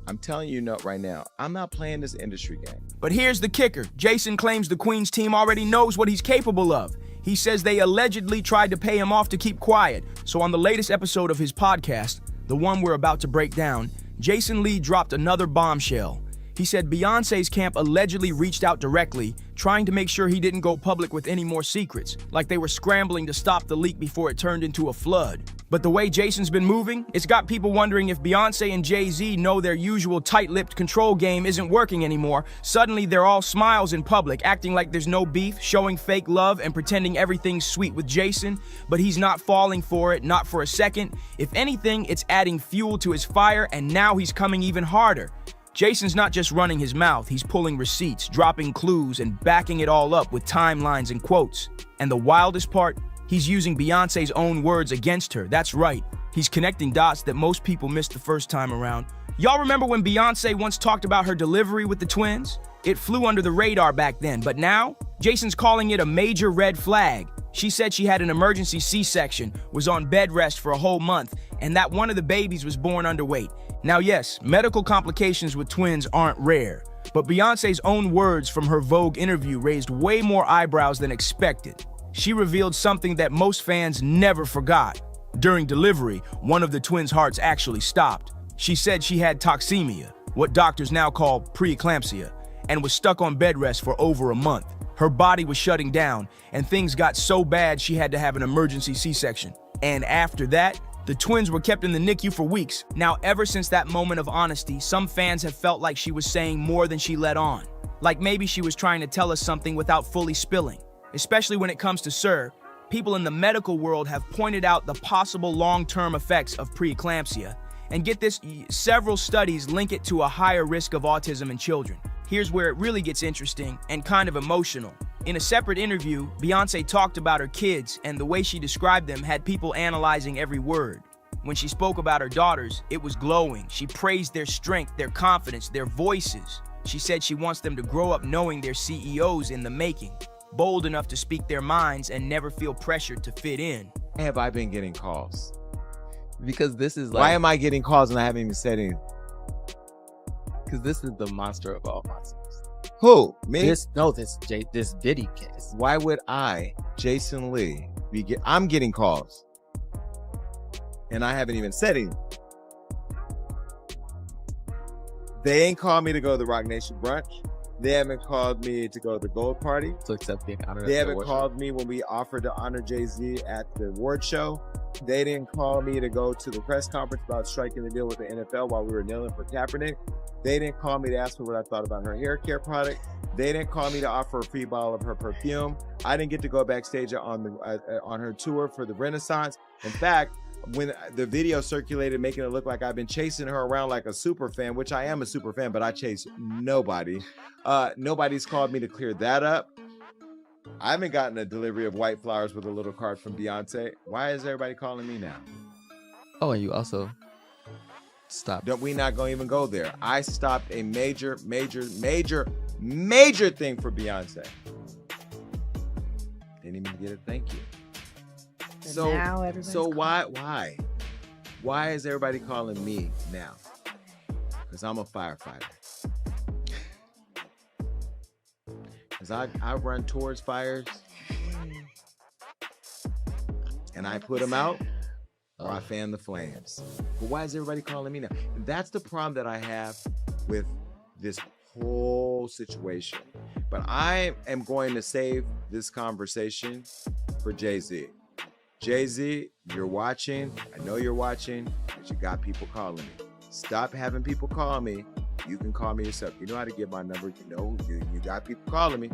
I'm telling you right now, I'm not playing this industry game.
But here's the kicker. Jason claims the Queen's team already knows what he's capable of. He says they allegedly tried to pay him off to keep quiet. So on the latest episode of his podcast, the one we're about to break down, Jason Lee dropped another bombshell. He said Beyonce's camp allegedly reached out directly, trying to make sure he didn't go public with any more secrets, like they were scrambling to stop the leak before it turned into a flood. But the way Jason's been moving, it's got people wondering if Beyonce and Jay-Z know their usual tight-lipped control game isn't working anymore. Suddenly, they're all smiles in public, acting like there's no beef, showing fake love, and pretending everything's sweet with Jason. But he's not falling for it, not for a second. If anything, it's adding fuel to his fire, and now he's coming even harder. Jason's not just running his mouth, he's pulling receipts, dropping clues, and backing it all up with timelines and quotes. And the wildest part? He's using Beyonce's own words against her. That's right. He's connecting dots that most people missed the first time around. Y'all remember when Beyonce once talked about her delivery with the twins? It flew under the radar back then, but now, Jason's calling it a major red flag. She said she had an emergency C-section, was on bed rest for a whole month, and that one of the babies was born underweight. Now yes, medical complications with twins aren't rare, but Beyonce's own words from her Vogue interview raised way more eyebrows than expected. She revealed something that most fans never forgot. During delivery, one of the twins' hearts actually stopped. She said she had toxemia, what doctors now call preeclampsia, and was stuck on bed rest for over a month. Her body was shutting down, and things got so bad she had to have an emergency C-section. And after that, the twins were kept in the NICU for weeks. Now, ever since that moment of honesty, some fans have felt like she was saying more than she let on. Like maybe she was trying to tell us something without fully spilling. Especially when it comes to Sir, people in the medical world have pointed out the possible long-term effects of preeclampsia. And get this, several studies link it to a higher risk of autism in children. Here's where it really gets interesting and kind of emotional. In a separate interview, Beyonce talked about her kids, and the way she described them had people analyzing every word. When she spoke about her daughters, it was glowing. She praised their strength, their confidence, their voices. She said she wants them to grow up knowing they're CEOs in the making, bold enough to speak their minds and never feel pressured to fit in.
Have I been getting calls?
Because this is like...
Why am I getting calls and I haven't even said anything?
Because this is the monster of all monsters.
Who? Me?
This Diddy case.
Why would I, Jason Lee, I'm getting calls. And I haven't even said anything. They ain't called me to go to the Rock Nation brunch. They haven't called me to go to the Gold Party.
To accept the honor.
They haven't called me when we offered to honor Jay-Z at the award show. They didn't call me to go to the press conference about striking the deal with the NFL while we were kneeling for Kaepernick. They didn't call me to ask me what I thought about her hair care product. They didn't call me to offer a free bottle of her perfume. I didn't get to go backstage on her tour for the Renaissance. In fact, when the video circulated making it look like I've been chasing her around like a super fan, which I am a super fan, but I chase nobody. Nobody's called me to clear that up. I haven't gotten a delivery of white flowers with a little card from Beyonce. Why is everybody calling me now?
Oh, and you also stopped.
Don't we not going to even go there? I stopped a major thing for Beyonce. Didn't even get a thank you. So why is everybody calling me now? Because I'm a firefighter. Because I run towards fires and I put them out or I fan the flames. But why is everybody calling me now? And that's the problem that I have with this whole situation. But I am going to save this conversation for Jay-Z. Jay-Z, you're watching. I know you're watching, but you got people calling me. Stop having people call me. You can call me yourself. You know how to get my number. You know, you got people calling me.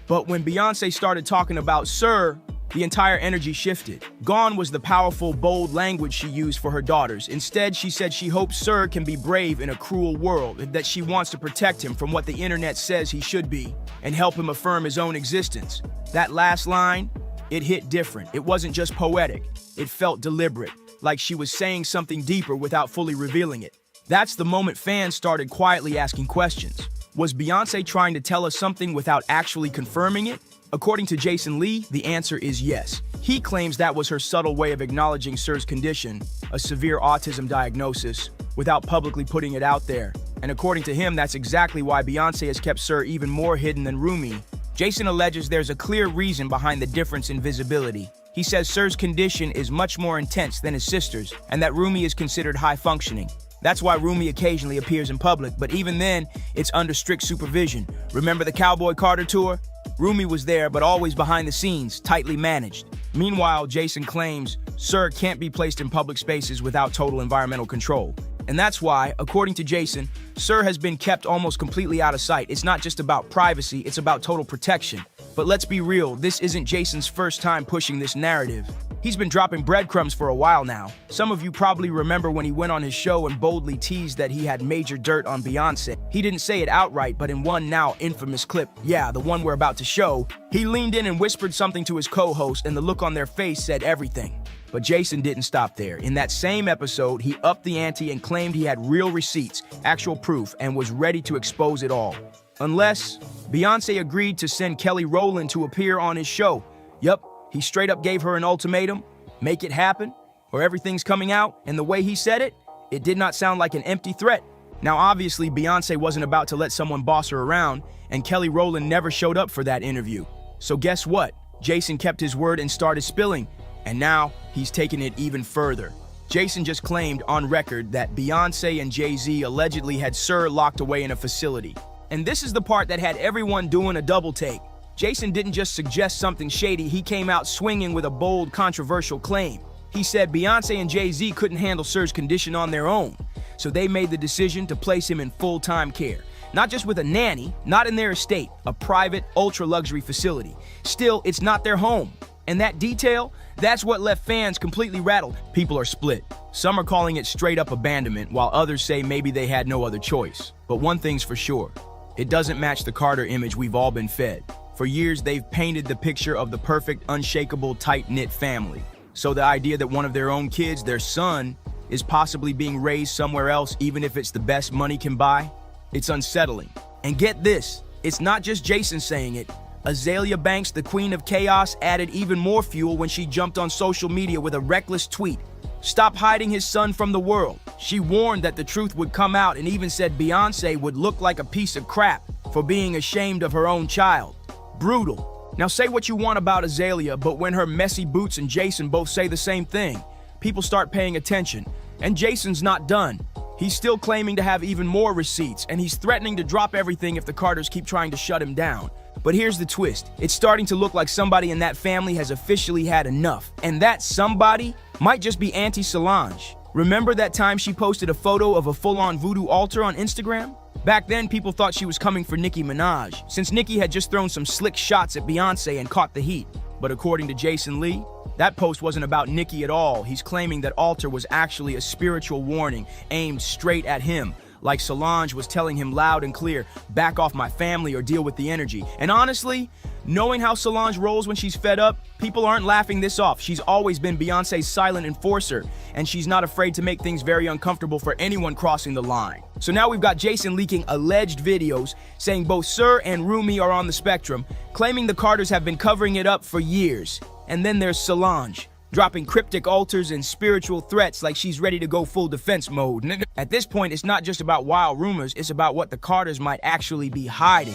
But when Beyonce started talking about Sir, the entire energy shifted. Gone was the powerful, bold language she used for her daughters. Instead, she said she hopes Sir can be brave in a cruel world, and that she wants to protect him from what the internet says he should be, and help him affirm his own existence. That last line, it hit different. It wasn't just poetic. It felt deliberate, like she was saying something deeper without fully revealing it. That's the moment fans started quietly asking questions. Was Beyonce trying to tell us something without actually confirming it? According to Jason Lee, the answer is yes. He claims that was her subtle way of acknowledging Sir's condition, a severe autism diagnosis, without publicly putting it out there. And according to him, that's exactly why Beyonce has kept Sir even more hidden than Rumi. Jason alleges there's a clear reason behind the difference in visibility. He says Sir's condition is much more intense than his sister's, and that Rumi is considered high-functioning. That's why Rumi occasionally appears in public, but even then, it's under strict supervision. Remember the Cowboy Carter tour? Rumi was there, but always behind the scenes, tightly managed. Meanwhile, Jason claims Sir can't be placed in public spaces without total environmental control. And that's why, according to Jason, Sir has been kept almost completely out of sight. It's not just about privacy, it's about total protection. But let's be real, this isn't Jason's first time pushing this narrative. He's been dropping breadcrumbs for a while now. Some of you probably remember when he went on his show and boldly teased that he had major dirt on Beyonce. He didn't say it outright, but in one now infamous clip, yeah, the one we're about to show, he leaned in and whispered something to his co-host, and the look on their face said everything. But Jason didn't stop there. In that same episode, he upped the ante and claimed he had real receipts, actual proof, and was ready to expose it all. Unless Beyonce agreed to send Kelly Rowland to appear on his show. Yup, he straight up gave her an ultimatum, make it happen, or everything's coming out, and the way he said it, it did not sound like an empty threat. Now obviously Beyonce wasn't about to let someone boss her around, and Kelly Rowland never showed up for that interview. So guess what? Jason kept his word and started spilling, and now he's taken it even further. Jason just claimed on record that Beyonce and Jay-Z allegedly had Sir locked away in a facility. And this is the part that had everyone doing a double take. Jason didn't just suggest something shady, he came out swinging with a bold, controversial claim. He said Beyonce and Jay-Z couldn't handle Sir's condition on their own, so they made the decision to place him in full-time care. Not just with a nanny, not in their estate, a private, ultra-luxury facility. Still, it's not their home. And that detail, that's what left fans completely rattled. People are split. Some are calling it straight-up abandonment, while others say maybe they had no other choice. But one thing's for sure, it doesn't match the Carter image we've all been fed. For years, they've painted the picture of the perfect, unshakable, tight-knit family. So the idea that one of their own kids, their son, is possibly being raised somewhere else, even if it's the best money can buy, it's unsettling. And get this, it's not just Jason saying it. Azealia Banks, the queen of chaos, added even more fuel when she jumped on social media with a reckless tweet. Stop hiding his son from the world. She warned that the truth would come out and even said Beyonce would look like a piece of crap for being ashamed of her own child. Brutal. Now say what you want about Azealia, but when her messy boots and Jason both say the same thing, people start paying attention. And Jason's not done. He's still claiming to have even more receipts, and he's threatening to drop everything if the Carters keep trying to shut him down. But here's the twist. It's starting to look like somebody in that family has officially had enough. And that somebody might just be Auntie Solange. Remember that time she posted a photo of a full-on voodoo altar on Instagram? Back then, people thought she was coming for Nicki Minaj, since Nicki had just thrown some slick shots at Beyonce and caught the heat. But according to Jason Lee, that post wasn't about Nicki at all. He's claiming that altar was actually a spiritual warning aimed straight at him, like Solange was telling him loud and clear, back off my family or deal with the energy. And honestly, knowing how Solange rolls when she's fed up, people aren't laughing this off. She's always been Beyonce's silent enforcer, and she's not afraid to make things very uncomfortable for anyone crossing the line. So now we've got Jason leaking alleged videos saying both Sir and Rumi are on the spectrum, claiming the Carters have been covering it up for years. And then there's Solange, dropping cryptic altars and spiritual threats like she's ready to go full defense mode. At this point, it's not just about wild rumors, it's about what the Carters might actually be hiding,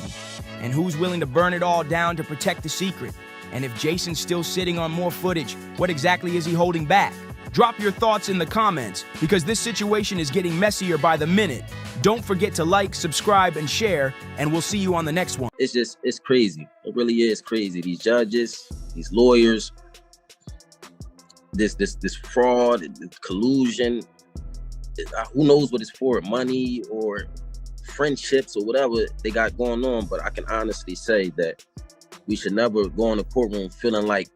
and who's willing to burn it all down to protect the secret. And if Jason's still sitting on more footage, what exactly is he holding back? Drop your thoughts in the comments, because this situation is getting messier by the minute. Don't forget to like, subscribe, and share, and we'll see you on the next one.
It's crazy. It really is crazy. These judges, these lawyers, this fraud, collusion, who knows what it's for, money or friendships or whatever they got going on. But I can honestly say that we should never go in the courtroom feeling like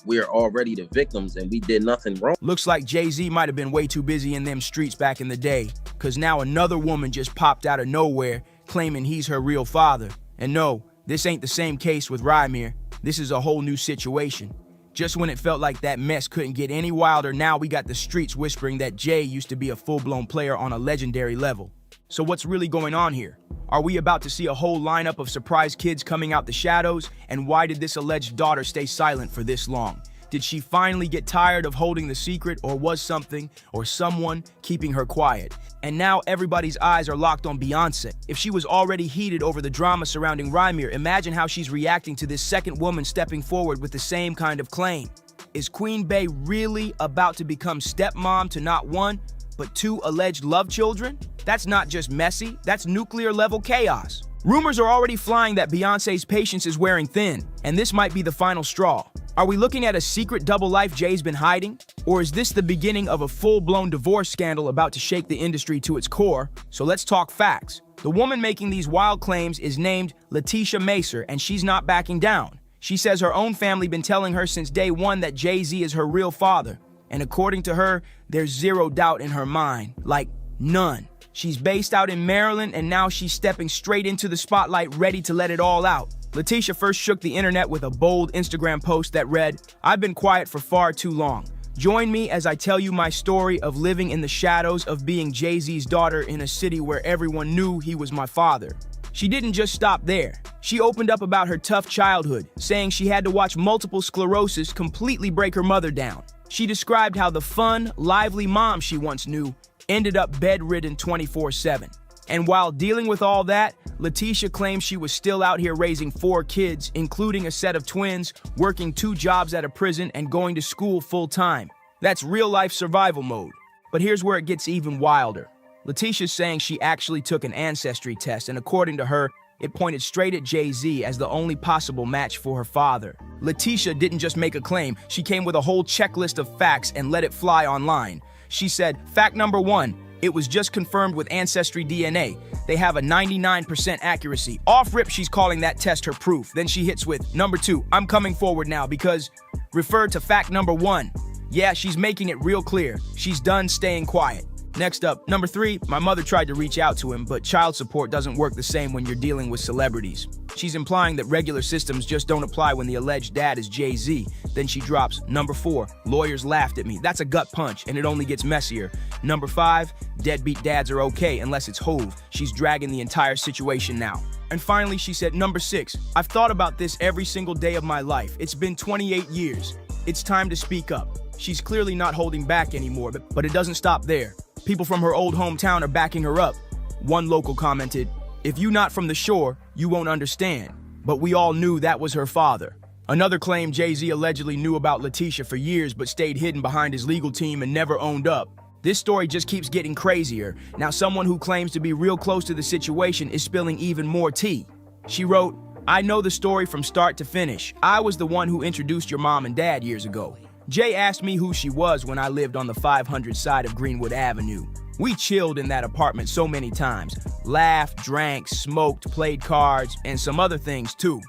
we're already the victims and we did nothing wrong.
Looks like Jay-Z might have been way too busy in them streets back in the day, because now another woman just popped out of nowhere claiming he's her real father. And no, this ain't the same case with Rymir. This is a whole new situation. Just when it felt like that mess couldn't get any wilder, now we got the streets whispering that Jay used to be a full-blown player on a legendary level. So what's really going on here? Are we about to see a whole lineup of surprise kids coming out the shadows? And why did this alleged daughter stay silent for this long? Did she finally get tired of holding the secret, or was something or someone keeping her quiet? And now everybody's eyes are locked on Beyonce. If she was already heated over the drama surrounding Rymir, imagine how she's reacting to this second woman stepping forward with the same kind of claim. Is Queen Bey really about to become stepmom to not one, but two alleged love children? That's not just messy, that's nuclear-level chaos. Rumors are already flying that Beyonce's patience is wearing thin, and this might be the final straw. Are we looking at a secret double life Jay's been hiding? Or is this the beginning of a full-blown divorce scandal about to shake the industry to its core? So let's talk facts. The woman making these wild claims is named Letitia Macer, and she's not backing down. She says her own family been telling her since day one that Jay-Z is her real father. And according to her, there's zero doubt in her mind. Like, none. She's based out in Maryland, and now she's stepping straight into the spotlight, ready to let it all out. Letitia first shook the internet with a bold Instagram post that read, "I've been quiet for far too long. Join me as I tell you my story of living in the shadows of being Jay-Z's daughter in a city where everyone knew he was my father." She didn't just stop there. She opened up about her tough childhood, saying she had to watch multiple sclerosis completely break her mother down. She described how the fun, lively mom she once knew ended up bedridden 24/7. And while dealing with all that, Letitia claims she was still out here raising 4 kids, including a set of twins, working 2 jobs at a prison, and going to school full-time. That's real-life survival mode. But here's where it gets even wilder. Letitia's saying she actually took an ancestry test, and according to her, it pointed straight at Jay-Z as the only possible match for her father. Letitia didn't just make a claim, she came with a whole checklist of facts and let it fly online. She said, fact number 1, it was just confirmed with Ancestry DNA. They have a 99% accuracy. Off rip, she's calling that test her proof. Then she hits with, number 2, I'm coming forward now because referred to fact number 1. Yeah, she's making it real clear. She's done staying quiet. Next up, number 3, my mother tried to reach out to him, but child support doesn't work the same when you're dealing with celebrities. She's implying that regular systems just don't apply when the alleged dad is Jay-Z. Then she drops, number 4, lawyers laughed at me. That's a gut punch, and it only gets messier. Number 5, deadbeat dads are okay unless it's Hove. She's dragging the entire situation now. And finally, she said, number 6, I've thought about this every single day of my life. It's been 28 years. It's time to speak up. She's clearly not holding back anymore, but it doesn't stop there. People from her old hometown are backing her up. One local commented, if you're not from the shore, you won't understand. But we all knew that was her father. Another claimed Jay-Z allegedly knew about Letitia for years but stayed hidden behind his legal team and never owned up. This story just keeps getting crazier. Now someone who claims to be real close to the situation is spilling even more tea. She wrote, I know the story from start to finish. I was the one who introduced your mom and dad years ago. Jay asked me who she was when I lived on the 500 side of Greenwood Avenue. We chilled in that apartment so many times. Laughed, drank, smoked, played cards, and some other things too.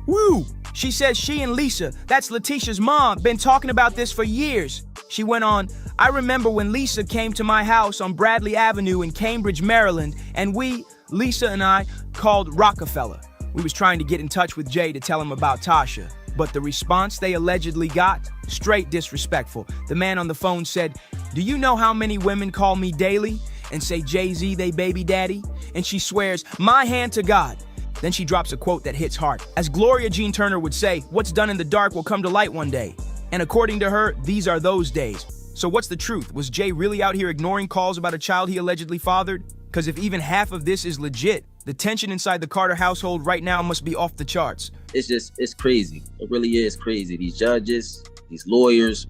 Woo! She says she and Lisa, that's Letitia's mom, been talking about this for years. She went on, I remember when Lisa came to my house on Bradley Avenue in Cambridge, Maryland, and we, Lisa and I, called Rockefeller. We was trying to get in touch with Jay to tell him about Tasha. But the response they allegedly got, straight disrespectful. The man on the phone said, do you know how many women call me daily and say Jay-Z they baby daddy? And she swears, my hand to God. Then she drops a quote that hits hard. As Gloria Jean Turner would say, what's done in the dark will come to light one day. And according to her, these are those days. So what's the truth? Was Jay really out here ignoring calls about a child he allegedly fathered? Because if even half of this is legit, the tension inside the Carter household right now must be off the charts.
It's crazy. It really is crazy. These judges, these lawyers,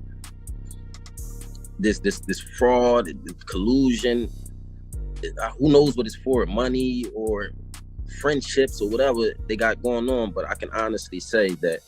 this fraud, this collusion. Who knows what it's for? Money or friendships or whatever they got going on. But I can honestly say that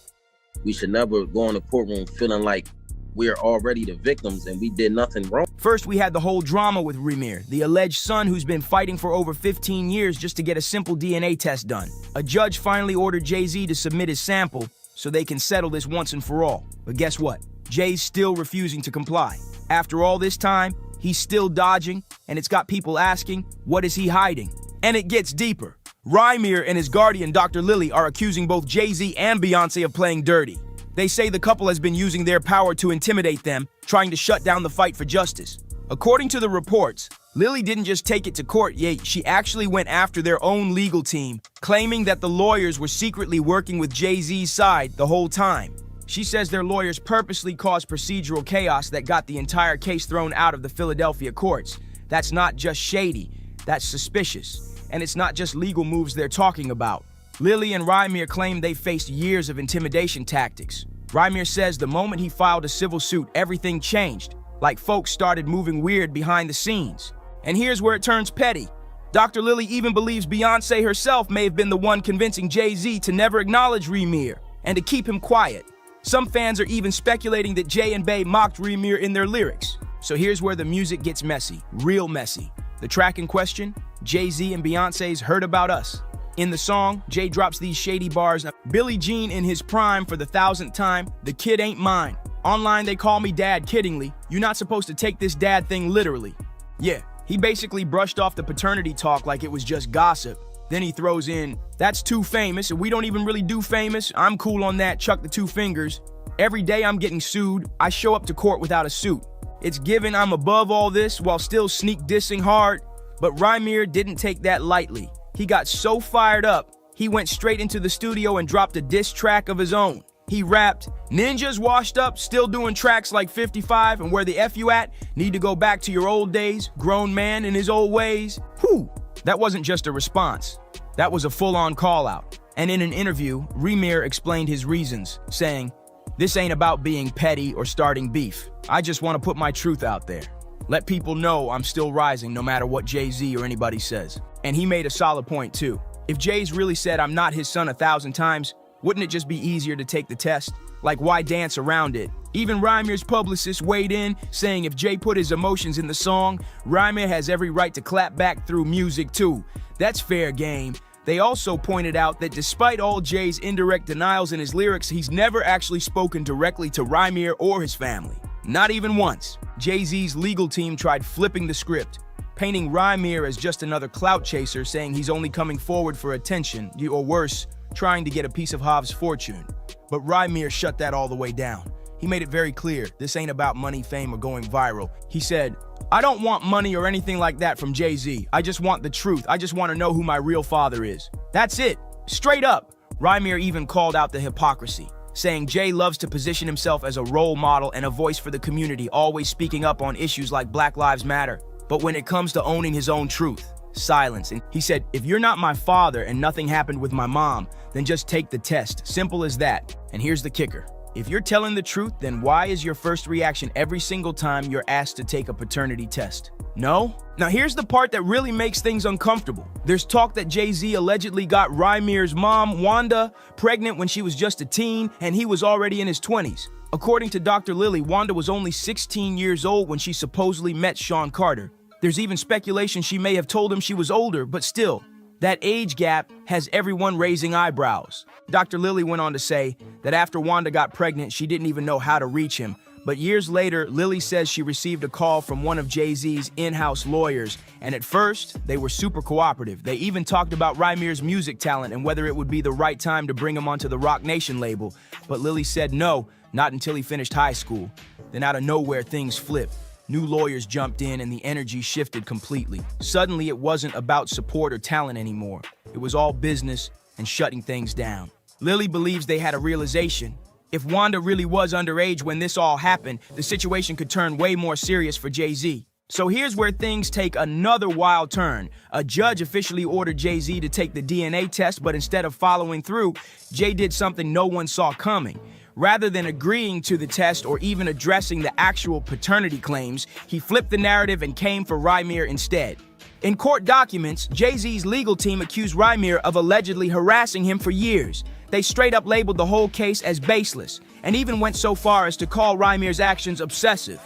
we should never go in the courtroom feeling like we're already the victims and we did nothing wrong.
First, we had the whole drama with Remir, the alleged son who's been fighting for over 15 years just to get a simple DNA test done. A judge finally ordered Jay-Z to submit his sample so they can settle this once and for all. But guess what? Jay's still refusing to comply. After all this time, he's still dodging, and it's got people asking, what is he hiding? And it gets deeper. Remir and his guardian, Dr. Lily, are accusing both Jay-Z and Beyonce of playing dirty. They say the couple has been using their power to intimidate them, trying to shut down the fight for justice. According to the reports, Lily didn't just take it to court, yet she actually went after their own legal team, claiming that the lawyers were secretly working with Jay-Z's side the whole time. She says their lawyers purposely caused procedural chaos that got the entire case thrown out of the Philadelphia courts. That's not just shady, that's suspicious. And it's not just legal moves they're talking about. Lily and Remir claim they faced years of intimidation tactics. Remir says the moment he filed a civil suit, everything changed, like folks started moving weird behind the scenes. And here's where it turns petty. Dr. Lily even believes Beyonce herself may have been the one convincing Jay-Z to never acknowledge Remir and to keep him quiet. Some fans are even speculating that Jay and Bey mocked Remir in their lyrics. So here's where the music gets messy, real messy. The track in question, Jay-Z and Beyonce's Heard About Us. In the song, Jay drops these shady bars. Billie Jean in his prime for the 1000th time, the kid ain't mine. Online they call me dad kiddingly. You're not supposed to take this dad thing literally. Yeah, he basically brushed off the paternity talk like it was just gossip. Then he throws in, that's too famous, and we don't even really do famous. I'm cool on that, chuck the 2 fingers. Every day I'm getting sued, I show up to court without a suit. It's given I'm above all this while still sneak dissing hard. But Remir didn't take that lightly. He got so fired up, he went straight into the studio and dropped a diss track of his own. He rapped, ninjas washed up, still doing tracks like 55, and where the F you at? Need to go back to your old days, grown man in his old ways. Whew, that wasn't just a response. That was a full-on call-out. And in an interview, Remir explained his reasons, saying, this ain't about being petty or starting beef. I just want to put my truth out there. Let people know I'm still rising no matter what Jay-Z or anybody says. And he made a solid point too. If Jay's really said I'm not his son 1,000 times, wouldn't it just be easier to take the test? Like, why dance around it? Even Remir's publicist weighed in, saying if Jay put his emotions in the song, Remir has every right to clap back through music too. That's fair game. They also pointed out that despite all Jay's indirect denials in his lyrics, he's never actually spoken directly to Remir or his family. Not even once. Jay-Z's legal team tried flipping the script, painting Remir as just another clout chaser, saying he's only coming forward for attention, or worse, trying to get a piece of Hov's fortune. But Remir shut that all the way down. He made it very clear, this ain't about money, fame, or going viral. He said, I don't want money or anything like that from Jay-Z. I just want the truth. I just want to know who my real father is. That's it. Straight up. Remir even called out the hypocrisy, saying Jay loves to position himself as a role model and a voice for the community, always speaking up on issues like Black Lives Matter. But when it comes to owning his own truth, silence. And he said, if you're not my father and nothing happened with my mom, then just take the test. Simple as that. And here's the kicker. If you're telling the truth, then why is your first reaction every single time you're asked to take a paternity test? No? Now here's the part that really makes things uncomfortable. There's talk that Jay-Z allegedly got Remir's mom, Wanda, pregnant when she was just a teen and he was already in his 20s. According to Dr. Lily, Wanda was only 16 years old when she supposedly met Sean Carter. There's even speculation she may have told him she was older, but still, that age gap has everyone raising eyebrows. Dr. Lily went on to say that after Wanda got pregnant, she didn't even know how to reach him. But years later, Lily says she received a call from one of Jay-Z's in-house lawyers, and at first, they were super cooperative. They even talked about Rymir's music talent and whether it would be the right time to bring him onto the Roc Nation label. But Lily said no, not until he finished high school. Then out of nowhere, things flipped. New lawyers jumped in and the energy shifted completely. Suddenly, it wasn't about support or talent anymore. It was all business and shutting things down. Lily believes they had a realization. If Wanda really was underage when this all happened, the situation could turn way more serious for Jay-Z. So here's where things take another wild turn. A judge officially ordered Jay-Z to take the DNA test, but instead of following through, Jay did something no one saw coming. Rather than agreeing to the test or even addressing the actual paternity claims, he flipped the narrative and came for Rymir instead. In court documents, Jay-Z's legal team accused Rymir of allegedly harassing him for years. They straight up labeled the whole case as baseless, and even went so far as to call Rymir's actions obsessive.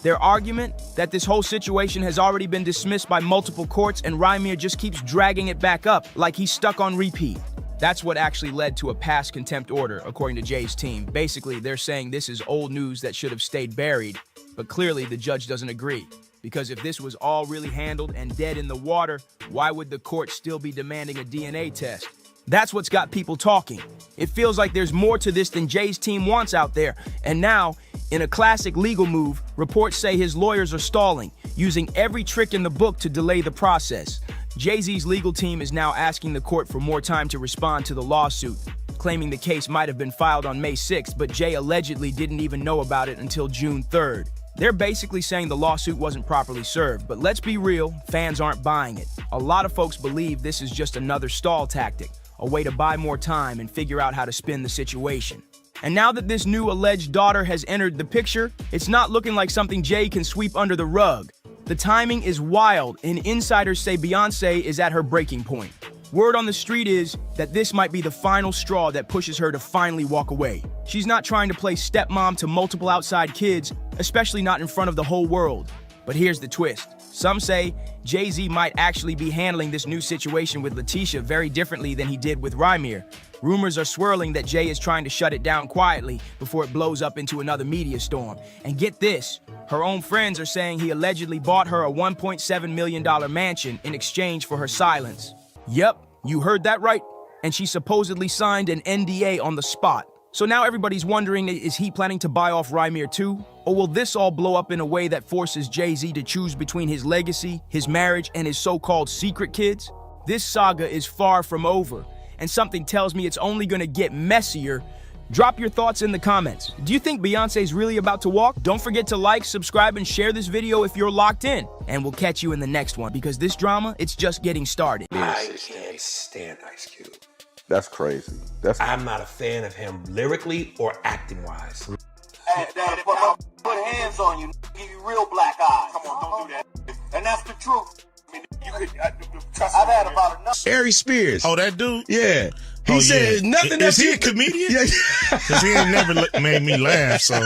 Their argument that this whole situation has already been dismissed by multiple courts and Rymir just keeps dragging it back up like he's stuck on repeat. That's what actually led to a past contempt order, according to Jay's team. Basically, they're saying this is old news that should have stayed buried, but clearly the judge doesn't agree. Because if this was all really handled and dead in the water, why would the court still be demanding a DNA test? That's what's got people talking. It feels like there's more to this than Jay's team wants out there. And now, in a classic legal move, reports say his lawyers are stalling, using every trick in the book to delay the process. Jay-Z's legal team is now asking the court for more time to respond to the lawsuit, claiming the case might have been filed on May 6th, but Jay allegedly didn't even know about it until June 3rd. They're basically saying the lawsuit wasn't properly served, but let's be real, fans aren't buying it. A lot of folks believe this is just another stall tactic, a way to buy more time and figure out how to spin the situation. And now that this new alleged daughter has entered the picture, it's not looking like something Jay can sweep under the rug. The timing is wild, and insiders say Beyonce is at her breaking point. Word on the street is that this might be the final straw that pushes her to finally walk away. She's not trying to play stepmom to multiple outside kids, especially not in front of the whole world. But here's the twist. Some say Jay-Z might actually be handling this new situation with Letitia very differently than he did with Rymir. Rumors are swirling that Jay is trying to shut it down quietly before it blows up into another media storm. And get this, her own friends are saying he allegedly bought her a $1.7 million mansion in exchange for her silence. Yep, you heard that right. And she supposedly signed an NDA on the spot. So now everybody's wondering, is he planning to buy off Rymir too? Or will this all blow up in a way that forces Jay-Z to choose between his legacy, his marriage, and his so-called secret kids? This saga is far from over, and something tells me it's only gonna get messier. Drop your thoughts in the comments. Do you think Beyonce's really about to walk? Don't forget to like, subscribe, and share this video if you're locked in. And we'll catch you in the next one, because this drama, it's just getting started.
I can't stand Ice Cube.
That's crazy.
I'm not a fan of him lyrically or acting-wise.
Put hands on you, give you real black eyes. Come on, don't do that. And that's the truth. I mean, you could trust me. I've had about enough.
Ari Spears. Oh, that dude?
Yeah. He said nothing.
Is he a comedian? Yeah. Because he ain't never made me laugh, so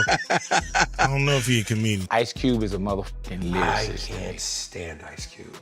I don't know if he a comedian.
Ice Cube is a motherfucking lyricist.
I can't stand Ice Cube.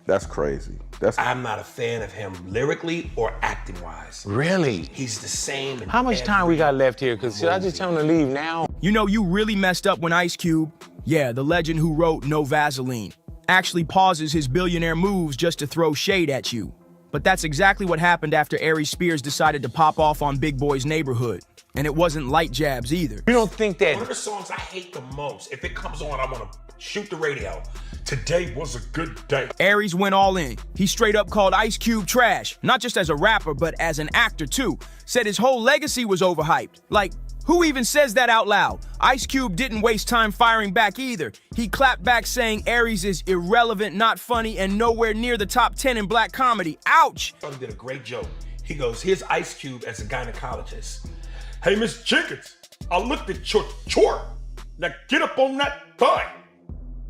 That's crazy.
I'm not a fan of him lyrically or acting-wise.
Really?
He's the same.
How much time we got left here? Because should I just tell him to leave now?
You know, you really messed up when Ice Cube, the legend who wrote No Vaseline, actually pauses his billionaire moves just to throw shade at you. But that's exactly what happened after Ari Spears decided to pop off on Big Boy's Neighborhood. And it wasn't light jabs either.
You don't think that...
One of the songs I hate the most, if it comes on, I want to shoot the radio. Today was a good day.
Aries went all in. He straight up called Ice Cube trash, not just as a rapper, but as an actor too. Said his whole legacy was overhyped. Like, who even says that out loud? Ice Cube didn't waste time firing back either. He clapped back saying Aries is irrelevant, not funny, and nowhere near the top 10 in black comedy. Ouch!
He did a great joke. He goes, here's Ice Cube as a gynecologist. Hey, Miss Jenkins, I looked at your chart. Now get up on that thigh.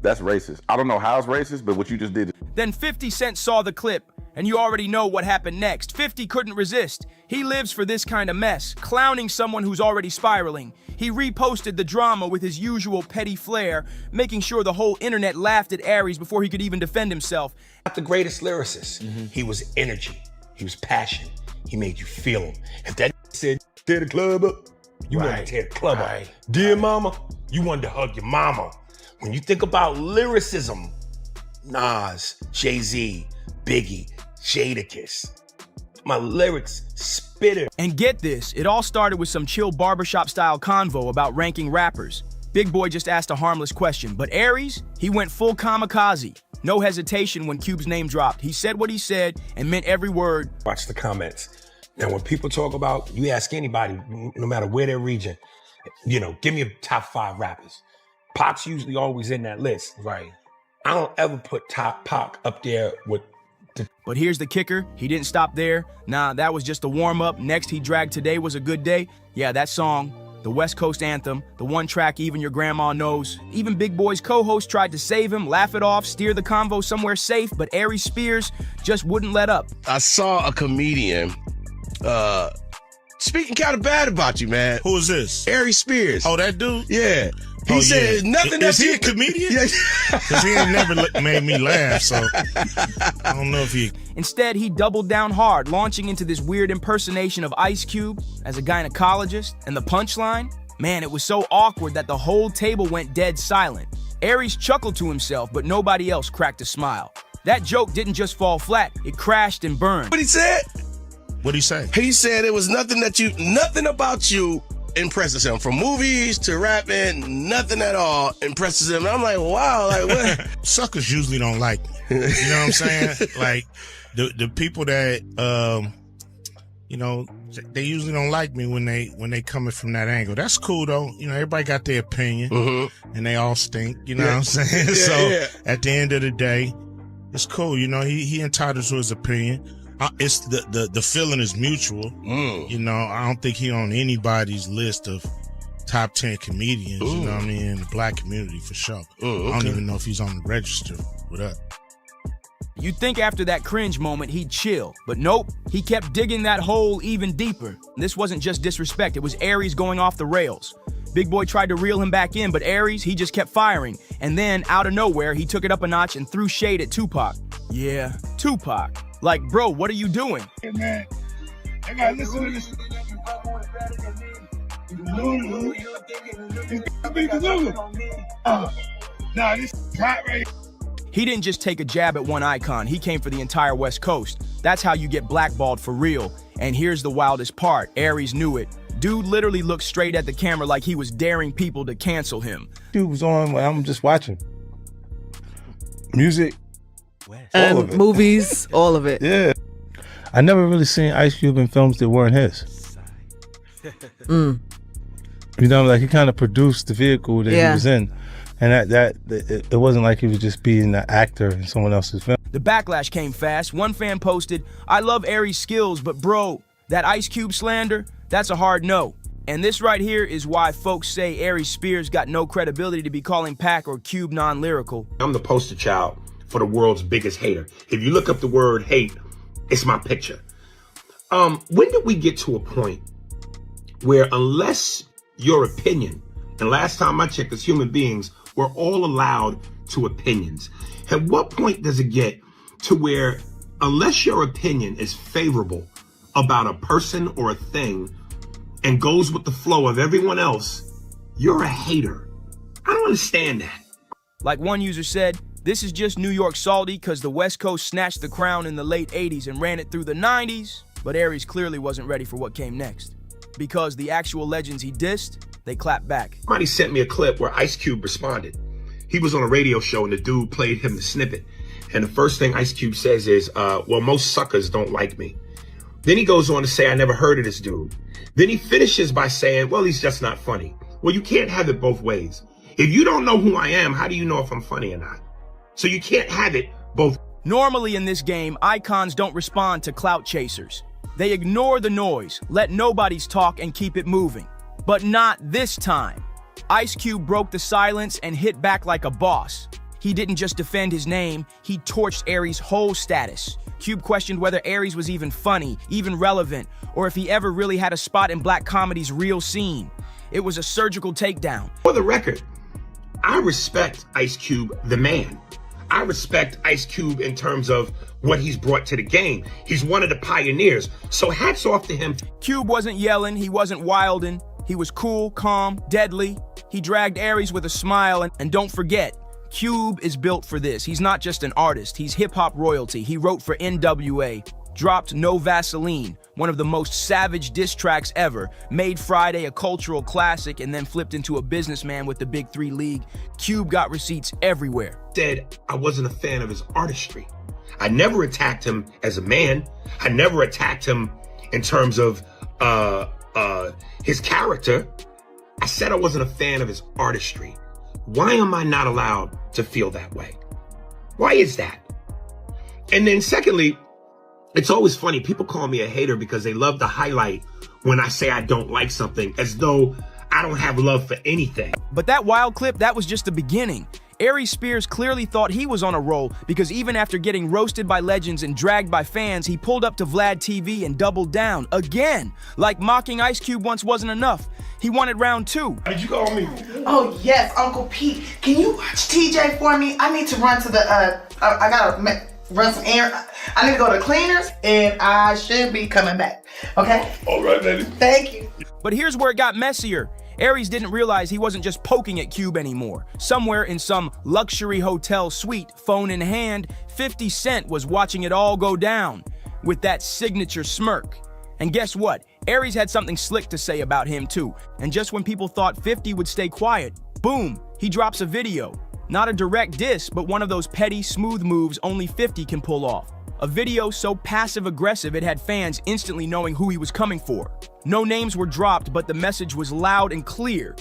That's racist. I don't know how it's racist, but what you just did.
Then 50 Cent saw the clip, And you already know what happened next. 50 couldn't resist. He lives for this kind of mess, clowning someone who's already spiraling. He reposted the drama with his usual petty flair, making sure the whole internet laughed at Aries before he could even defend himself.
Not the greatest lyricist. He was energy. He was passion. He made you feel him. If that said, tear the club up, you wanted to tear the club up. Dear mama, you wanted to hug your mama. When you think about lyricism, Nas, Jay-Z, Biggie, Jadakiss, my lyrics spitter.
And get this, it all started with some chill barbershop-style convo about ranking rappers. Big Boy just asked a harmless question, but Aries, he went full kamikaze. No hesitation when Cube's name dropped. He said what he said and meant every word.
Watch the comments. Now, when people talk about, you ask anybody, no matter where their region, you know, give me a top 5 rappers. Pac's usually always in that list. Right. I don't ever put Pac up there with the...
But here's the kicker. He didn't stop there. Nah, that was just a warm-up. Next, he dragged Today Was a Good Day. Yeah, that song, the West Coast anthem, the one track even your grandma knows. Even Big Boy's co-host tried to save him, laugh it off, steer the convo somewhere safe, but Aries Spears just wouldn't let up.
I saw a comedian speaking kind of bad about you, man.
Who is this?
Aries Spears.
Oh, that dude?
Yeah. He said nothing.
Is he a comedian? Because he ain't never made me laugh, so I don't know if he...
Instead, he doubled down hard, launching into this weird impersonation of Ice Cube as a gynecologist, and the punchline? Man, it was so awkward that the whole table went dead silent. Aries chuckled to himself, but nobody else cracked a smile. That joke didn't just fall flat, it crashed and burned.
What he said?
What'd he say?
He said it was nothing about you impresses him. From movies to rapping, nothing at all impresses him. And I'm like, wow, like what?
Suckers usually don't like me. You know what I'm saying? Like the people that you know, they usually don't like me when they coming from that angle. That's cool though. You know, everybody got their opinion and they all stink. You know what I'm saying? At the end of the day, it's cool. You know, he entitled to his opinion. It's the feeling is mutual. You know, I don't think he on anybody's list of top 10 comedians. You know what I mean? In the black community for sure. I don't even know if he's on the register with us.
You'd think after that cringe moment he'd chill, but nope, he kept digging that hole even deeper. This wasn't just disrespect, it was Aries going off the rails. Big Boy tried to reel him back in, but Aries, he just kept firing. And then, out of nowhere, he took it up a notch and threw shade at Tupac. Yeah, Tupac. Like, bro, what are you doing?
Hey, man, I gotta listen to this. Lulu. Nah, this hot right.
He didn't just take a jab at one icon, he came for the entire West Coast. That's how you get blackballed for real. And here's the wildest part, Aries knew it. Dude literally looked straight at the camera like he was daring people to cancel him.
Dude was on, I'm just watching. Music.
And
all of it.
Movies, all of it.
Yeah. I never really seen Ice Cube in films that weren't his. You know, like he kind of produced the vehicle that he was in. And it wasn't like he was just being the actor in someone else's film.
The backlash came fast. One fan posted, I love Aries' skills, but bro, that Ice Cube slander, that's a hard no. And this right here is why folks say Aries Spears got no credibility to be calling Pac or Cube non-lyrical.
I'm the poster child for the world's biggest hater. If you look up the word hate, it's my picture. When did we get to a point where unless your opinion, and last time I checked as human beings, we're all allowed to opinions. At what point does it get to where unless your opinion is favorable about a person or a thing and goes with the flow of everyone else, you're a hater? I don't understand that.
Like one user said, this is just New York salty because the West Coast snatched the crown in the late 80s and ran it through the 90s, but Aries clearly wasn't ready for what came next. Because the actual legends he dissed, they clapped back.
Somebody sent me a clip where Ice Cube responded. He was on a radio show and the dude played him the snippet. And the first thing Ice Cube says is, well, most suckers don't like me. Then he goes on to say, I never heard of this dude. Then he finishes by saying, well, he's just not funny. Well, you can't have it both ways. If you don't know who I am, how do you know if I'm funny or not? So you can't have it both.
Normally in this game, icons don't respond to clout chasers. They ignore the noise, let nobodies talk, and keep it moving. But not this time. Ice Cube broke the silence and hit back like a boss. He didn't just defend his name, he torched Aries' whole status. Cube questioned whether Aries was even funny, even relevant, or if he ever really had a spot in black comedy's real scene. It was a surgical takedown.
For the record, I respect Ice Cube, the man. I respect Ice Cube in terms of what he's brought to the game. He's one of the pioneers, so hats off to him.
Cube wasn't yelling, he wasn't wilding. He was cool, calm, deadly. He dragged Aries with a smile, and don't forget, Cube is built for this. He's not just an artist, he's hip-hop royalty. He wrote for NWA, dropped No Vaseline, one of the most savage diss tracks ever, made Friday a cultural classic, and then flipped into a businessman with the Big 3 League. Cube got receipts everywhere.
Said I wasn't a fan of his artistry. I never attacked him as a man. I never attacked him in terms of his character. I said I wasn't a fan of his artistry. Why am I not allowed to feel that way? Why is that? And then secondly, it's always funny. People call me a hater because they love to highlight when I say I don't like something, as though I don't have love for anything.
But that wild clip, that was just the beginning. Aries Spears clearly thought he was on a roll because even after getting roasted by legends and dragged by fans, he pulled up to Vlad TV and doubled down again. Like mocking Ice Cube once wasn't enough. He wanted round 2.
Did you call me?
Oh yes, Uncle Pete. Can you watch TJ for me? I need to run to the, I gotta run some errands. I need to go to cleaners and I should be coming back. Okay?
All right, baby.
Thank you.
But here's where it got messier. Aries didn't realize he wasn't just poking at Cube anymore. Somewhere in some luxury hotel suite, phone in hand, 50 Cent was watching it all go down with that signature smirk. And guess what? Aries had something slick to say about him too. And just when people thought 50 would stay quiet, boom, he drops a video. Not a direct diss, but one of those petty, smooth moves only 50 can pull off. A video so passive-aggressive it had fans instantly knowing who he was coming for. No names were dropped, but the message was loud and clear.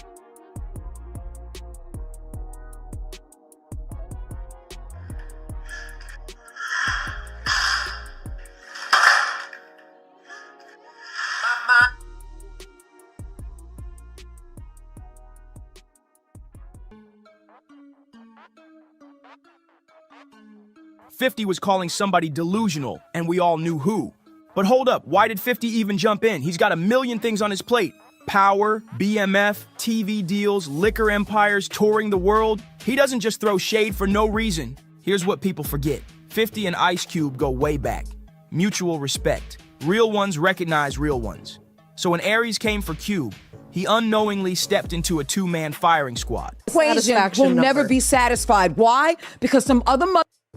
.50 was calling somebody delusional, and we all knew who. But hold up, why did 50 even jump in? He's got a million things on his plate. Power, BMF, TV deals, liquor empires, touring the world. He doesn't just throw shade for no reason. Here's what people forget. 50 and Ice Cube go way back. Mutual respect. Real ones recognize real ones. So when Aries came for Cube, he unknowingly stepped into a two-man firing squad.
Equation will never be satisfied. Why? Because some other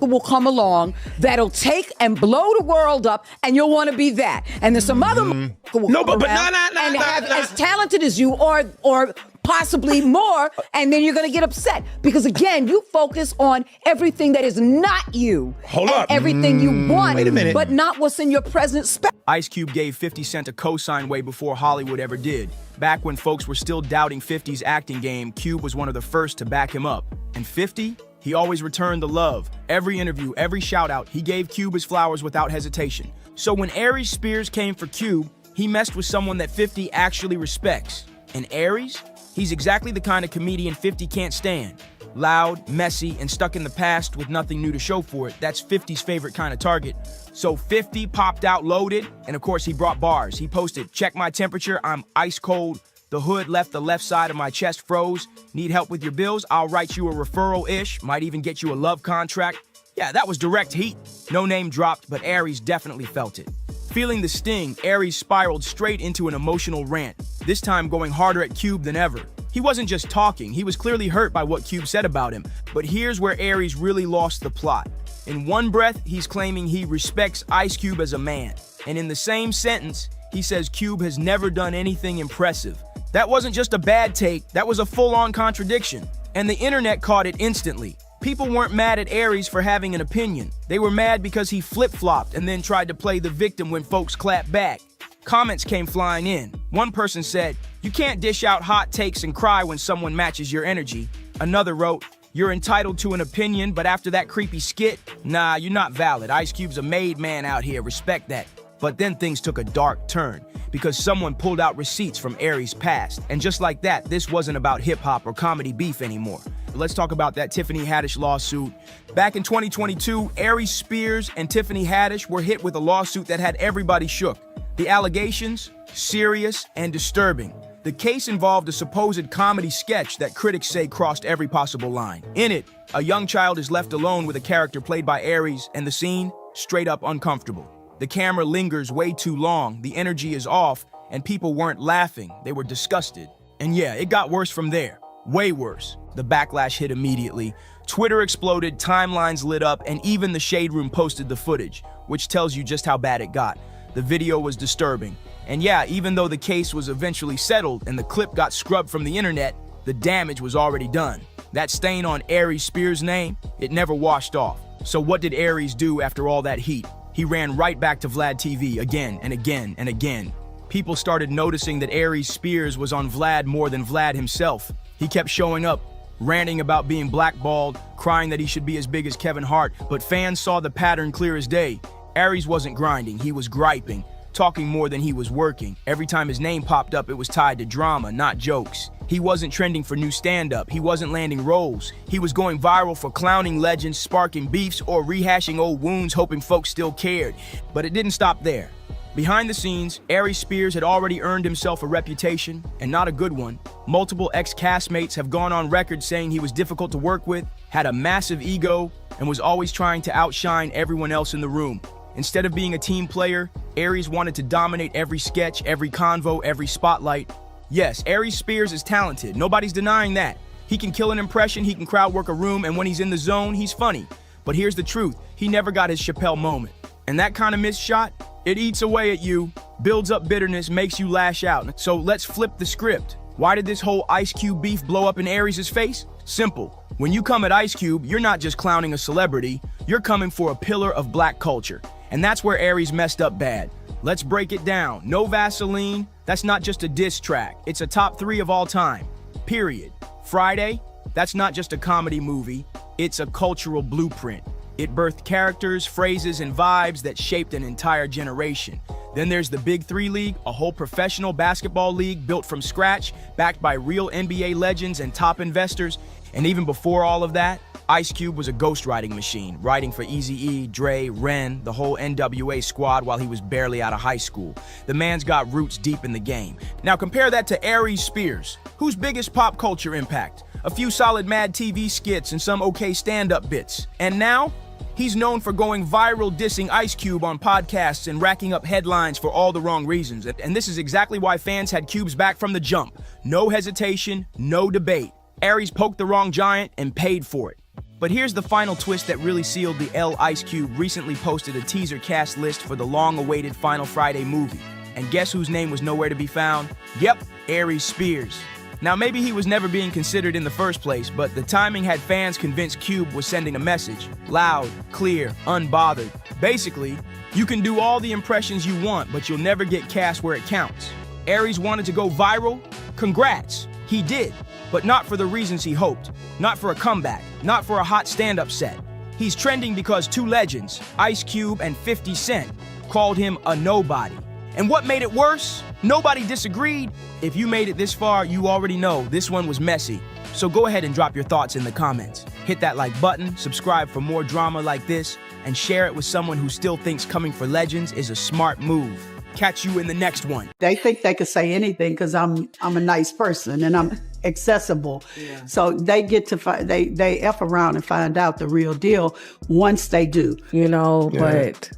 will come along that'll take and blow the world up, and you'll want to be that. And then some other will come around and have as talented as you, or possibly more, and then you're going to get upset because again, you focus on everything that is not you.
Hold up.
Everything you want,
wait a minute,
but not what's in your present space.
Ice Cube gave 50 Cent a cosign way before Hollywood ever did. Back when folks were still doubting 50's acting game, Cube was one of the first to back him up. And 50? He always returned the love. Every interview, every shout out, he gave Cube his flowers without hesitation. So when Aries Spears came for Cube, he messed with someone that 50 actually respects. And Aries? He's exactly the kind of comedian 50 can't stand. Loud, messy, and stuck in the past with nothing new to show for it. That's 50's favorite kind of target. So 50 popped out loaded, and of course he brought bars. He posted, "Check my temperature, I'm ice cold. The hood left the left side of my chest froze. Need help with your bills? I'll write you a referral-ish. Might even get you a love contract." Yeah, that was direct heat. No name dropped, but Aries definitely felt it. Feeling the sting, Aries spiraled straight into an emotional rant, this time going harder at Cube than ever. He wasn't just talking, he was clearly hurt by what Cube said about him. But here's where Aries really lost the plot. In one breath, he's claiming he respects Ice Cube as a man. And in the same sentence, he says Cube has never done anything impressive. That wasn't just a bad take, that was a full-on contradiction. And the internet caught it instantly. People weren't mad at Aries for having an opinion. They were mad because he flip-flopped and then tried to play the victim when folks clapped back. Comments came flying in. One person said, "You can't dish out hot takes and cry when someone matches your energy." Another wrote, "You're entitled to an opinion, but after that creepy skit, nah, you're not valid. Ice Cube's a made man out here, respect that." But then things took a dark turn because someone pulled out receipts from Aries' past. And just like that, this wasn't about hip-hop or comedy beef anymore. But let's talk about that Tiffany Haddish lawsuit. Back in 2022, Aries Spears and Tiffany Haddish were hit with a lawsuit that had everybody shook. The allegations, serious and disturbing. The case involved a supposed comedy sketch that critics say crossed every possible line. In it, a young child is left alone with a character played by Aries, and the scene, straight up uncomfortable. The camera lingers way too long, the energy is off, and people weren't laughing, they were disgusted. And yeah, it got worse from there. Way worse. The backlash hit immediately. Twitter exploded, timelines lit up, and even the Shade Room posted the footage, which tells you just how bad it got. The video was disturbing. And yeah, even though the case was eventually settled and the clip got scrubbed from the internet, the damage was already done. That stain on Aries Spears' name, it never washed off. So what did Aries do after all that heat? He ran right back to Vlad TV again and again and again. People started noticing that Aries Spears was on Vlad more than Vlad himself. He kept showing up, ranting about being blackballed, crying that he should be as big as Kevin Hart, but fans saw the pattern clear as day. Aries wasn't grinding, he was griping, talking more than he was working. Every time his name popped up, it was tied to drama, not jokes. He wasn't trending for new stand-up, he wasn't landing roles. He was going viral for clowning legends, sparking beefs, or rehashing old wounds, hoping folks still cared. But it didn't stop there. Behind the scenes, Aries Spears had already earned himself a reputation, and not a good one. Multiple ex-castmates have gone on record saying he was difficult to work with, had a massive ego, and was always trying to outshine everyone else in the room. Instead of being a team player, Aries wanted to dominate every sketch, every convo, every spotlight. Yes, Aries Spears is talented, nobody's denying that. He can kill an impression, he can crowd work a room, and when he's in the zone, he's funny. But here's the truth, he never got his Chappelle moment. And that kind of missed shot, it eats away at you, builds up bitterness, makes you lash out. So let's flip the script. Why did this whole Ice Cube beef blow up in Aries' face? Simple. When you come at Ice Cube, you're not just clowning a celebrity, you're coming for a pillar of black culture. And that's where Aries messed up bad. Let's break it down. No Vaseline, that's not just a diss track. It's a top 3 of all time. Period. Friday, that's not just a comedy movie. It's a cultural blueprint. It birthed characters, phrases, and vibes that shaped an entire generation. Then there's the Big 3 League, a whole professional basketball league built from scratch, backed by real NBA legends and top investors. And even before all of that, Ice Cube was a ghostwriting machine, writing for Eazy-E, Dre, Ren, the whole NWA squad while he was barely out of high school. The man's got roots deep in the game. Now compare that to Aries Spears, whose biggest pop culture impact? A few solid Mad TV skits and some okay stand-up bits. And now, he's known for going viral dissing Ice Cube on podcasts and racking up headlines for all the wrong reasons. And this is exactly why fans had Cube's back from the jump. No hesitation, no debate. Aries poked the wrong giant and paid for it. But here's the final twist that really sealed the L. Ice Cube recently posted a teaser cast list for the long-awaited Final Friday movie. And guess whose name was nowhere to be found? Yep, Aries Spears. Now maybe he was never being considered in the first place, but the timing had fans convinced Cube was sending a message. Loud, clear, unbothered. Basically, you can do all the impressions you want, but you'll never get cast where it counts. Aries wanted to go viral? Congrats, he did. But not for the reasons he hoped. Not for a comeback. Not for a hot stand-up set. He's trending because 2 legends, Ice Cube and 50 Cent, called him a nobody. And what made it worse? Nobody disagreed. If you made it this far, you already know this one was messy. So go ahead and drop your thoughts in the comments. Hit that like button, subscribe for more drama like this, and share it with someone who still thinks coming for legends is a smart move. Catch you in the next one.
They think they can say anything because I'm a nice person and I'm accessible. Yeah. So they get to they F around and find out the real deal once they do.
You know, yeah. But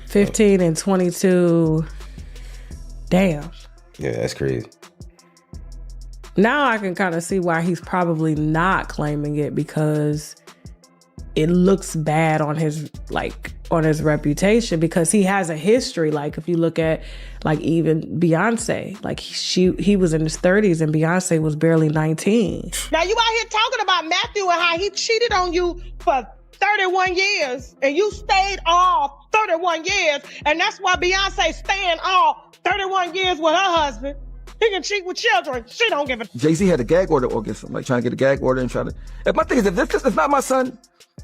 15 and 22, damn.
Yeah, that's crazy.
Now I can kind of see why he's probably not claiming it, because it looks bad on his reputation, because he has a history. Like if you look at like even Beyonce, like he was in his 30s and Beyonce was barely 19.
Now you out here talking about Matthew and how he cheated on you for 31 years and you stayed all 31 years, and that's why Beyonce staying all 31 years with her husband. He can cheat with children. She don't give a...
Jay-Z had a gag order or get something, like trying to get a gag order and try to... If my thing is, if this is not my son,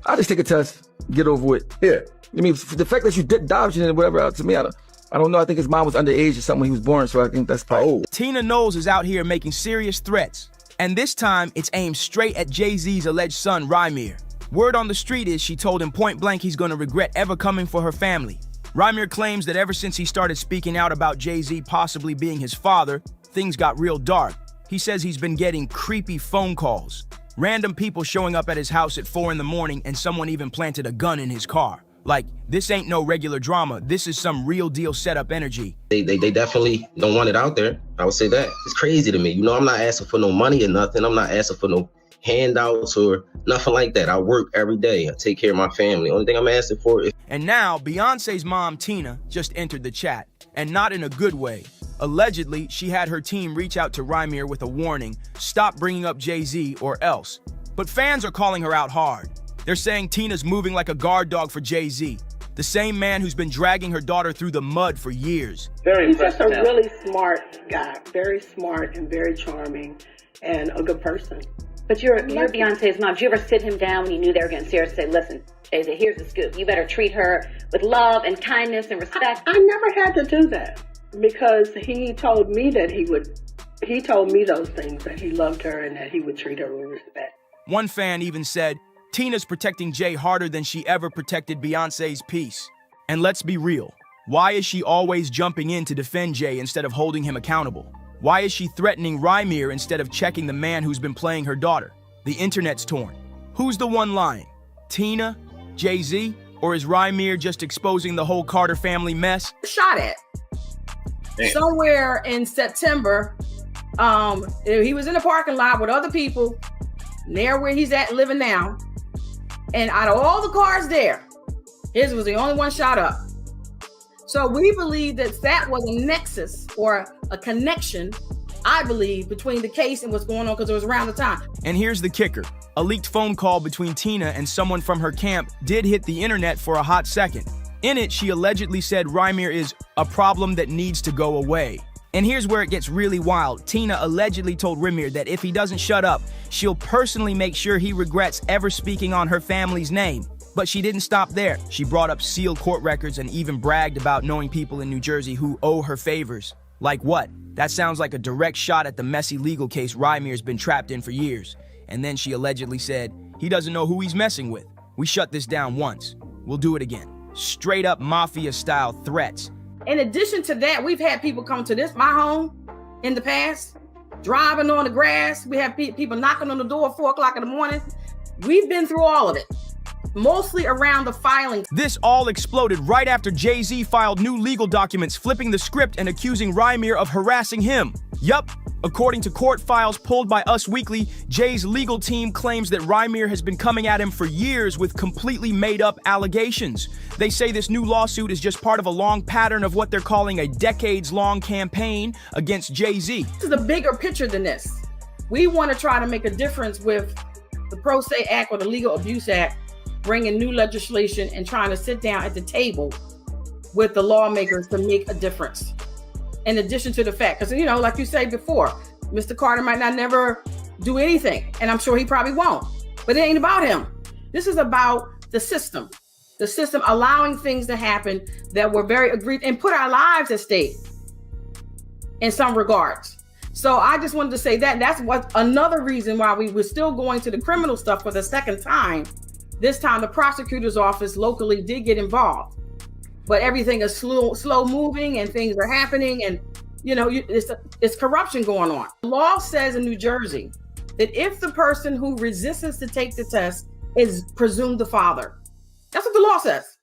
I'll just take a test, get over it. Yeah. I mean, the fact that you did dodge and whatever, to me, I don't know. I think his mom was underage or something when he was born, so I think that's probably...
Tina Knowles is out here making serious threats. And this time, it's aimed straight at Jay-Z's alleged son, Rymir. Word on the street is she told him point blank he's gonna regret ever coming for her family. Rymir claims that ever since he started speaking out about Jay-Z possibly being his father, things got real dark. He says he's been getting creepy phone calls. Random people showing up at his house at 4 in the morning, and someone even planted a gun in his car. Like, this ain't no regular drama. This is some real deal setup energy.
They definitely don't want it out there. I would say that. It's crazy to me. You know, I'm not asking for no money or nothing. I'm not asking for no handouts or nothing like that. I work every day. I take care of my family. Only thing I'm asking for is...
And now, Beyonce's mom, Tina, just entered the chat. And not in a good way. Allegedly, she had her team reach out to Rymir with a warning, stop bringing up Jay-Z or else. But fans are calling her out hard. They're saying Tina's moving like a guard dog for Jay-Z, the same man who's been dragging her daughter through the mud for years.
He's just a really smart guy, very smart and very charming and a good person.
But you're Beyonce's mom. Did you ever sit him down when you knew they were getting serious and say, listen, Jay-Z, here's the scoop. You better treat her with love and kindness and respect?
I never had to do that because he told me that he told me those things, that he loved her and that he would treat her with respect.
One fan even said, Tina's protecting Jay harder than she ever protected Beyonce's peace. And let's be real, why is she always jumping in to defend Jay instead of holding him accountable? Why is she threatening Rymir instead of checking the man who's been playing her daughter? The internet's torn. Who's the one lying? Tina? Jay-Z? Or is Rymir just exposing the whole Carter family mess?
Shot at. Damn. Somewhere in September, he was in the parking lot with other people, near where he's at living now. And out of all the cars there, his was the only one shot up. So we believe that that was a nexus or a connection, I believe, between the case and what's going on because it was around the time.
And here's the kicker. A leaked phone call between Tina and someone from her camp did hit the internet for a hot second. In it, she allegedly said Rymir is a problem that needs to go away. And here's where it gets really wild. Tina allegedly told Rymir that if he doesn't shut up, she'll personally make sure he regrets ever speaking on her family's name. But she didn't stop there. She brought up sealed court records and even bragged about knowing people in New Jersey who owe her favors. Like what? That sounds like a direct shot at the messy legal case Rymir's been trapped in for years. And then she allegedly said, he doesn't know who he's messing with. We shut this down once. We'll do it again. Straight up mafia-style threats.
In addition to that, we've had people come to my home in the past, driving on the grass. We have people knocking on the door at 4 o'clock in the morning. We've been through all of it, mostly around the filing.
This all exploded right after Jay-Z filed new legal documents flipping the script and accusing Rymir of harassing him. Yup. According to court files pulled by Us Weekly, Jay's legal team claims that Rymir has been coming at him for years with completely made-up allegations. They say this new lawsuit is just part of a long pattern of what they're calling a decades-long campaign against Jay-Z.
This is a bigger picture than this. We want to try to make a difference with the Pro Se Act or the Legal Abuse Act, bringing new legislation and trying to sit down at the table with the lawmakers to make a difference. In addition to the fact, because, you know, like you said before, Mr. Carter might not never do anything, and I'm sure he probably won't, but it ain't about him. This is about the system allowing things to happen that were very agreed and put our lives at stake in some regards. So I just wanted to say that that's what another reason why we were still going to the criminal stuff for the second time. This time the prosecutor's office locally did get involved. But everything is slow moving and things are happening and, you know, it's corruption going on. The law says in New Jersey that if the person who resists to take the test is presumed the father. That's what the law says.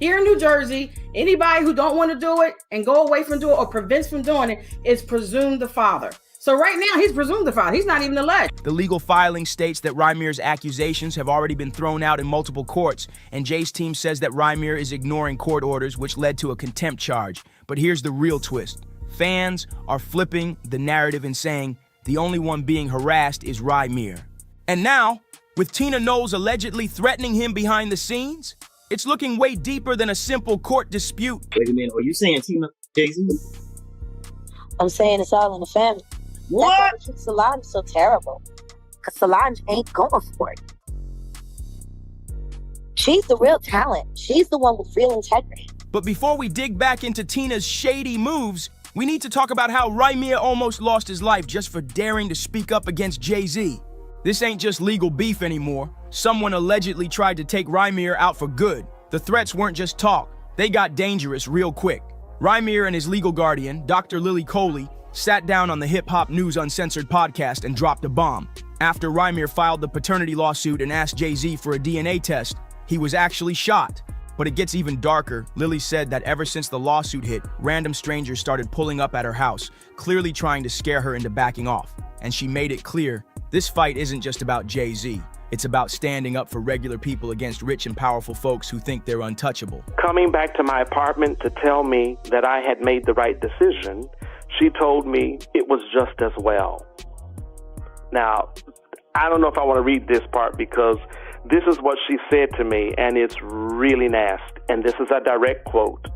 Here in New Jersey, anybody who don't want to do it and go away from doing it or prevents from doing it is presumed the father. So right now, he's presumed the father. He's not even alleged.
The legal filing states that Rymir's accusations have already been thrown out in multiple courts, and Jay's team says that Rymir is ignoring court orders, which led to a contempt charge. But here's the real twist. Fans are flipping the narrative and saying the only one being harassed is Rymir. And now, with Tina Knowles allegedly threatening him behind the scenes, it's looking way deeper than a simple court dispute.
Wait a minute, are you saying Tina Jay-Z?
I'm saying it's all in the family.
What?
That's why Solange is so terrible. Because Solange ain't going for it. She's the real talent. She's the one with real integrity.
But before we dig back into Tina's shady moves, we need to talk about how Rymir almost lost his life just for daring to speak up against Jay-Z. This ain't just legal beef anymore. Someone allegedly tried to take Rymir out for good. The threats weren't just talk. They got dangerous real quick. Rymir and his legal guardian, Dr. Lily Coley, sat down on the Hip Hop News Uncensored podcast and dropped a bomb. After Rymir filed the paternity lawsuit and asked Jay-Z for a DNA test, he was actually shot. But it gets even darker. Lily said that ever since the lawsuit hit, random strangers started pulling up at her house, clearly trying to scare her into backing off. And she made it clear, this fight isn't just about Jay-Z. It's about standing up for regular people against rich and powerful folks who think they're untouchable.
Coming back to my apartment to tell me that I had made the right decision, she told me it was just as well. Now, I don't know if I want to read this part because this is what she said to me, and it's really nasty. And this is a direct quote.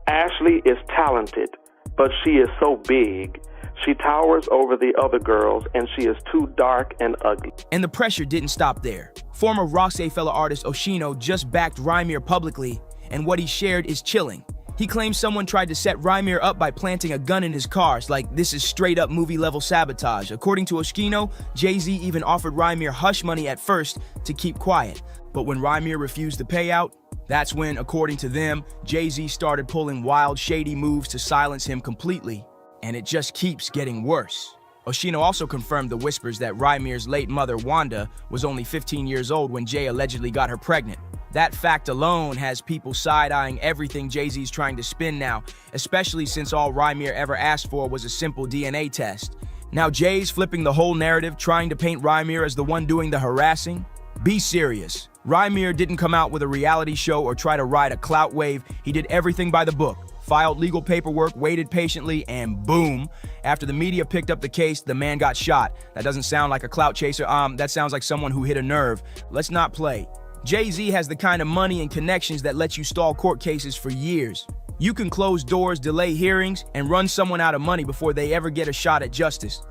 Ashley is talented, but she is so big. She towers over the other girls, and she is too dark and ugly.
And the pressure didn't stop there. Former Rockefeller artist Oshino just backed Rymir publicly, and what he shared is chilling. He claims someone tried to set Rymir up by planting a gun in his cars, like this is straight up movie level sabotage. According to Oshino, Jay-Z even offered Rymir hush money at first to keep quiet. But when Rymir refused the payout, that's when, according to them, Jay-Z started pulling wild, shady moves to silence him completely. And it just keeps getting worse. Oshino also confirmed the whispers that Rymir's late mother, Wanda, was only 15 years old when Jay allegedly got her pregnant. That fact alone has people side-eyeing everything Jay-Z's trying to spin now, especially since all Rymir ever asked for was a simple DNA test. Now Jay's flipping the whole narrative, trying to paint Rymir as the one doing the harassing. Be serious. Rymir didn't come out with a reality show or try to ride a clout wave. He did everything by the book. Filed legal paperwork, waited patiently, and boom. After the media picked up the case, the man got shot. That doesn't sound like a clout chaser. That sounds like someone who hit a nerve. Let's not play. Jay-Z has the kind of money and connections that let you stall court cases for years. You can close doors, delay hearings, and run someone out of money before they ever get a shot at justice.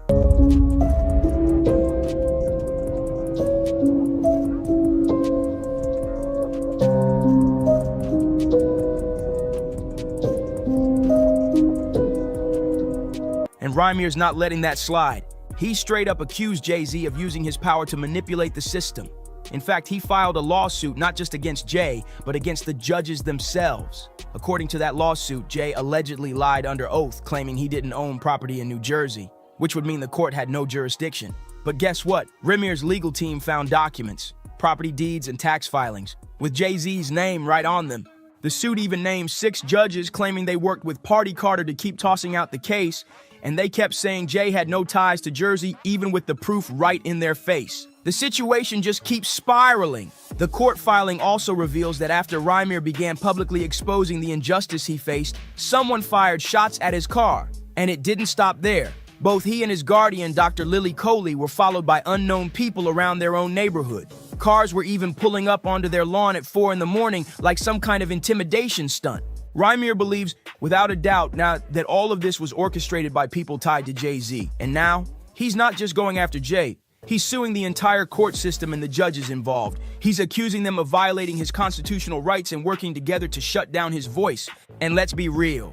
And Rymir's not letting that slide. He straight up accused Jay-Z of using his power to manipulate the system. In fact, he filed a lawsuit not just against Jay, but against the judges themselves. According to that lawsuit, Jay allegedly lied under oath, claiming he didn't own property in New Jersey, which would mean the court had no jurisdiction. But guess what? Rymir's legal team found documents, property deeds, and tax filings, with Jay-Z's name right on them. The suit even named 6 judges, claiming they worked with Party Carter to keep tossing out the case, and they kept saying Jay had no ties to Jersey, even with the proof right in their face. The situation just keeps spiraling. The court filing also reveals that after Rymir began publicly exposing the injustice he faced, someone fired shots at his car. And it didn't stop there. Both he and his guardian, Dr. Lily Coley, were followed by unknown people around their own neighborhood. Cars were even pulling up onto their lawn at 4 in the morning like some kind of intimidation stunt. Rymir believes, without a doubt, now that all of this was orchestrated by people tied to Jay-Z. And now, he's not just going after Jay. He's suing the entire court system and the judges involved. He's accusing them of violating his constitutional rights and working together to shut down his voice. And let's be real,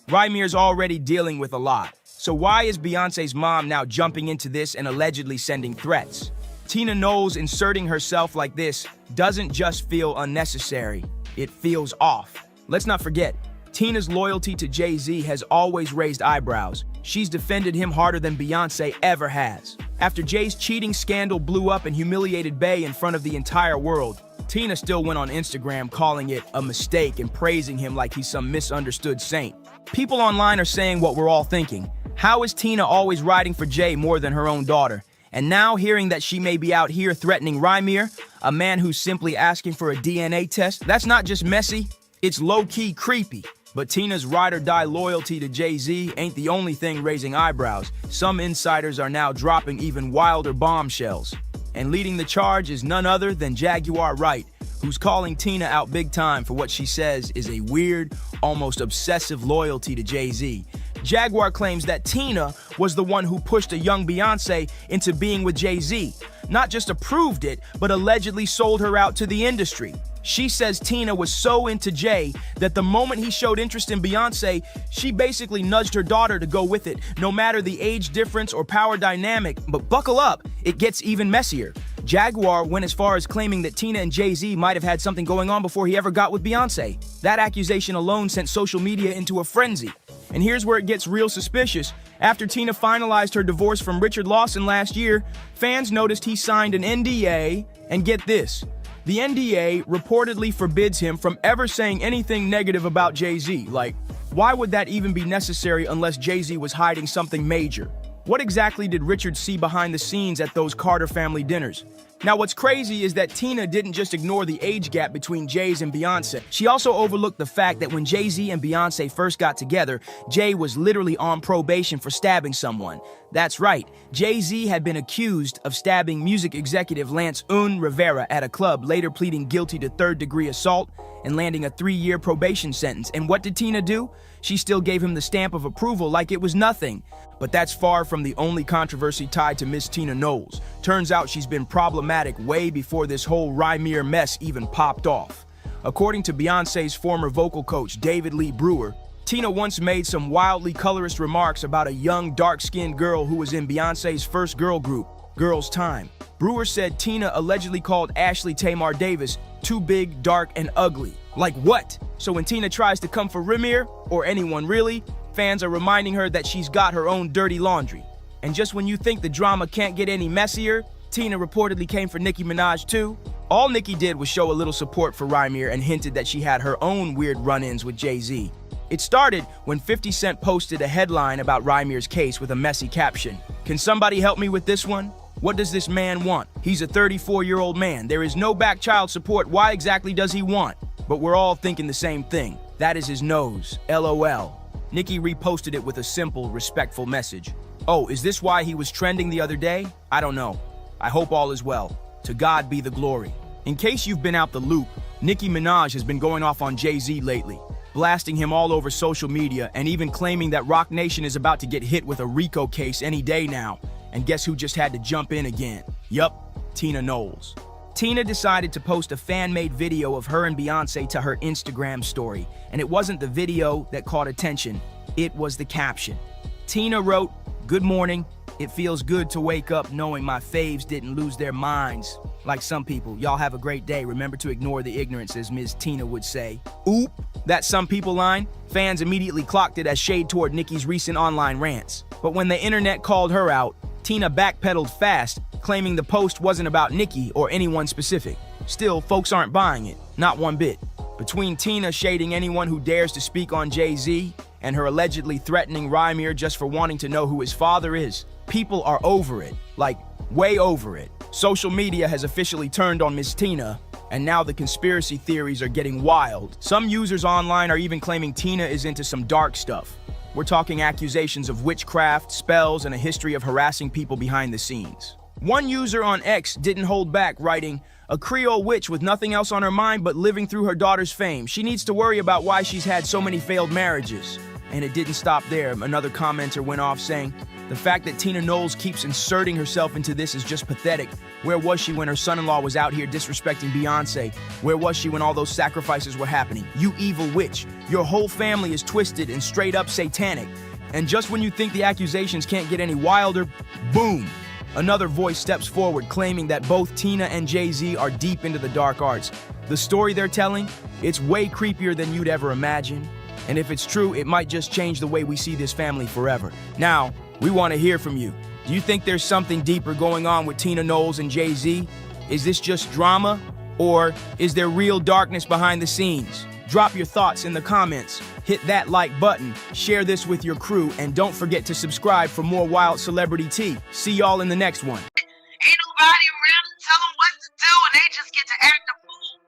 Rymir's already dealing with a lot. So why is Beyonce's mom now jumping into this and allegedly sending threats? Tina Knowles inserting herself like this doesn't just feel unnecessary, it feels off. Let's not forget, Tina's loyalty to Jay-Z has always raised eyebrows. She's defended him harder than Beyonce ever has. After Jay's cheating scandal blew up and humiliated Bey in front of the entire world, Tina still went on Instagram calling it a mistake and praising him like he's some misunderstood saint. People online are saying what we're all thinking. How is Tina always riding for Jay more than her own daughter? And now hearing that she may be out here threatening Rymir, a man who's simply asking for a DNA test, that's not just messy, it's low-key creepy. But Tina's ride-or-die loyalty to Jay-Z ain't the only thing raising eyebrows. Some insiders are now dropping even wilder bombshells. And leading the charge is none other than Jaguar Wright, who's calling Tina out big time for what she says is a weird, almost obsessive loyalty to Jay-Z. Jaguar claims that Tina was the one who pushed a young Beyonce into being with Jay-Z. Not just approved it, but allegedly sold her out to the industry. She says Tina was so into Jay that the moment he showed interest in Beyonce, she basically nudged her daughter to go with it, no matter the age difference or power dynamic. But buckle up, it gets even messier. Jaguar went as far as claiming that Tina and Jay-Z might have had something going on before he ever got with Beyonce. That accusation alone sent social media into a frenzy. And here's where it gets real suspicious. After Tina finalized her divorce from Richard Lawson last year, fans noticed he signed an NDA, and get this. The NDA reportedly forbids him from ever saying anything negative about Jay-Z. Like, why would that even be necessary unless Jay-Z was hiding something major? What exactly did Richard see behind the scenes at those Carter family dinners? Now, what's crazy is that Tina didn't just ignore the age gap between Jay's and Beyonce. She also overlooked the fact that when Jay-Z and Beyonce first got together, Jay was literally on probation for stabbing someone. That's right, Jay-Z had been accused of stabbing music executive Lance Rivera at a club, later pleading guilty to third-degree assault and landing a 3-year probation sentence. And what did Tina do? She still gave him the stamp of approval like it was nothing. But that's far from the only controversy tied to Miss Tina Knowles. Turns out she's been problematic way before this whole Rymir mess even popped off. According to Beyonce's former vocal coach, David Lee Brewer, Tina once made some wildly colorist remarks about a young, dark-skinned girl who was in Beyonce's first girl group, Girls' Time. Brewer said Tina allegedly called Ashley Tamar Davis too big, dark, and ugly. Like what? So when Tina tries to come for Rymir, or anyone really, fans are reminding her that she's got her own dirty laundry. And just when you think the drama can't get any messier, Tina reportedly came for Nicki Minaj too. All Nicki did was show a little support for Rymir and hinted that she had her own weird run-ins with Jay-Z. It started when 50 Cent posted a headline about Rymir's case with a messy caption. "Can somebody help me with this one? What does this man want? He's a 34-year-old man. There is no back child support. Why exactly does he want?" But we're all thinking the same thing. That is his nose. LOL. Nicki reposted it with a simple, respectful message. Oh, is this why he was trending the other day? I don't know. I hope all is well. To God be the glory. In case you've been out the loop, Nicki Minaj has been going off on Jay-Z lately, blasting him all over social media and even claiming that Roc Nation is about to get hit with a RICO case any day now. And guess who just had to jump in again? Yup, Tina Knowles. Tina decided to post a fan-made video of her and Beyonce to her Instagram story, and it wasn't the video that caught attention, it was the caption. Tina wrote, "Good morning. It feels good to wake up knowing my faves didn't lose their minds. Like some people, y'all have a great day. Remember to ignore the ignorance, as Ms. Tina would say." Oop, that some people line, fans immediately clocked it as shade toward Nicki's recent online rants. But when the internet called her out, Tina backpedaled fast, claiming the post wasn't about Nicki or anyone specific. Still, folks aren't buying it, not one bit. Between Tina shading anyone who dares to speak on Jay-Z and her allegedly threatening Rymir just for wanting to know who his father is, people are over it, like way over it. Social media has officially turned on Miss Tina, and now the conspiracy theories are getting wild. Some users online are even claiming Tina is into some dark stuff. We're talking accusations of witchcraft, spells, and a history of harassing people behind the scenes. One user on X didn't hold back, writing, "A Creole witch with nothing else on her mind but living through her daughter's fame. She needs to worry about why she's had so many failed marriages." And it didn't stop there. Another commenter went off saying, "The fact that Tina Knowles keeps inserting herself into this is just pathetic. Where was she when her son-in-law was out here disrespecting Beyonce? Where was she when all those sacrifices were happening? You evil witch. Your whole family is twisted and straight up satanic." And just when you think the accusations can't get any wilder, boom! Another voice steps forward claiming that both Tina and Jay-Z are deep into the dark arts. The story they're telling, it's way creepier than you'd ever imagine. And if it's true, it might just change the way we see this family forever. Now, we want to hear from you. Do you think there's something deeper going on with Tina Knowles and Jay-Z? Is this just drama? Or is there real darkness behind the scenes? Drop your thoughts in the comments. Hit that like button, share this with your crew, and don't forget to subscribe for more wild celebrity tea. See y'all in the next one.
Ain't nobody around to tell them what to do, and they just get to act a fool.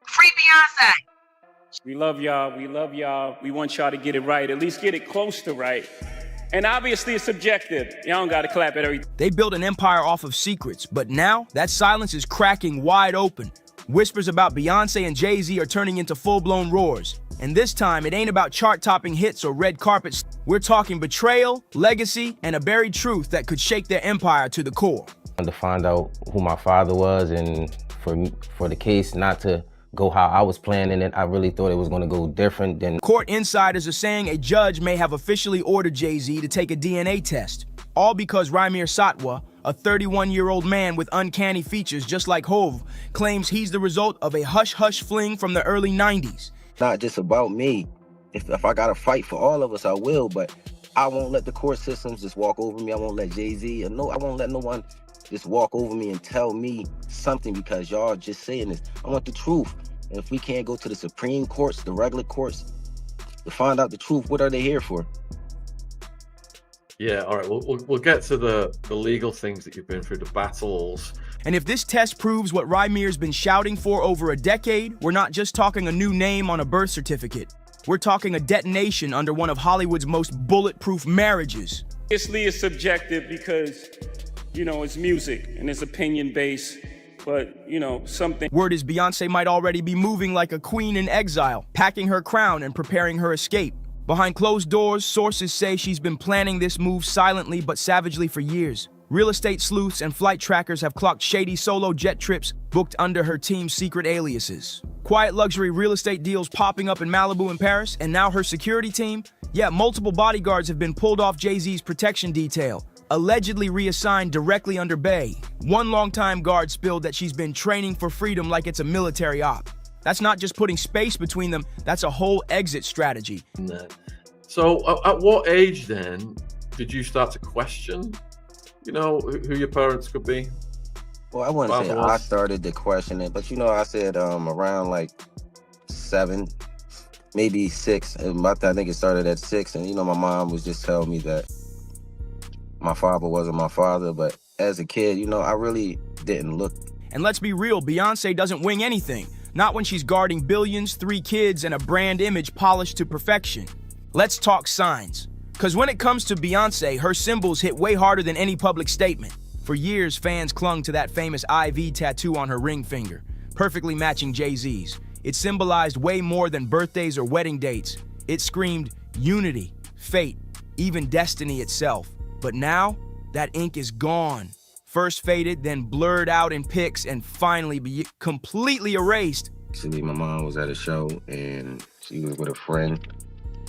Free Beyonce.
We love y'all. We love y'all. We want y'all to get it right, at least get it close to right. And obviously it's subjective. Y'all don't gotta clap at everything.
They built an empire off of secrets, but now that silence is cracking wide open. Whispers about Beyonce and Jay-Z are turning into full-blown roars. And this time, it ain't about chart-topping hits or red carpets. We're talking betrayal, legacy, and a buried truth that could shake their empire to the core.
To find out who my father was, and for the case not to
go how I was planning it. I really thought it was going to go different than.
Court insiders are saying a judge may have officially ordered Jay-Z to take a DNA test, all because Rymir Satwa, a 31-year-old man with uncanny features just like Hov, claims he's the result of a hush-hush fling from the early 90s.
Not just about me. If I got to fight for all of us, I will, but I won't let the court systems just walk over me. I won't let Jay-Z, I won't let no one just walk over me and tell me something because y'all just saying this. I want the truth. And if we can't go to the Supreme Courts, the regular courts, to find out the truth, what are they here for?
Yeah, all right, we'll get to the legal things that you've been through, the battles.
And if this test proves what Rymir's been shouting for over a decade, we're not just talking a new name on a birth certificate. We're talking a detonation under one of Hollywood's most bulletproof marriages.
Obviously, it's subjective because, it's music and it's opinion-based, but, something.
Word is Beyonce might already be moving like a queen in exile, packing her crown and preparing her escape. Behind closed doors, sources say she's been planning this move silently but savagely for years. Real estate sleuths and flight trackers have clocked shady solo jet trips booked under her team's secret aliases. Quiet luxury real estate deals popping up in Malibu and Paris, and now her security team? Yeah, multiple bodyguards have been pulled off Jay-Z's protection detail, allegedly reassigned directly under Bey. One longtime guard spilled that she's been training for freedom like it's a military op. That's not just putting space between them, that's a whole exit strategy.
So at what age then did you start to question, who your parents could be?
Well, I wouldn't say I started to question it, but I said around like 7, maybe 6. And I think it started at 6. And my mom was just telling me that my father wasn't my father. But as a kid, I really didn't look.
And let's be real, Beyonce doesn't wing anything. Not when she's guarding billions, 3 kids, and a brand image polished to perfection. Let's talk signs. Because when it comes to Beyonce, her symbols hit way harder than any public statement. For years, fans clung to that famous IV tattoo on her ring finger, perfectly matching Jay-Z's. It symbolized way more than birthdays or wedding dates. It screamed unity, fate, even destiny itself. But now, that ink is gone. First faded, then blurred out in pics, and finally completely erased.
Actually, my mom was at a show, and she was with a friend.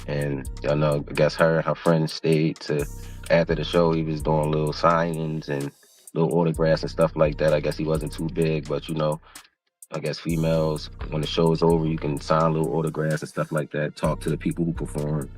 And I guess her and her friend stayed to, after the show, he was doing little signings and little autographs and stuff like that. I guess he wasn't too big, but I guess females, when the show is over, you can sign little autographs and stuff like that, talk to the people who perform.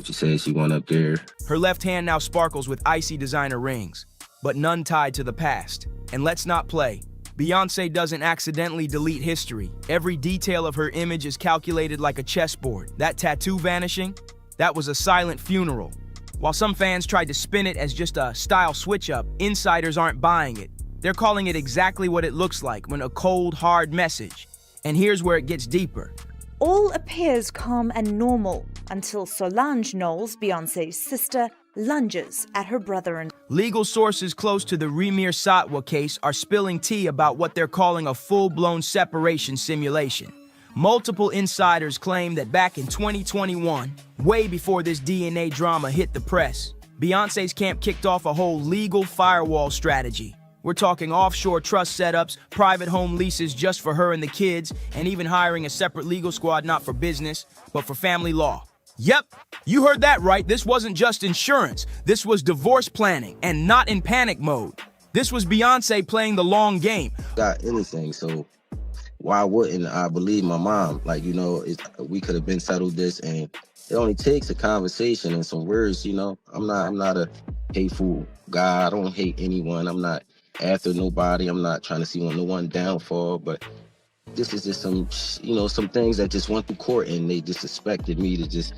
She said she went up there.
Her left hand now sparkles with icy designer rings, but none tied to the past. And let's not play. Beyonce doesn't accidentally delete history. Every detail of her image is calculated like a chessboard. That tattoo vanishing, that was a silent funeral. While some fans tried to spin it as just a style switch-up, insiders aren't buying it. They're calling it exactly what it looks like when a cold, hard message. And here's where it gets deeper.
All appears calm and normal until Solange Knowles, Beyonce's sister, lunges at her brother.
Legal sources close to the Rymir Satwa case are spilling tea about what they're calling a full-blown separation simulation. Multiple insiders claim that back in 2021, way before this DNA drama hit the press, Beyonce's camp kicked off a whole legal firewall strategy. We're talking offshore trust setups, private home leases just for her and the kids, and even hiring a separate legal squad not for business, but for family law. Yep, you heard that right. This wasn't just insurance. This was divorce planning, and not in panic mode. This was Beyonce playing the long game.
Got anything, so why wouldn't I believe my mom? We could have been settled this, and it only takes a conversation and some words. I'm not a hateful guy. I don't hate anyone. I'm not after nobody. I'm not trying to see no one downfall, but this is just some things that just went through court, and they just expected me to just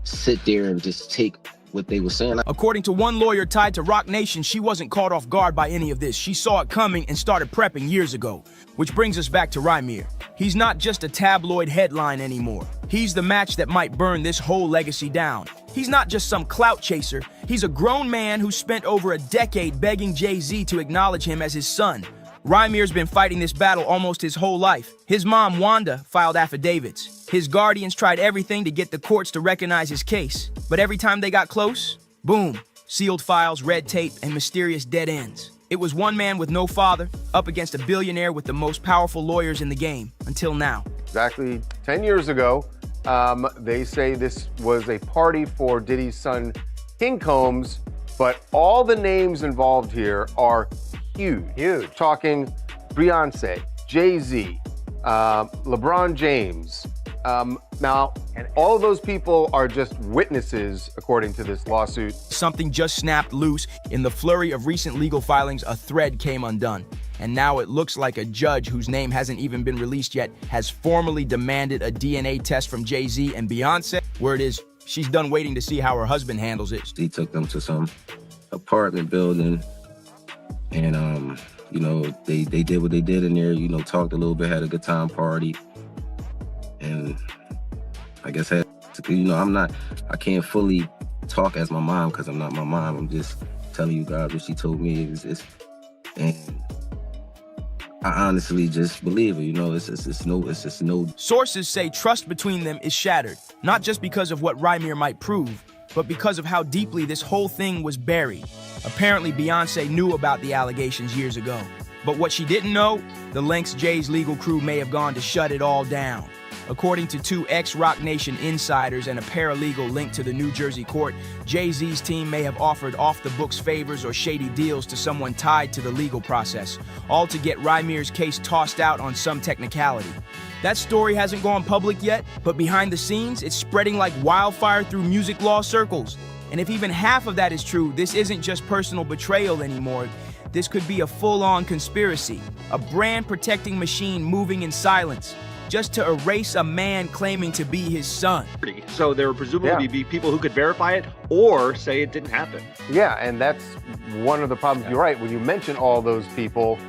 sit there and just take what they were saying.
According to one lawyer tied to Roc Nation, she wasn't caught off guard by any of this. She saw it coming and started prepping years ago. Which brings us back to Rymir. He's not just a tabloid headline anymore. He's the match that might burn this whole legacy down. He's not just some clout chaser. He's a grown man who spent over a decade begging Jay-Z to acknowledge him as his son. Rymir's been fighting this battle almost his whole life. His mom, Wanda, filed affidavits. His guardians tried everything to get the courts to recognize his case. But every time they got close, boom, sealed files, red tape, and mysterious dead ends. It was one man with no father up against a billionaire with the most powerful lawyers in the game until now.
Exactly 10 years ago, they say this was a party for Diddy's son, King Combs, but all the names involved here are huge. Huge. Talking Beyonce, Jay-Z, LeBron James. Now, all of those people are just witnesses, according to this lawsuit.
Something just snapped loose. In the flurry of recent legal filings, a thread came undone. And now it looks like a judge whose name hasn't even been released yet has formally demanded a DNA test from Jay-Z and Beyonce. Word is, she's done waiting to see how her husband handles it.
He took them to some apartment building, and you know, they did what they did in there. You know, talked a little bit, had a good time party, and I guess you know, I can't fully talk as my mom because I'm not my mom. I'm just telling you guys what she told me. It was just, and I honestly just believe it. You know, it's just no.
Sources say trust between them is shattered, not just because of what Rymir might prove, but because of how deeply this whole thing was buried. Apparently, Beyonce knew about the allegations years ago. But what she didn't know, the lengths Jay's legal crew may have gone to shut it all down. According to two ex-Rock Nation insiders and a paralegal linked to the New Jersey court, Jay-Z's team may have offered off-the-books favors or shady deals to someone tied to the legal process, all to get Rymir's case tossed out on some technicality. That story hasn't gone public yet, but behind the scenes, it's spreading like wildfire through music law circles. And if even half of that is true, this isn't just personal betrayal anymore. This could be a full-on conspiracy, a brand-protecting machine moving in silence, just to erase a man claiming to be his son.
So there would presumably be people who could verify it or say it didn't happen.
Yeah, and that's one of the problems. You're right. When you mention all those people,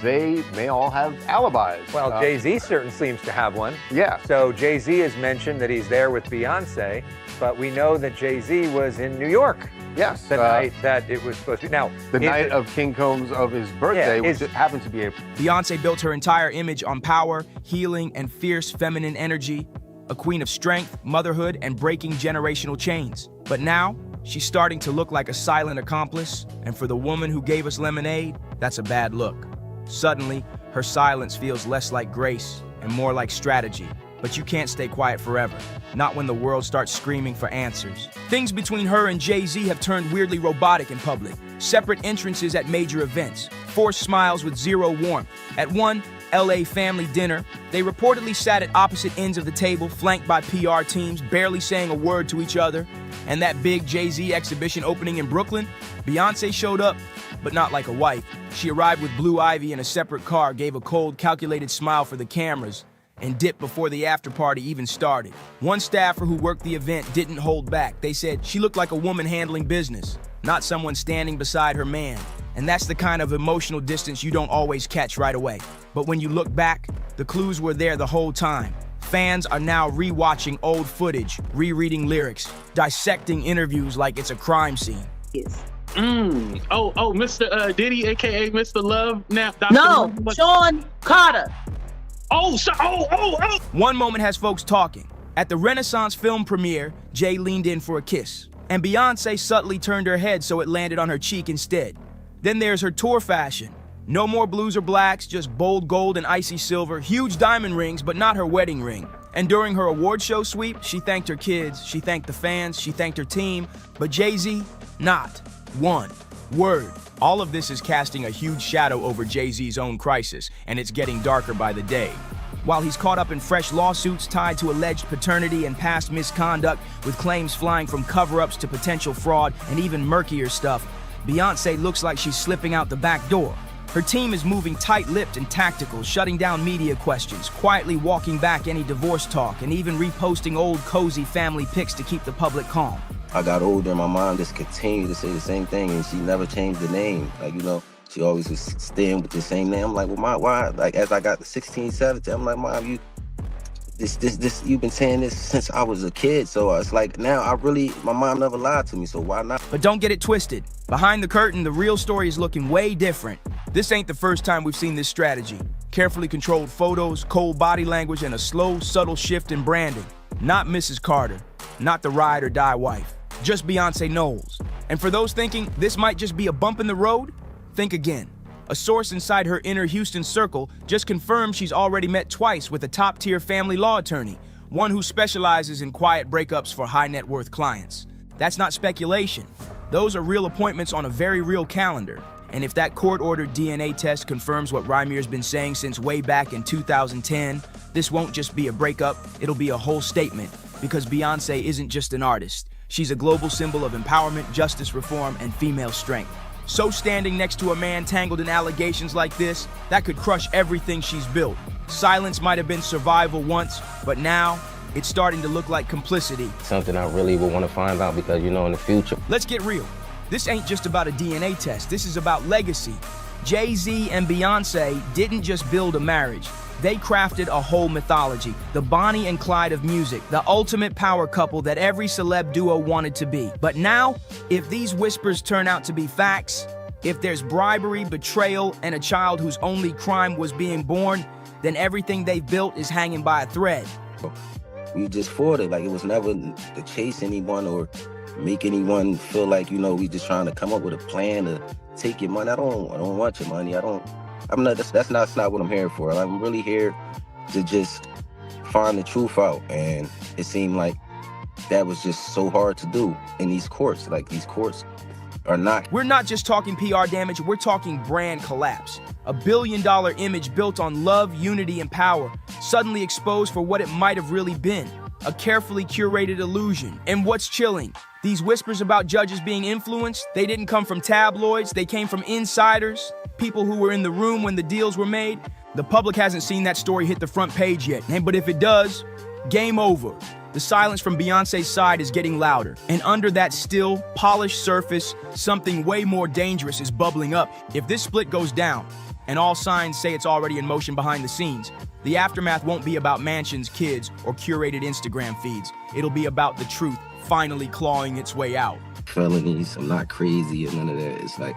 they may all have alibis.
Well, Jay-Z certainly seems to have one.
Yeah.
So Jay-Z has mentioned that he's there with Beyonce, but we know that Jay-Z was in New York.
Yes.
The night that it was supposed to be. Now,
the night of King Combs of his birthday, which happens to be April.
Beyonce built her entire image on power, healing, and fierce feminine energy, a queen of strength, motherhood, and breaking generational chains. But now, she's starting to look like a silent accomplice, and for the woman who gave us Lemonade, that's a bad look. Suddenly, her silence feels less like grace and more like strategy. But you can't stay quiet forever, not when the world starts screaming for answers. Things between her and Jay-Z have turned weirdly robotic in public. Separate entrances at major events, forced smiles with zero warmth. At one LA family dinner, they reportedly sat at opposite ends of the table, flanked by PR teams, barely saying a word to each other. And that big Jay-Z exhibition opening in Brooklyn, Beyonce showed up, but not like a wife. She arrived with Blue Ivy in a separate car, gave a cold, calculated smile for the cameras, and dipped before the after party even started. One staffer who worked the event didn't hold back. They said she looked like a woman handling business, not someone standing beside her man. And that's the kind of emotional distance you don't always catch right away. But when you look back, the clues were there the whole time. Fans are now re-watching old footage, rereading lyrics, dissecting interviews like it's a crime scene.
Oh, Mr. Diddy, aka Mr. Love, now.
No, Sean Carter.
One moment has folks talking. At the Renaissance film premiere, Jay leaned in for a kiss, and Beyonce subtly turned her head so it landed on her cheek instead. Then there's her tour fashion. No more blues or blacks, just bold gold and icy silver, huge diamond rings, but not her wedding ring. And during her award show sweep, she thanked her kids, she thanked the fans, she thanked her team, but Jay-Z, not one word. All of this is casting a huge shadow over Jay-Z's own crisis, and it's getting darker by the day. While he's caught up in fresh lawsuits tied to alleged paternity and past misconduct, with claims flying from cover-ups to potential fraud and even murkier stuff, Beyonce looks like she's slipping out the back door. Her team is moving tight-lipped and tactical, shutting down media questions, quietly walking back any divorce talk, and even reposting old cozy family pics to keep the public calm.
I got older and my mom just continued to say the same thing, and she never changed the name. Like, you know, she always was staying with the same name. I'm like, well, Mom, why? Like, as I got to 16, 17, I'm like, Mom, you've been saying this since I was a kid. So it's like, now my mom never lied to me, so why not?
But don't get it twisted. Behind the curtain, the real story is looking way different. This ain't the first time we've seen this strategy. Carefully controlled photos, cold body language, and a slow, subtle shift in branding. Not Mrs. Carter, not the ride or die wife, just Beyonce Knowles. And for those thinking this might just be a bump in the road, Think again. A source inside her inner Houston circle just confirmed she's already met twice with a top-tier family law attorney, one who specializes in quiet breakups for high-net-worth clients. That's not speculation. Those are real appointments on a very real calendar. And if that court-ordered DNA test confirms what Rymir's been saying since way back in 2010, this won't just be a breakup, it'll be a whole statement. Because Beyonce isn't just an artist. She's a global symbol of empowerment, justice, reform, and female strength. So standing next to a man tangled in allegations like this, that could crush everything she's built. Silence might have been survival once, but now, it's starting to look like complicity.
Something I really would want to find out because, in the future.
Let's get real. This ain't just about a DNA test. This is about legacy. Jay-Z and Beyonce didn't just build a marriage. They crafted a whole mythology, the Bonnie and Clyde of music, the ultimate power couple that every celeb duo wanted to be. But now, if these whispers turn out to be facts, if there's bribery, betrayal, and a child whose only crime was being born, then everything they've built is hanging by a thread.
We just fought it. Like, it was never to chase anyone or make anyone feel like, we just trying to come up with a plan to take your money. I don't want your money. That's not what I'm here for. I'm really here to just find the truth out. And it seemed like that was just so hard to do in these courts. Like, these courts are not.
We're not just talking PR damage, we're talking brand collapse. A billion-dollar image built on love, unity, and power, suddenly exposed for what it might have really been. A carefully curated illusion. And what's chilling? These whispers about judges being influenced, they didn't come from tabloids, they came from insiders, people who were in the room when the deals were made. The public hasn't seen that story hit the front page yet, but if it does, game over. The silence from Beyonce's side is getting louder, and under that still, polished surface, something way more dangerous is bubbling up. If this split goes down, and all signs say it's already in motion behind the scenes, the aftermath won't be about mansions, kids, or curated Instagram feeds. It'll be about the truth finally clawing its way out.
Felonies, I'm not crazy or none of that. It's like,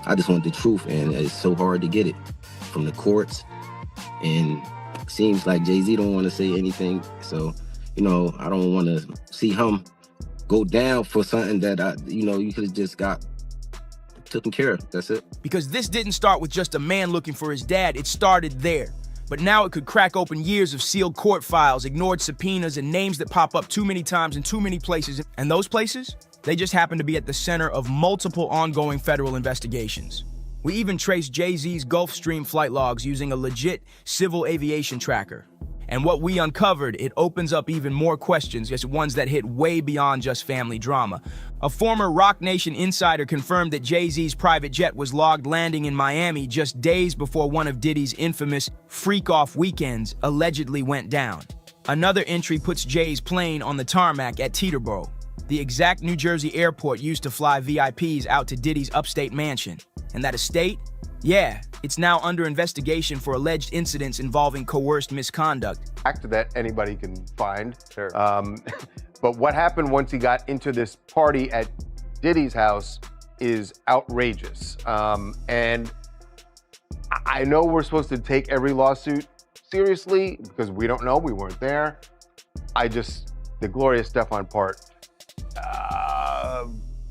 I just want the truth, and it's so hard to get it from the courts. And it seems like Jay-Z don't want to say anything, so I don't want to see him go down for something that you could have just got taken care of. That's it.
Because this didn't start with just a man looking for his dad. It started there. But now it could crack open years of sealed court files, ignored subpoenas, and names that pop up too many times in too many places. And those places, they just happen to be at the center of multiple ongoing federal investigations. We even traced Jay-Z's Gulfstream flight logs using a legit civil aviation tracker. And what we uncovered, it opens up even more questions, just ones that hit way beyond just family drama. A former Roc Nation insider confirmed that Jay-Z's private jet was logged landing in Miami just days before one of Diddy's infamous freak-off weekends allegedly went down. Another entry puts Jay's plane on the tarmac at Teterboro, the exact New Jersey airport used to fly VIPs out to Diddy's upstate mansion. And that estate? Yeah, it's now under investigation for alleged incidents involving coerced misconduct.
Fact that anybody can find. Sure. But what happened once he got into this party at Diddy's house is outrageous. And I know we're supposed to take every lawsuit seriously because we don't know, we weren't there. The Gloria Estefan part,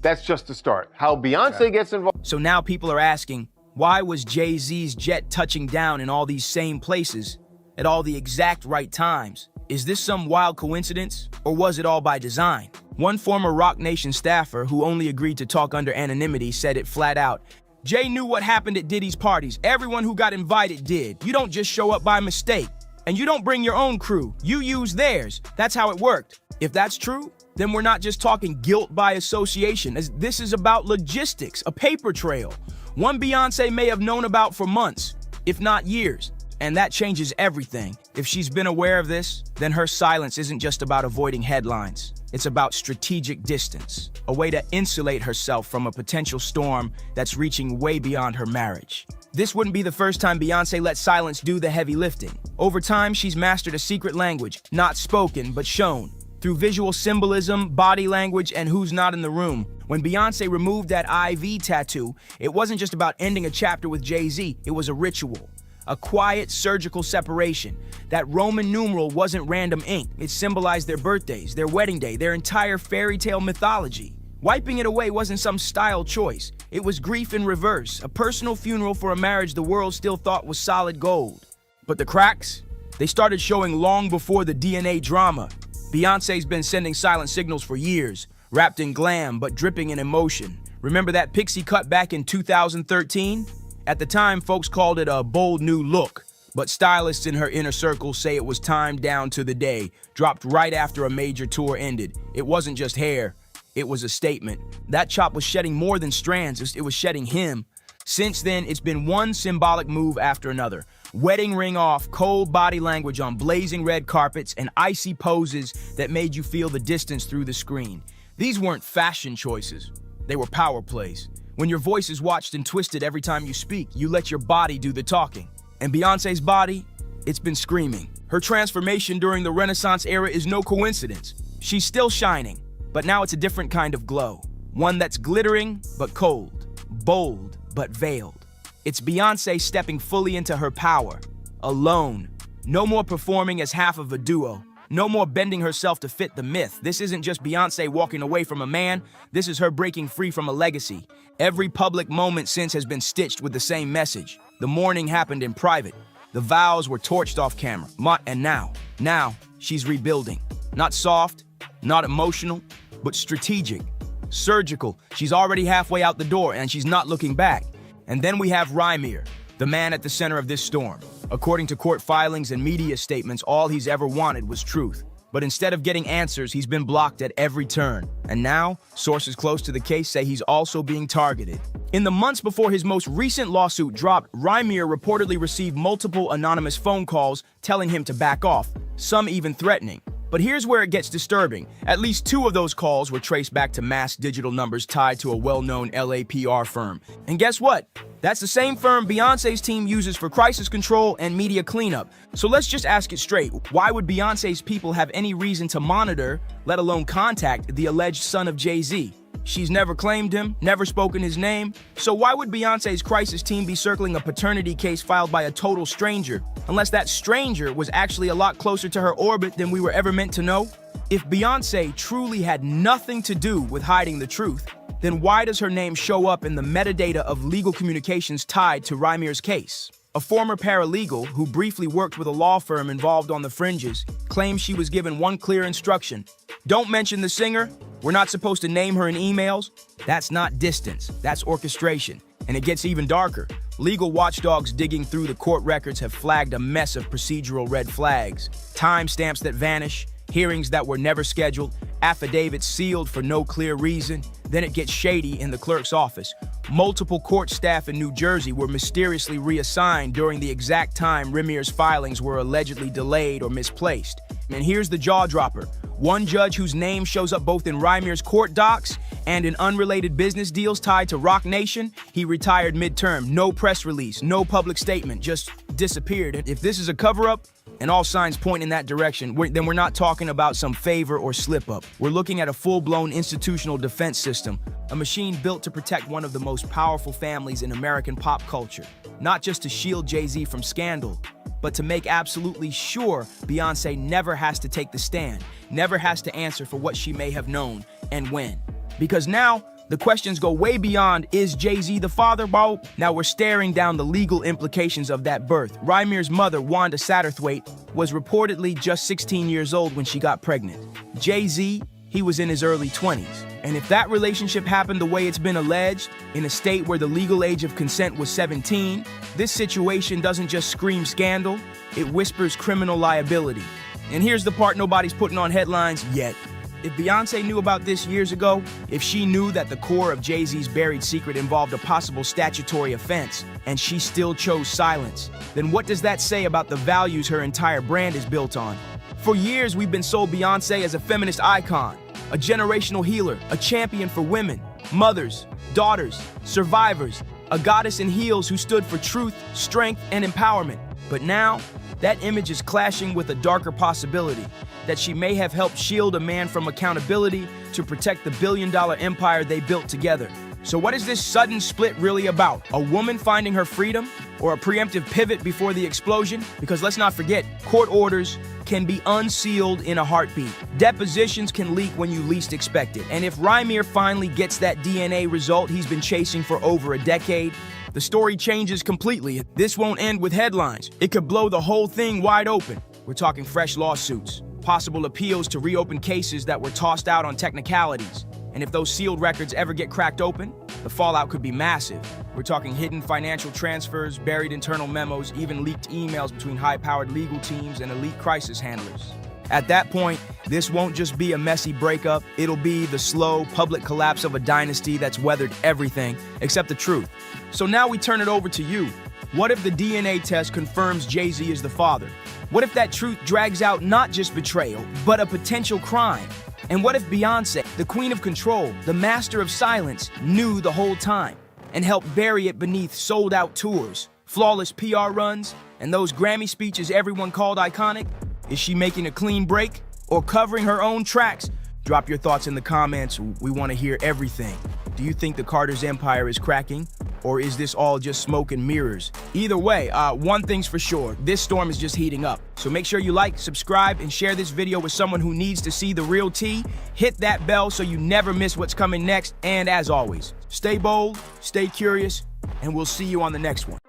that's just the start. How Beyonce gets involved.
So now people are asking, why was Jay-Z's jet touching down in all these same places at all the exact right times? Is this some wild coincidence, or was it all by design? One former Roc Nation staffer who only agreed to talk under anonymity said it flat out. Jay knew what happened at Diddy's parties. Everyone who got invited did. You don't just show up by mistake. And you don't bring your own crew. You use theirs. That's how it worked. If that's true, then we're not just talking guilt by association. This is about logistics, a paper trail. One Beyonce may have known about for months, if not years. And that changes everything. If she's been aware of this, then her silence isn't just about avoiding headlines. It's about strategic distance, a way to insulate herself from a potential storm that's reaching way beyond her marriage. This wouldn't be the first time Beyonce let silence do the heavy lifting. Over time, she's mastered a secret language, not spoken, but shown, through visual symbolism, body language, and who's not in the room. When Beyonce removed that IV tattoo, it wasn't just about ending a chapter with Jay-Z, it was a ritual. A quiet, surgical separation. That Roman numeral wasn't random ink. It symbolized their birthdays, their wedding day, their entire fairy tale mythology. Wiping it away wasn't some style choice. It was grief in reverse, a personal funeral for a marriage the world still thought was solid gold. But the cracks? They started showing long before the DNA drama. Beyoncé's been sending silent signals for years, wrapped in glam but dripping in emotion. Remember that pixie cut back in 2013? At the time, folks called it a bold new look, but stylists in her inner circle say it was timed down to the day, dropped right after a major tour ended. It wasn't just hair, it was a statement. That chop was shedding more than strands, it was shedding him. Since then, it's been one symbolic move after another. Wedding ring off, cold body language on blazing red carpets, and icy poses that made you feel the distance through the screen. These weren't fashion choices, they were power plays. When your voice is watched and twisted every time you speak, you let your body do the talking. And Beyoncé's body, it's been screaming. Her transformation during the Renaissance era is no coincidence. She's still shining, but now it's a different kind of glow. One that's glittering, but cold. Bold, but veiled. It's Beyoncé stepping fully into her power. Alone. No more performing as half of a duo. No more bending herself to fit the myth. This isn't just Beyoncé walking away from a man. This is her breaking free from a legacy. Every public moment since has been stitched with the same message. The mourning happened in private. The vows were torched off camera. And now, she's rebuilding. Not soft, not emotional, but strategic. Surgical. She's already halfway out the door and she's not looking back. And then we have Rymir, the man at the center of this storm. According to court filings and media statements, all he's ever wanted was truth. But instead of getting answers, he's been blocked at every turn. And now, sources close to the case say he's also being targeted. In the months before his most recent lawsuit dropped, Rymir reportedly received multiple anonymous phone calls telling him to back off, some even threatening. But here's where it gets disturbing. At least 2 of those calls were traced back to masked digital numbers tied to a well-known LA PR firm. And guess what? That's the same firm Beyoncé's team uses for crisis control and media cleanup. So let's just ask it straight. Why would Beyoncé's people have any reason to monitor, let alone contact, the alleged son of Jay-Z? She's never claimed him, never spoken his name. So why would Beyoncé's crisis team be circling a paternity case filed by a total stranger? Unless that stranger was actually a lot closer to her orbit than we were ever meant to know? If Beyoncé truly had nothing to do with hiding the truth, then why does her name show up in the metadata of legal communications tied to Rymir's case? A former paralegal who briefly worked with a law firm involved on the fringes claims she was given one clear instruction. Don't mention the singer. We're not supposed to name her in emails. That's not distance, that's orchestration. And it gets even darker. Legal watchdogs digging through the court records have flagged a mess of procedural red flags. Timestamps that vanish, hearings that were never scheduled, affidavits sealed for no clear reason. Then it gets shady in the clerk's office. Multiple court staff in New Jersey were mysteriously reassigned during the exact time Rymir's filings were allegedly delayed or misplaced. And here's the jaw dropper. One judge whose name shows up both in Rymir's court docs and in unrelated business deals tied to Roc Nation, he retired midterm. No press release, no public statement, just disappeared. If this is a cover-up, and all signs point in that direction, then we're not talking about some favor or slip-up. We're looking at a full-blown institutional defense system, a machine built to protect one of the most powerful families in American pop culture. Not just to shield Jay-Z from scandal, but to make absolutely sure Beyoncé never has to take the stand, never has to answer for what she may have known and when. Because now, the questions go way beyond, is Jay-Z the father, bro? Now we're staring down the legal implications of that birth. Rymir's mother, Wanda Satterthwaite, was reportedly just 16 years old when she got pregnant. Jay-Z, he was in his early 20s. And if that relationship happened the way it's been alleged, in a state where the legal age of consent was 17, this situation doesn't just scream scandal, it whispers criminal liability. And here's the part nobody's putting on headlines yet. If Beyoncé knew about this years ago, if she knew that the core of Jay-Z's buried secret involved a possible statutory offense, and she still chose silence, then what does that say about the values her entire brand is built on? For years, we've been sold Beyoncé as a feminist icon, a generational healer, a champion for women, mothers, daughters, survivors, a goddess in heels who stood for truth, strength, and empowerment. But now, that image is clashing with a darker possibility, that she may have helped shield a man from accountability to protect the billion-dollar empire they built together. So what is this sudden split really about? A woman finding her freedom or a preemptive pivot before the explosion? Because let's not forget, court orders can be unsealed in a heartbeat. Depositions can leak when you least expect it. And if Rymir finally gets that DNA result he's been chasing for over a decade, the story changes completely. This won't end with headlines. It could blow the whole thing wide open. We're talking fresh lawsuits, possible appeals to reopen cases that were tossed out on technicalities. And if those sealed records ever get cracked open, the fallout could be massive. We're talking hidden financial transfers, buried internal memos, even leaked emails between high-powered legal teams and elite crisis handlers. At that point, this won't just be a messy breakup, it'll be the slow, public collapse of a dynasty that's weathered everything except the truth. So now we turn it over to you. What if the DNA test confirms Jay-Z is the father? What if that truth drags out not just betrayal, but a potential crime? And what if Beyonce, the queen of control, the master of silence, knew the whole time and helped bury it beneath sold-out tours, flawless PR runs, and those Grammy speeches everyone called iconic? Is she making a clean break or covering her own tracks? Drop your thoughts in the comments. We want to hear everything. Do you think the Carter's empire is cracking? Or is this all just smoke and mirrors? Either way, one thing's for sure, this storm is just heating up. So make sure you like, subscribe, and share this video with someone who needs to see the real tea. Hit that bell so you never miss what's coming next. And as always, stay bold, stay curious, and we'll see you on the next one.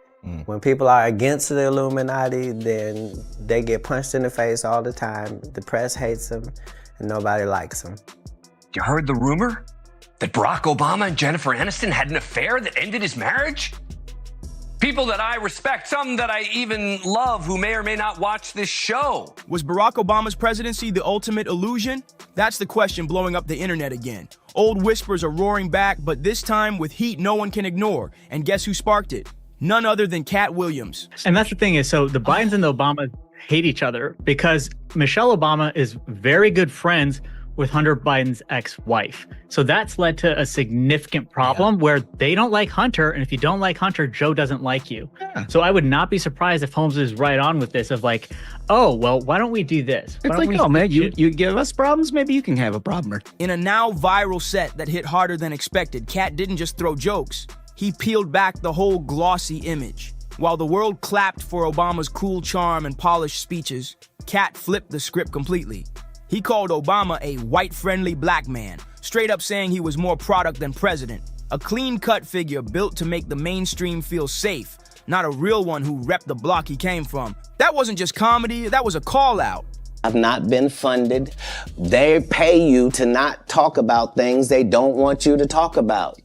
When people are against the Illuminati, then they get punched in the face all the time. The press hates them, and nobody likes them.
You heard the rumor? That Barack Obama and Jennifer Aniston had an affair that ended his marriage? People that I respect, some that I even love, who may or may not watch this show.
Was Barack Obama's presidency the ultimate illusion? That's the question blowing up the internet again. Old whispers are roaring back, but this time with heat no one can ignore. And guess who sparked it? None other than Cat Williams.
And that's the thing is, so the Bidens and the Obamas hate each other because Michelle Obama is very good friends with Hunter Biden's ex-wife. So that's led to a significant problem where they don't like Hunter, and if you don't like Hunter, Joe doesn't like you. So I would not be surprised if Holmes is right on with this of like, oh, well, why don't we do this?
It's like, oh man, you give us problems, maybe you can have a problem.
In a now viral set that hit harder than expected, Cat didn't just throw jokes. He peeled back the whole glossy image. While the world clapped for Obama's cool charm and polished speeches, Cat flipped the script completely. He called Obama a white-friendly black man, straight up saying he was more product than president. A clean-cut figure built to make the mainstream feel safe, not a real one who repped the block he came from. That wasn't just comedy, that was a call-out.
I've not been funded. They pay you to not talk about things they don't want you to talk about.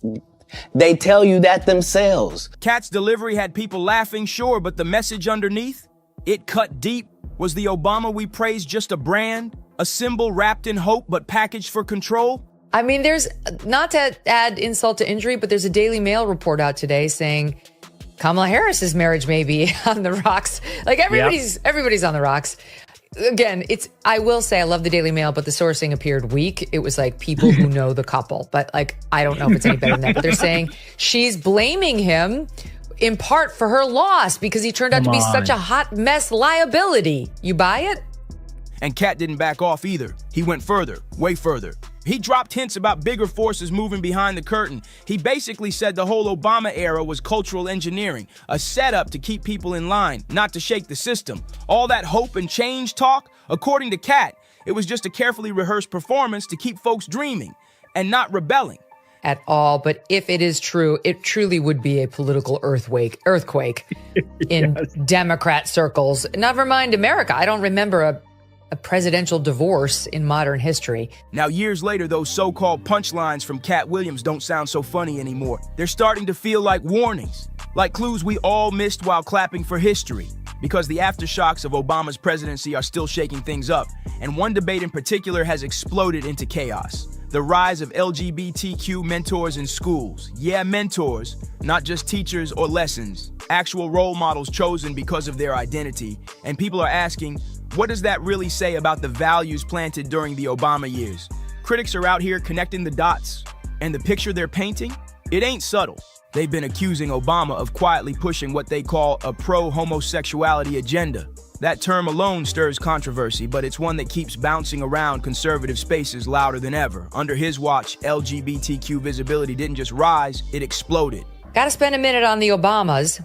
They tell you that themselves.
Cat's delivery had people laughing, sure, but the message underneath? It cut deep. Was the Obama we praised just a brand? A symbol wrapped in hope but packaged for control?
I mean, there's, not to add insult to injury, but there's a Daily Mail report out today saying Kamala Harris's marriage may be on the rocks. Like everybody's on the rocks. Again, I will say I love the Daily Mail, but the sourcing appeared weak. It was like people who know the couple, but like, I don't know if it's any better than that, but they're saying she's blaming him in part for her loss because he turned out to be such a hot mess liability. You buy it?
And Cat didn't back off either. He went further, way further. He dropped hints about bigger forces moving behind the curtain. He basically said the whole Obama era was cultural engineering, a setup to keep people in line, not to shake the system. All that hope and change talk, according to Cat, it was just a carefully rehearsed performance to keep folks dreaming and not rebelling.
At all, but if it is true, it truly would be a political earthquake in Democrat circles. Never mind America. I don't remember a presidential divorce in modern history.
Now, years later, those so-called punchlines from Cat Williams don't sound so funny anymore. They're starting to feel like warnings, like clues we all missed while clapping for history, because the aftershocks of Obama's presidency are still shaking things up, and one debate in particular has exploded into chaos. The rise of LGBTQ mentors in schools. Yeah, mentors, not just teachers or lessons. Actual role models chosen because of their identity. And people are asking, what does that really say about the values planted during the Obama years? Critics are out here connecting the dots. And the picture they're painting? It ain't subtle. They've been accusing Obama of quietly pushing what they call a pro-homosexuality agenda. That term alone stirs controversy, but it's one that keeps bouncing around conservative spaces louder than ever. Under his watch, LGBTQ visibility didn't just rise, it exploded.
Gotta spend a minute on the Obamas,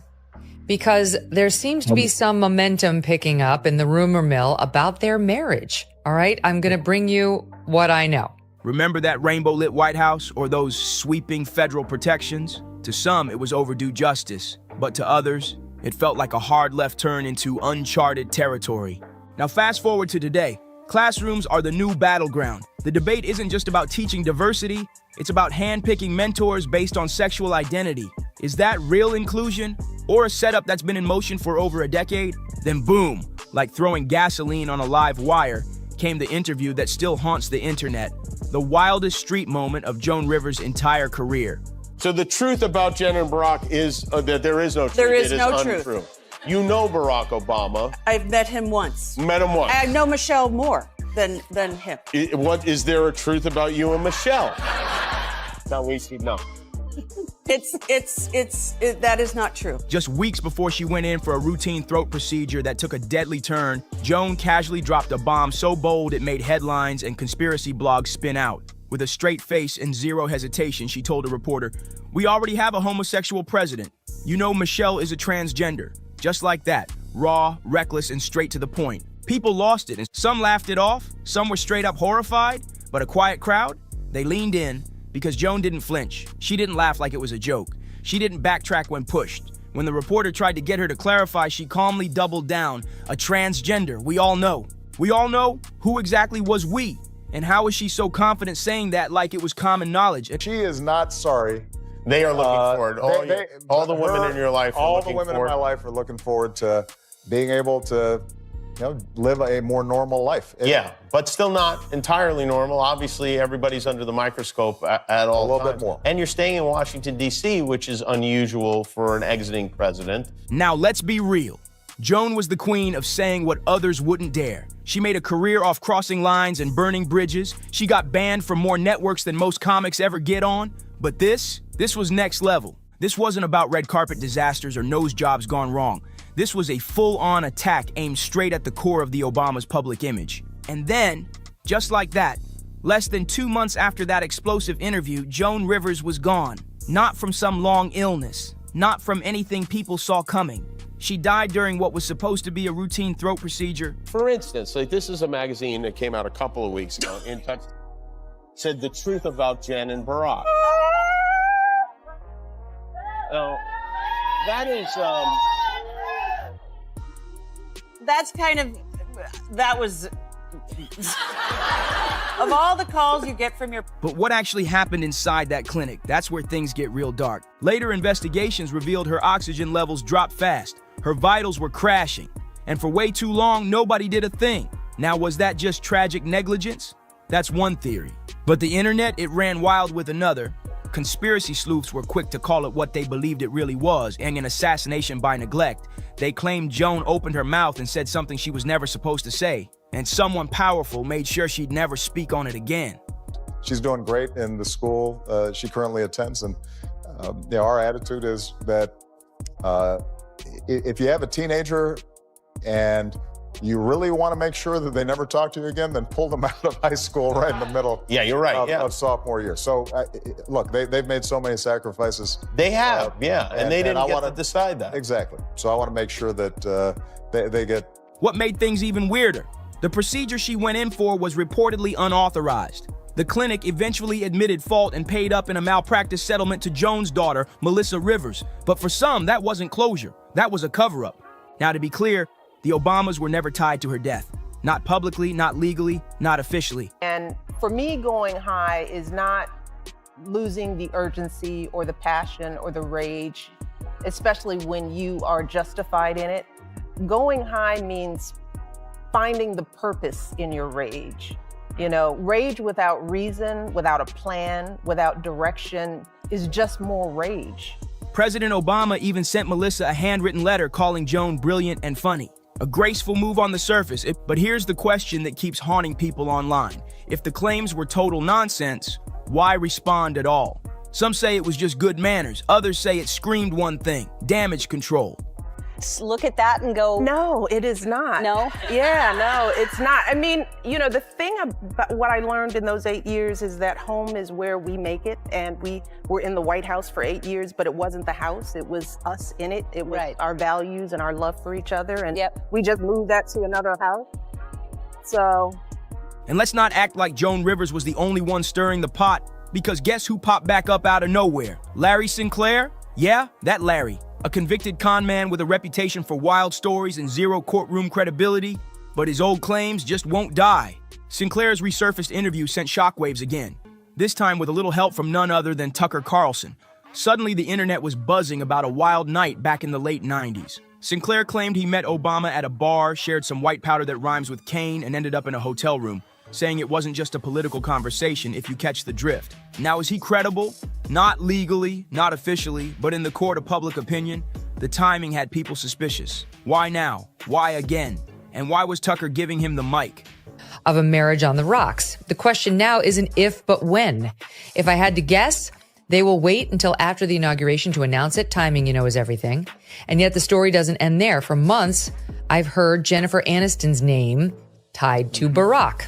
because there seems to be some momentum picking up in the rumor mill about their marriage. All right, I'm gonna bring you what I know.
Remember that rainbow-lit White House or those sweeping federal protections? To some, it was overdue justice, but to others, it felt like a hard left turn into uncharted territory. Now fast forward to today. Classrooms are the new battleground. The debate isn't just about teaching diversity, it's about handpicking mentors based on sexual identity. Is that real inclusion? Or a setup that's been in motion for over a decade? Then boom, like throwing gasoline on a live wire, came the interview that still haunts the internet. The wildest street moment of Joan Rivers' entire career.
So the truth about Jen and Barack is that there is no truth.
There is
it
no
is
truth.
Untrue. You know Barack Obama.
I've met him once.
Met him once.
I know Michelle more than him.
What is there a truth about you and Michelle? No, we see no.
That is not true.
Just weeks before she went in for a routine throat procedure that took a deadly turn, Joan casually dropped a bomb so bold it made headlines and conspiracy blogs spin out. With a straight face and zero hesitation, she told a reporter, "We already have a homosexual president. You know Michelle is a transgender." Just like that, raw, reckless, and straight to the point. People lost it, and some laughed it off, some were straight up horrified, but a quiet crowd, they leaned in because Joan didn't flinch. She didn't laugh like it was a joke. She didn't backtrack when pushed. When the reporter tried to get her to clarify, she calmly doubled down. A transgender, we all know. We all know who exactly was we. And how is she so confident saying that like it was common knowledge?
She is not sorry.
They are looking forward. All the women in your life are looking forward.
All the women in my life are looking forward to being able to, live a more normal life.
Yeah, but still not entirely normal. Obviously, everybody's under the microscope at all times. A little bit more. And you're staying in Washington, D.C., which is unusual for an exiting president.
Now, let's be real. Joan was the queen of saying what others wouldn't dare. She made a career off crossing lines and burning bridges. She got banned from more networks than most comics ever get on. But this was next level. This wasn't about red carpet disasters or nose jobs gone wrong. This was a full-on attack aimed straight at the core of the Obama's public image. And then, just like that, less than 2 months after that explosive interview, Joan Rivers was gone. Not from some long illness, not from anything people saw coming. She died during what was supposed to be a routine throat procedure.
For instance, this is a magazine that came out a couple of weeks ago in touch, said the truth about Jen and Barack. Now, that is,
that was, of all the calls you get from your...
But what actually happened inside that clinic? That's where things get real dark. Later investigations revealed her oxygen levels dropped fast. Her vitals were crashing. And for way too long, nobody did a thing. Now, was that just tragic negligence? That's one theory. But the internet, it ran wild with another. Conspiracy sleuths were quick to call it what they believed it really was, and an assassination by neglect. They claimed Joan opened her mouth and said something she was never supposed to say, and someone powerful made sure she'd never speak on it again.
She's doing great in the school she currently attends, and our attitude is that if you have a teenager and you really want to make sure that they never talk to you again, then pull them out of high school right in the middle.
Yeah, you're right.
Of sophomore year. So, look, they've made so many sacrifices.
They have, and they didn't get to decide that.
Exactly. So I want to make sure that they get...
What made things even weirder? The procedure she went in for was reportedly unauthorized. The clinic eventually admitted fault and paid up in a malpractice settlement to Joan's daughter, Melissa Rivers. But for some, that wasn't closure. That was a cover-up. Now, to be clear, the Obamas were never tied to her death. Not publicly, not legally, not officially.
And for me, going high is not losing the urgency or the passion or the rage, especially when you are justified in it. Going high means finding the purpose in your rage. Rage without reason, without a plan, without direction is just more rage.
President Obama even sent Melissa a handwritten letter calling Joan brilliant and funny. A graceful move on the surface, but here's the question that keeps haunting people online. If the claims were total nonsense, why respond at all? Some say it was just good manners. Others say it screamed one thing: damage control.
look at that and go,
no, it is not.
No?
Yeah, no, it's not. I mean, you know, the thing about what I learned in those 8 years is that home is where we make it. And we were in the White House for 8 years, but it wasn't the house. It was us in it. It was our values and our love for each other. And we just moved that to another house. So.
And let's not act like Joan Rivers was the only one stirring the pot, because guess who popped back up out of nowhere? Larry Sinclair? Yeah, that Larry. A convicted con man with a reputation for wild stories and zero courtroom credibility, but his old claims just won't die. Sinclair's resurfaced interview sent shockwaves again, this time with a little help from none other than Tucker Carlson. Suddenly, the internet was buzzing about a wild night back in the late 90s. Sinclair claimed he met Obama at a bar, shared some white powder that rhymes with cane, and ended up in a hotel room, saying it wasn't just a political conversation, if you catch the drift. Now, is he credible? Not legally, not officially, but in the court of public opinion, the timing had people suspicious. Why now? Why again? And why was Tucker giving him the mic?
Of a marriage on the rocks. The question now isn't if, but when. If I had to guess, they will wait until after the inauguration to announce it. Timing, you know, is everything. And yet the story doesn't end there. For months, I've heard Jennifer Aniston's name tied to Barack.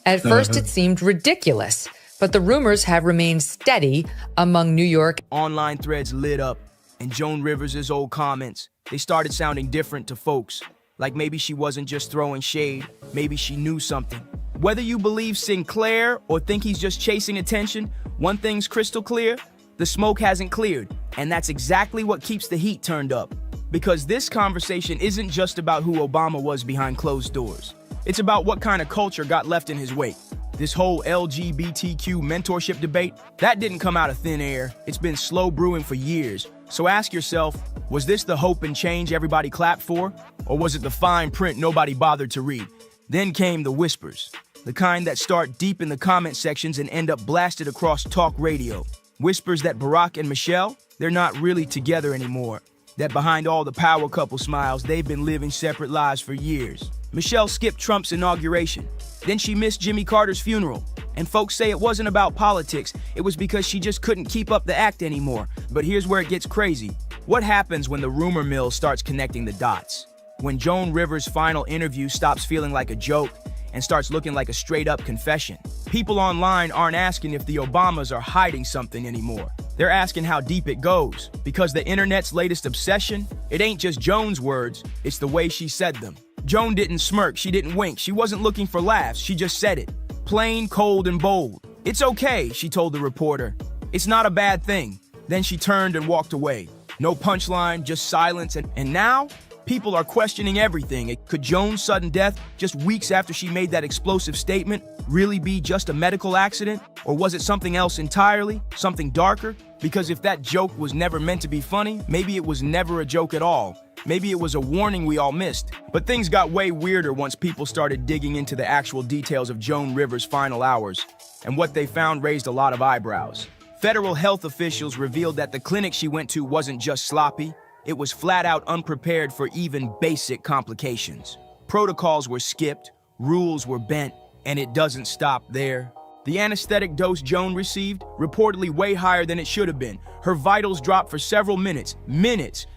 At first, it seemed ridiculous, but the rumors have remained steady among New York.
Online threads lit up, and Joan Rivers' old comments, they started sounding different to folks. Like maybe she wasn't just throwing shade, maybe she knew something. Whether you believe Sinclair or think he's just chasing attention, one thing's crystal clear, the smoke hasn't cleared, and that's exactly what keeps the heat turned up. Because this conversation isn't just about who Obama was behind closed doors. It's about what kind of culture got left in his wake. This whole LGBTQ mentorship debate, that didn't come out of thin air. It's been slow brewing for years. So ask yourself, was this the hope and change everybody clapped for? Or was it the fine print nobody bothered to read? Then came the whispers, the kind that start deep in the comment sections and end up blasted across talk radio. Whispers that Barack and Michelle, they're not really together anymore. That behind all the power couple smiles, they've been living separate lives for years. Michelle skipped Trump's inauguration. Then she missed Jimmy Carter's funeral. And folks say it wasn't about politics. It was because she just couldn't keep up the act anymore. But here's where it gets crazy. What happens when the rumor mill starts connecting the dots? When Joan Rivers' final interview stops feeling like a joke and starts looking like a straight-up confession. People online aren't asking if the Obamas are hiding something anymore. They're asking how deep it goes. Because the internet's latest obsession, it ain't just Joan's words, it's the way she said them. Joan didn't smirk, she didn't wink, she wasn't looking for laughs, she just said it. Plain, cold, and bold. It's okay, she told the reporter. It's not a bad thing. Then she turned and walked away. No punchline, just silence, and now, people are questioning everything. Could Joan's sudden death, just weeks after she made that explosive statement, really be just a medical accident? Or was it something else entirely? Something darker? Because if that joke was never meant to be funny, maybe it was never a joke at all. Maybe it was a warning we all missed. But things got way weirder once people started digging into the actual details of Joan Rivers' final hours. And what they found raised a lot of eyebrows. Federal health officials revealed that the clinic she went to wasn't just sloppy, it was flat out unprepared for even basic complications. Protocols were skipped, rules were bent, and it doesn't stop there. The anesthetic dose Joan received, reportedly way higher than it should have been. Her vitals dropped for several minutes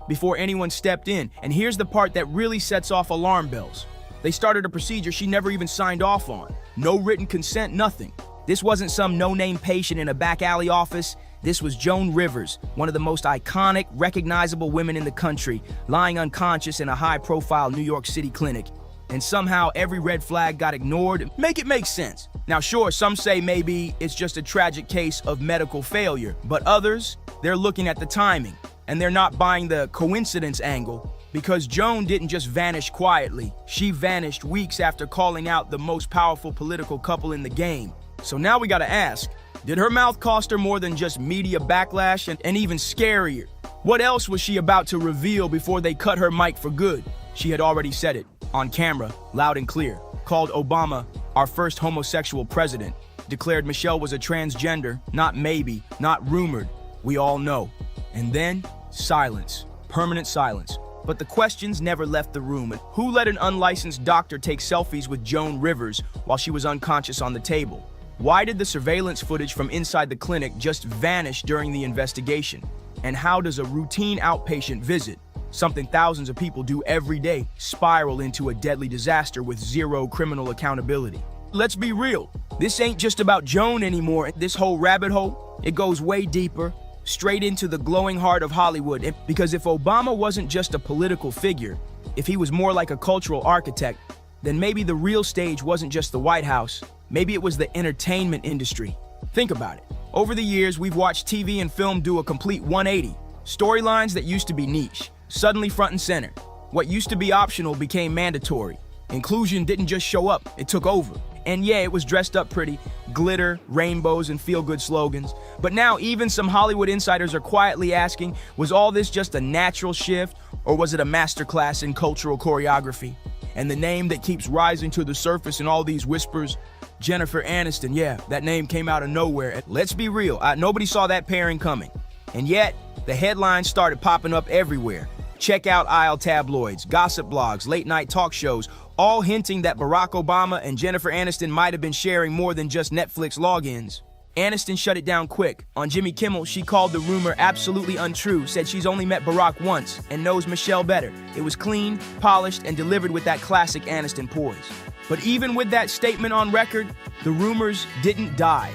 before anyone stepped in. And here's the part that really sets off alarm bells. They started a procedure she never even signed off on. No written consent, nothing. This wasn't some no-name patient in a back alley office. This was Joan Rivers, one of the most iconic, recognizable women in the country, lying unconscious in a high-profile New York City clinic. And somehow every red flag got ignored. Make it make sense. Now sure, some say maybe it's just a tragic case of medical failure, but others, they're looking at the timing, and they're not buying the coincidence angle. Because Joan didn't just vanish quietly. She vanished weeks after calling out the most powerful political couple in the game. So now we gotta ask, did her mouth cost her more than just media backlash and even scarier? What else was she about to reveal before they cut her mic for good? She had already said it, on camera, loud and clear, called Obama our first homosexual president, declared Michelle was a transgender, not maybe, not rumored, we all know. And then, silence, permanent silence. But the questions never left the room. Who let an unlicensed doctor take selfies with Joan Rivers while she was unconscious on the table? Why did the surveillance footage from inside the clinic just vanish during the investigation? And how does a routine outpatient visit, something thousands of people do every day, spiral into a deadly disaster with zero criminal accountability. Let's be real, this ain't just about Joan anymore. This whole rabbit hole, it goes way deeper, straight into the glowing heart of Hollywood. Because if Obama wasn't just a political figure, if he was more like a cultural architect, then maybe the real stage wasn't just the White House, maybe it was the entertainment industry. Think about it. Over the years, we've watched TV and film do a complete 180. Storylines that used to be niche, suddenly front and center. What used to be optional became mandatory. Inclusion didn't just show up, it took over. And yeah, it was dressed up pretty, glitter, rainbows, and feel-good slogans. But now even some Hollywood insiders are quietly asking, was all this just a natural shift, or was it a masterclass in cultural choreography? And the name that keeps rising to the surface in all these whispers, Jennifer Aniston, yeah, that name came out of nowhere. Let's be real, nobody saw that pairing coming. And yet, the headlines started popping up everywhere. Check out aisle tabloids, gossip blogs, late-night talk shows, all hinting that Barack Obama and Jennifer Aniston might have been sharing more than just Netflix logins. Aniston shut it down quick. On Jimmy Kimmel, she called the rumor absolutely untrue, said she's only met Barack once and knows Michelle better. It was clean, polished, and delivered with that classic Aniston poise. But even with that statement on record, the rumors didn't die.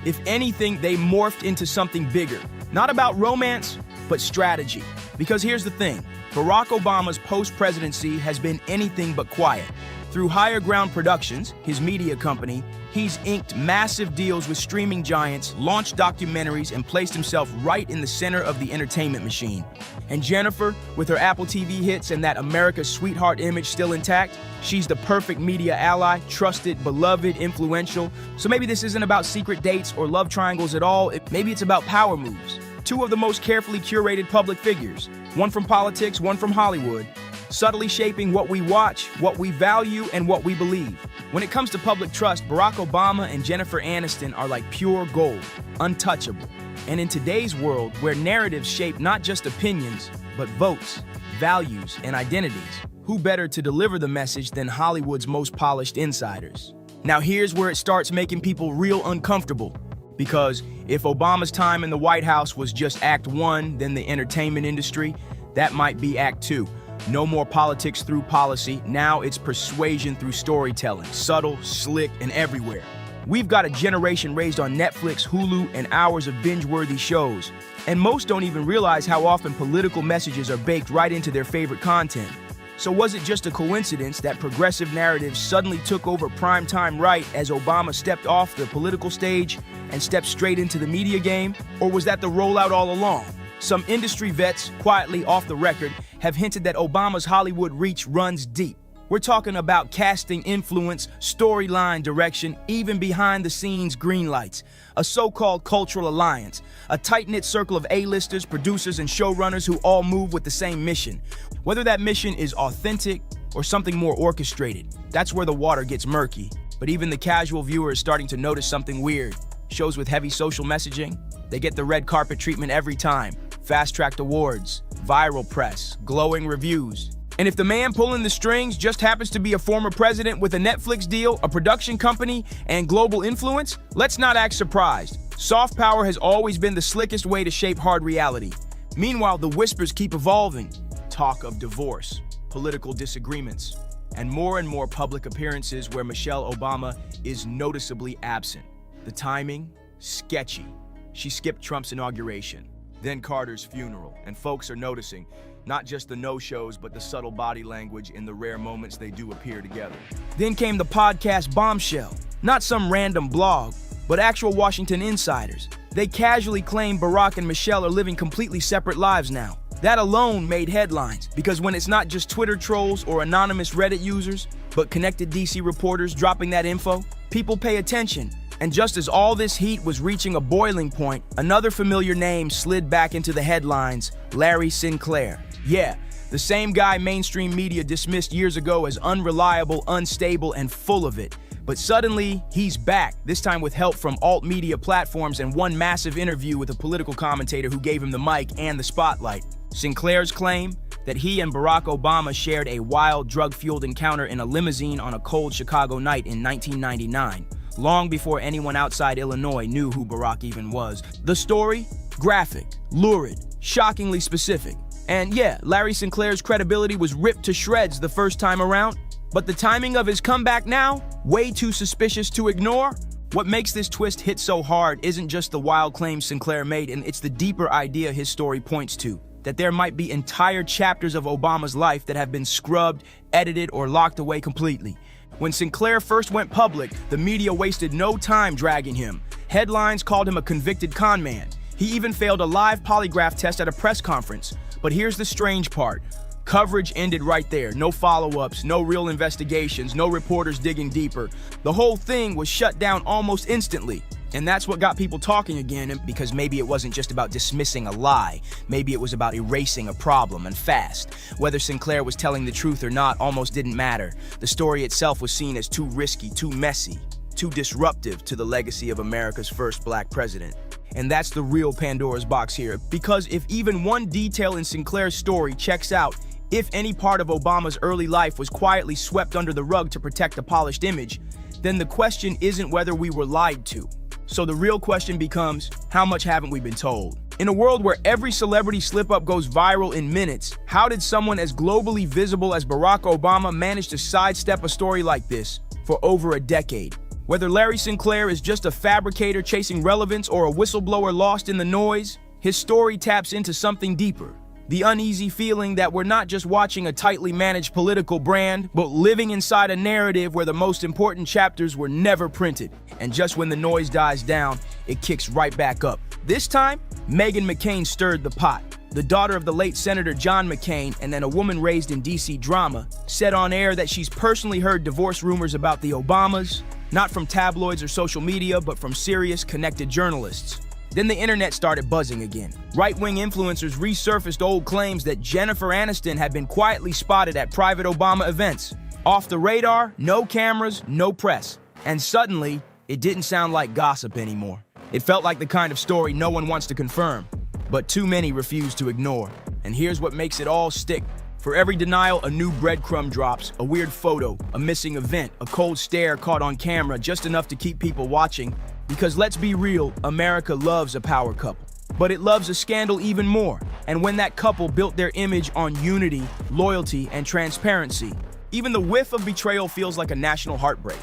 If anything, they morphed into something bigger. Not about romance, but strategy. Because here's the thing, Barack Obama's post-presidency has been anything but quiet. Through Higher Ground Productions, his media company, he's inked massive deals with streaming giants, launched documentaries, and placed himself right in the center of the entertainment machine. And Jennifer, with her Apple TV hits and that America's sweetheart image still intact, she's the perfect media ally, trusted, beloved, influential. So maybe this isn't about secret dates or love triangles at all. Maybe it's about power moves. Two of the most carefully curated public figures, one from politics, one from Hollywood, subtly shaping what we watch, what we value, and what we believe. When it comes to public trust, Barack Obama and Jennifer Aniston are like pure gold, untouchable. And in today's world, where narratives shape not just opinions, but votes, values, and identities, who better to deliver the message than Hollywood's most polished insiders? Now here's where it starts making people real uncomfortable. Because if Obama's time in the White House was just Act 1, then the entertainment industry, that might be Act 2. No more politics through policy, now it's persuasion through storytelling, subtle, slick, and everywhere. We've got a generation raised on Netflix, Hulu, and hours of binge-worthy shows. And most don't even realize how often political messages are baked right into their favorite content. So was it just a coincidence that progressive narratives suddenly took over primetime right as Obama stepped off the political stage and stepped straight into the media game? Or was that the rollout all along? Some industry vets, quietly off the record, have hinted that Obama's Hollywood reach runs deep. We're talking about casting influence, storyline direction, even behind-the-scenes greenlights, a so-called cultural alliance, a tight-knit circle of A-listers, producers, and showrunners who all move with the same mission. Whether that mission is authentic or something more orchestrated, that's where the water gets murky. But even the casual viewer is starting to notice something weird. Shows with heavy social messaging, they get the red carpet treatment every time. Fast-tracked awards, viral press, glowing reviews. And if the man pulling the strings just happens to be a former president with a Netflix deal, a production company, and global influence, let's not act surprised. Soft power has always been the slickest way to shape hard reality. Meanwhile, the whispers keep evolving. Talk of divorce, political disagreements, and more public appearances where Michelle Obama is noticeably absent. The timing, sketchy. She skipped Trump's inauguration, then Carter's funeral, and folks are noticing not just the no-shows, but the subtle body language in the rare moments they do appear together. Then came the podcast bombshell, not some random blog, but actual Washington insiders. They casually claim Barack and Michelle are living completely separate lives now. That alone made headlines, because when it's not just Twitter trolls or anonymous Reddit users, but connected DC reporters dropping that info, people pay attention. And just as all this heat was reaching a boiling point, another familiar name slid back into the headlines, Larry Sinclair. Yeah, the same guy mainstream media dismissed years ago as unreliable, unstable, and full of it. But suddenly, he's back, this time with help from alt media platforms and one massive interview with a political commentator who gave him the mic and the spotlight. Sinclair's claim that he and Barack Obama shared a wild, drug-fueled encounter in a limousine on a cold Chicago night in 1999. Long before anyone outside Illinois knew who Barack even was. The story? Graphic, lurid, shockingly specific. And yeah, Larry Sinclair's credibility was ripped to shreds the first time around, but the timing of his comeback now, way too suspicious to ignore. What makes this twist hit so hard isn't just the wild claims Sinclair made, and it's the deeper idea his story points to, that there might be entire chapters of Obama's life that have been scrubbed, edited, or locked away completely. When Sinclair first went public, the media wasted no time dragging him. Headlines called him a convicted con man. He even failed a live polygraph test at a press conference. But here's the strange part. Coverage ended right there. No follow-ups, no real investigations, no reporters digging deeper. The whole thing was shut down almost instantly. And that's what got people talking again, because maybe it wasn't just about dismissing a lie. Maybe it was about erasing a problem, and fast. Whether Sinclair was telling the truth or not almost didn't matter. The story itself was seen as too risky, too messy, too disruptive to the legacy of America's first black president. And that's the real Pandora's box here, because if even one detail in Sinclair's story checks out, if any part of Obama's early life was quietly swept under the rug to protect a polished image, then the question isn't whether we were lied to. So the real question becomes, how much haven't we been told? In a world where every celebrity slip-up goes viral in minutes, how did someone as globally visible as Barack Obama manage to sidestep a story like this for over a decade? Whether Larry Sinclair is just a fabricator chasing relevance or a whistleblower lost in the noise, his story taps into something deeper. The uneasy feeling that we're not just watching a tightly managed political brand, but living inside a narrative where the most important chapters were never printed. And just when the noise dies down, it kicks right back up. This time, Meghan McCain stirred the pot. The daughter of the late Senator John McCain, and then a woman raised in DC drama, said on air that she's personally heard divorce rumors about the Obamas, not from tabloids or social media, but from serious, connected journalists. Then the internet started buzzing again. Right-wing influencers resurfaced old claims that Jennifer Aniston had been quietly spotted at private Obama events. Off the radar, no cameras, no press. And suddenly, it didn't sound like gossip anymore. It felt like the kind of story no one wants to confirm, but too many refuse to ignore. And here's what makes it all stick. For every denial, a new breadcrumb drops, a weird photo, a missing event, a cold stare caught on camera, just enough to keep people watching. Because let's be real, America loves a power couple. But it loves a scandal even more. And when that couple built their image on unity, loyalty, and transparency, even the whiff of betrayal feels like a national heartbreak.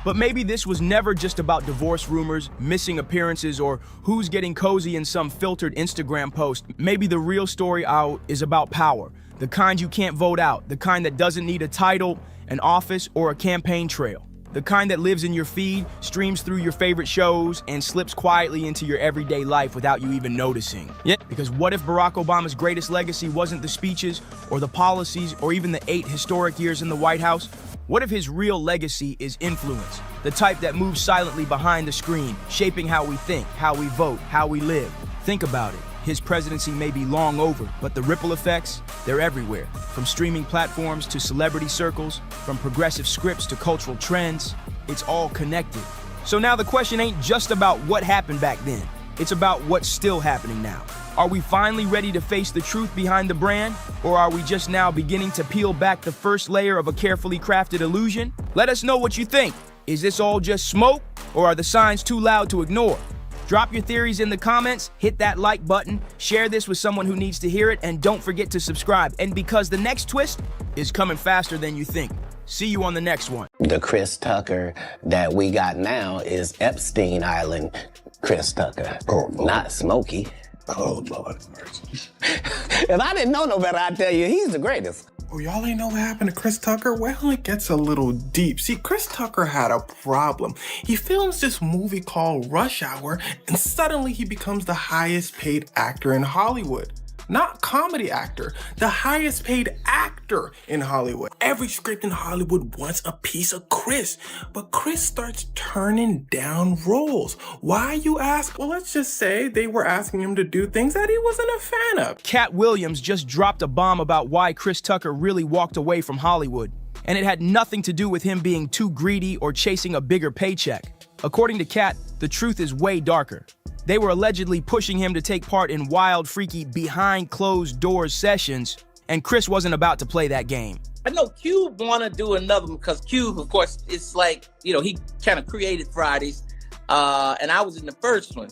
But maybe this was never just about divorce rumors, missing appearances, or who's getting cozy in some filtered Instagram post. Maybe the real story out is about power. The kind you can't vote out, the kind that doesn't need a title, an office, or a campaign trail. The kind that lives in your feed, streams through your favorite shows, and slips quietly into your everyday life without you even noticing. Yeah. Because what if Barack Obama's greatest legacy wasn't the speeches, or the policies, or even the 8 historic years in the White House? What if his real legacy is influence? The type that moves silently behind the screen, shaping how we think, how we vote, how we live. Think about it. His presidency may be long over, but the ripple effects, they're everywhere. From streaming platforms to celebrity circles, from progressive scripts to cultural trends, it's all connected. So now the question ain't just about what happened back then. It's about what's still happening now. Are we finally ready to face the truth behind the brand? Or are we just now beginning to peel back the first layer of a carefully crafted illusion? Let us know what you think. Is this all just smoke, or are the signs too loud to ignore? Drop your theories in the comments, hit that like button, share this with someone who needs to hear it, and don't forget to subscribe. And because the next twist is coming faster than you think. See you on the next one.
The Chris Tucker that we got now is Epstein Island Chris Tucker, not Smokey.
Oh, Lord mercy.
If I didn't know no better, I'd tell you he's the greatest.
Oh, y'all ain't know what happened to Chris Tucker? Well, it gets a little deep. See, Chris Tucker had a problem. He films this movie called Rush Hour, and suddenly he becomes the highest paid actor in Hollywood. Not comedy actor, the highest paid actor in Hollywood. Every script in Hollywood wants a piece of Chris, but Chris starts turning down roles. Why, you ask? Well, let's just say they were asking him to do things that he wasn't a fan of.
Cat Williams just dropped a bomb about why Chris Tucker really walked away from Hollywood. And it had nothing to do with him being too greedy or chasing a bigger paycheck. According to Cat, the truth is way darker. They were allegedly pushing him to take part in wild, freaky, behind-closed-doors sessions, and Chris wasn't about to play that game.
I know Cube want to do another one because Cube, of course, it's like, you know, he kind of created Fridays, and I was in the first one.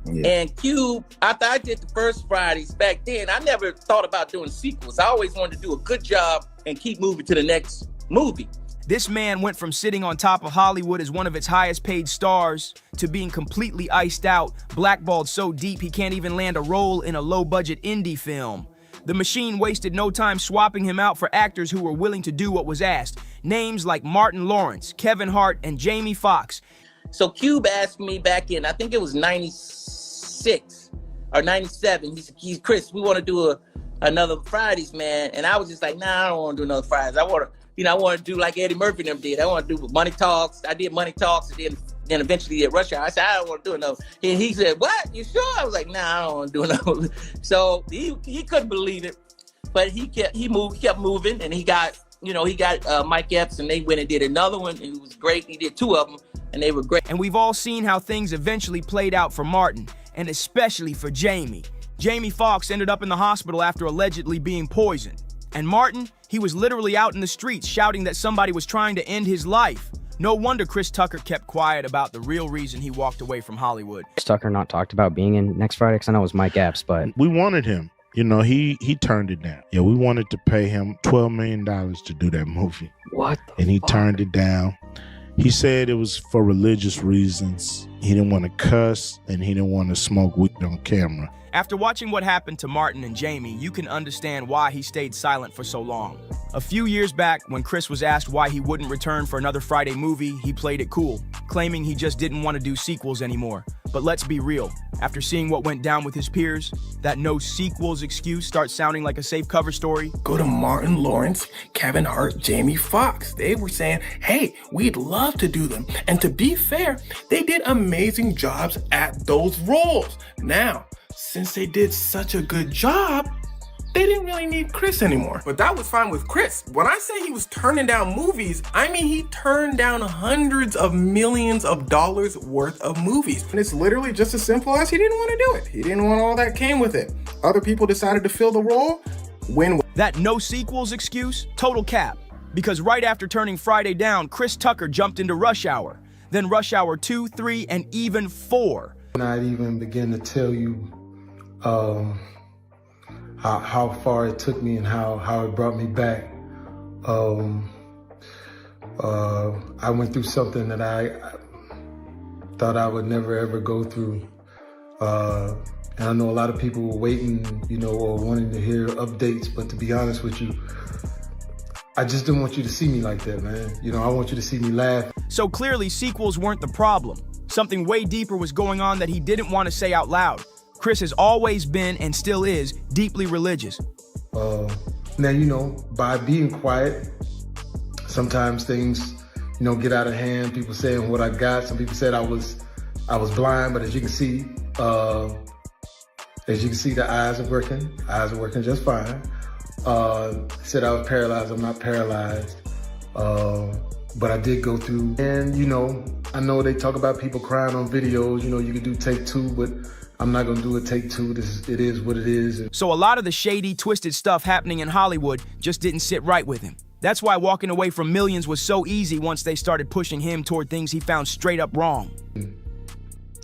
And Cube, after I did the first Fridays back then, I never thought about doing sequels. I always wanted to do a good job and keep moving to the next movie.
This man went from sitting on top of Hollywood as one of its highest paid stars to being completely iced out, blackballed so deep he can't even land a role in a low-budget indie film. The machine wasted no time swapping him out for actors who were willing to do what was asked. Names like Martin Lawrence, Kevin Hart, and Jamie Foxx.
So Cube asked me back in, I think it was 96 or 97. He's Chris, we want to do another Fridays, man. And I was just like, nah, I don't want to do another Fridays. I want to do like Eddie Murphy and them did. I want to do Money Talks. I did Money Talks, and then eventually did Rush Hour. I said, I don't want to do another. And he said, what? You sure? I was like, nah, I don't want to do another. So he couldn't believe it, but he kept moving, and he got Mike Epps, and they went and did another one, and it was great. He did two of them, and they were great.
And we've all seen how things eventually played out for Martin, and especially for Jamie. Jamie Foxx ended up in the hospital after allegedly being poisoned. And Martin, he was literally out in the streets shouting that somebody was trying to end his life. No wonder Chris Tucker kept quiet about the real reason he walked away from Hollywood.
Chris Tucker not talked about being in next Friday, because I know it was Mike Epps, but
we wanted him. You know, he turned it down. Yeah, we wanted to pay him $12 million to do that movie.
What?
And he turned it down. He said it was for religious reasons. He didn't want to cuss, and he didn't want to smoke weed on camera.
After watching what happened to Martin and Jamie, you can understand why he stayed silent for so long. A few years back, when Chris was asked why he wouldn't return for another Friday movie, he played it cool, claiming he just didn't want to do sequels anymore. But let's be real, after seeing what went down with his peers, that no sequels excuse starts sounding like a safe cover story.
Go to Martin Lawrence, Kevin Hart, Jamie Foxx. They were saying, hey, we'd love to do them. And to be fair, they did amazing jobs at those roles. Now, since they did such a good job, they didn't really need Chris anymore. But that was fine with Chris. When I say he was turning down movies, I mean he turned down hundreds of millions of dollars worth of movies. And it's literally just as simple as he didn't want to do it. He didn't want all that came with it. Other people decided to fill the role.
That no sequels excuse, total cap. Because right after turning Friday down, Chris Tucker jumped into Rush Hour. Then Rush Hour 2, 3, and even 4.
Not even begin to tell you how far it took me and how it brought me back. I went through something that I thought I would never ever go through. And I know a lot of people were waiting, or wanting to hear updates, but to be honest with you, I just didn't want you to see me like that, man. I want you to see me laugh.
So clearly sequels weren't the problem. Something way deeper was going on that he didn't want to say out loud. Chris has always been, and still is, deeply religious.
Now, by being quiet, sometimes things, get out of hand. People saying what I got. Some people said I was blind, but as you can see, the eyes are working. Eyes are working just fine. Said I was paralyzed. I'm not paralyzed. But I did go through, and I know they talk about people crying on videos. You can do take two, but I'm not gonna do a take two. It is what it is.
So a lot of the shady, twisted stuff happening in Hollywood just didn't sit right with him. That's why walking away from millions was so easy once they started pushing him toward things he found straight up wrong.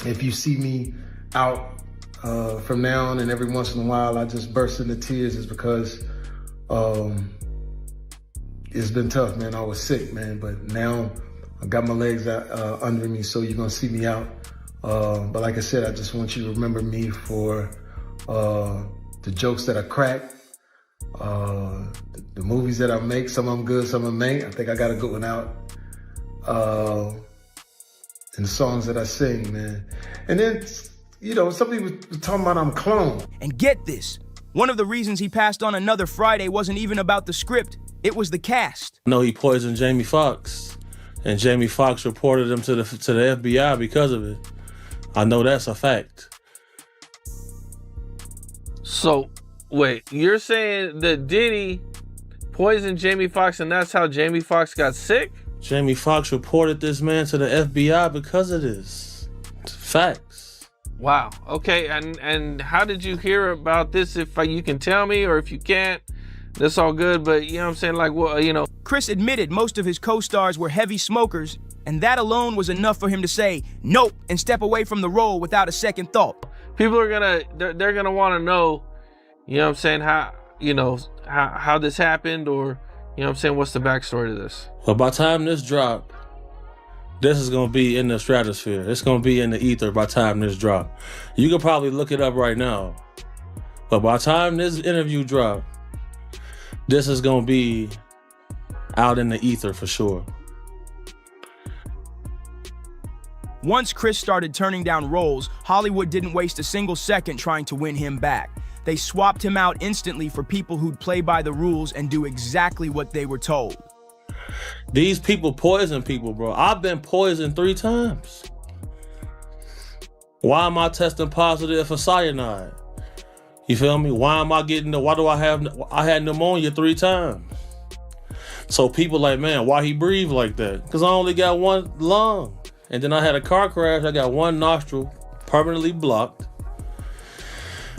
If you see me out from now on, and every once in a while I just burst into tears, is because it's been tough, man. I was sick, man, but now I got my legs out, under me, so you're gonna see me out. But like I said, I just want you to remember me for the jokes that I crack, the movies that I make. Some of them good, some of them ain't. I think I got a good one out. And the songs that I sing, man. And then, some people were talking about I'm clone.
And get this, one of the reasons he passed on Another Friday wasn't even about the script. It was the cast.
I know he poisoned Jamie Foxx, and Jamie Foxx reported him to the FBI because of it. I know that's a fact.
So, wait, you're saying that Diddy poisoned Jamie Foxx and that's how Jamie Foxx got sick?
Jamie Foxx reported this man to the FBI because of this. It's facts.
Wow. Okay, and how did you hear about this? If you can tell me, or if you can't, that's all good. But you know what I'm saying? Like, well,
Chris admitted most of his co-stars were heavy smokers, and that alone was enough for him to say nope and step away from the role without a second thought.
people are they're gonna want to know, you know what I'm saying, how this happened, or you know what I'm saying, what's the backstory to this?
But by the time this drop, this is gonna be in the stratosphere. It's gonna be in the ether by the time this drop. You can probably look it up right now. But by the time this interview drop, this is gonna be out in the ether for sure.
Once Chris started turning down roles, Hollywood didn't waste a single second trying to win him back. They swapped him out instantly for people who'd play by the rules and do exactly what they were told.
These people poison people, bro. I've been poisoned 3 times. Why am I testing positive for cyanide? You feel me? Why do I had pneumonia 3 times? So people like, man, why he breathe like that? Because I only got 1 lung. And then I had a car crash. I got 1 nostril permanently blocked.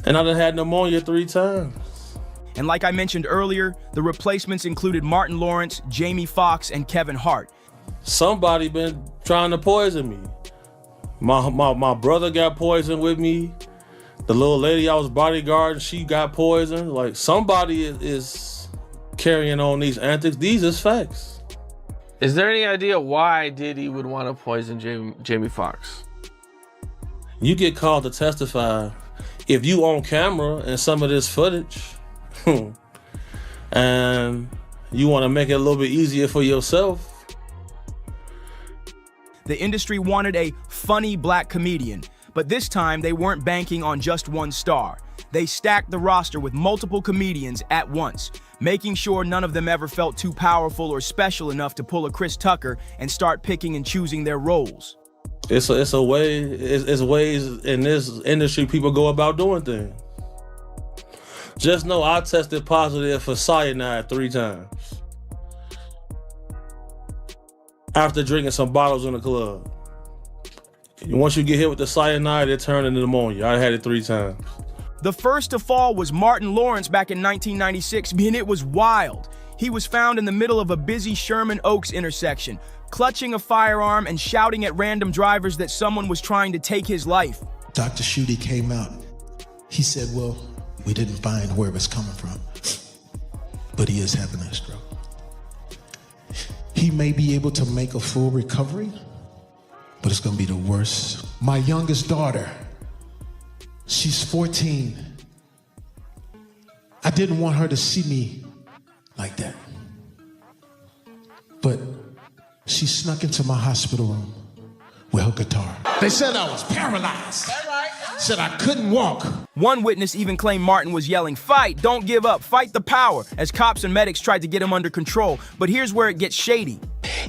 And I done had pneumonia 3 times.
And like I mentioned earlier, the replacements included Martin Lawrence, Jamie Foxx, and Kevin Hart.
Somebody been trying to poison me. My brother got poisoned with me. The little lady I was bodyguarding, she got poisoned. Like, somebody is carrying on these antics. These is facts.
Is there any idea why Diddy would want to poison Jamie Foxx?
You get called to testify if you on camera and some of this footage, and you want to make it a little bit easier for yourself.
The industry wanted a funny black comedian, but this time they weren't banking on just one star. They stacked the roster with multiple comedians at once, making sure none of them ever felt too powerful or special enough to pull a Chris Tucker and start picking and choosing their roles.
It's ways in this industry people go about doing things. Just know I tested positive for cyanide 3 times. After drinking some bottles in the club. Once you get hit with the cyanide, it turned into pneumonia. I had it 3 times.
The first to fall was Martin Lawrence back in 1996, and it was wild. He was found in the middle of a busy Sherman Oaks intersection, clutching a firearm and shouting at random drivers that someone was trying to take his life.
Dr. Schutte came out. He said, well, we didn't find where it was coming from, but he is having a stroke. He may be able to make a full recovery, but it's gonna be the worst. My youngest daughter, she's 14. I didn't want her to see me like that. But she snuck into my hospital room with her guitar. They said I was paralyzed. Said I couldn't walk.
One witness even claimed Martin was yelling, "Fight, don't give up, fight the power," as cops and medics tried to get him under control. But here's where it gets shady.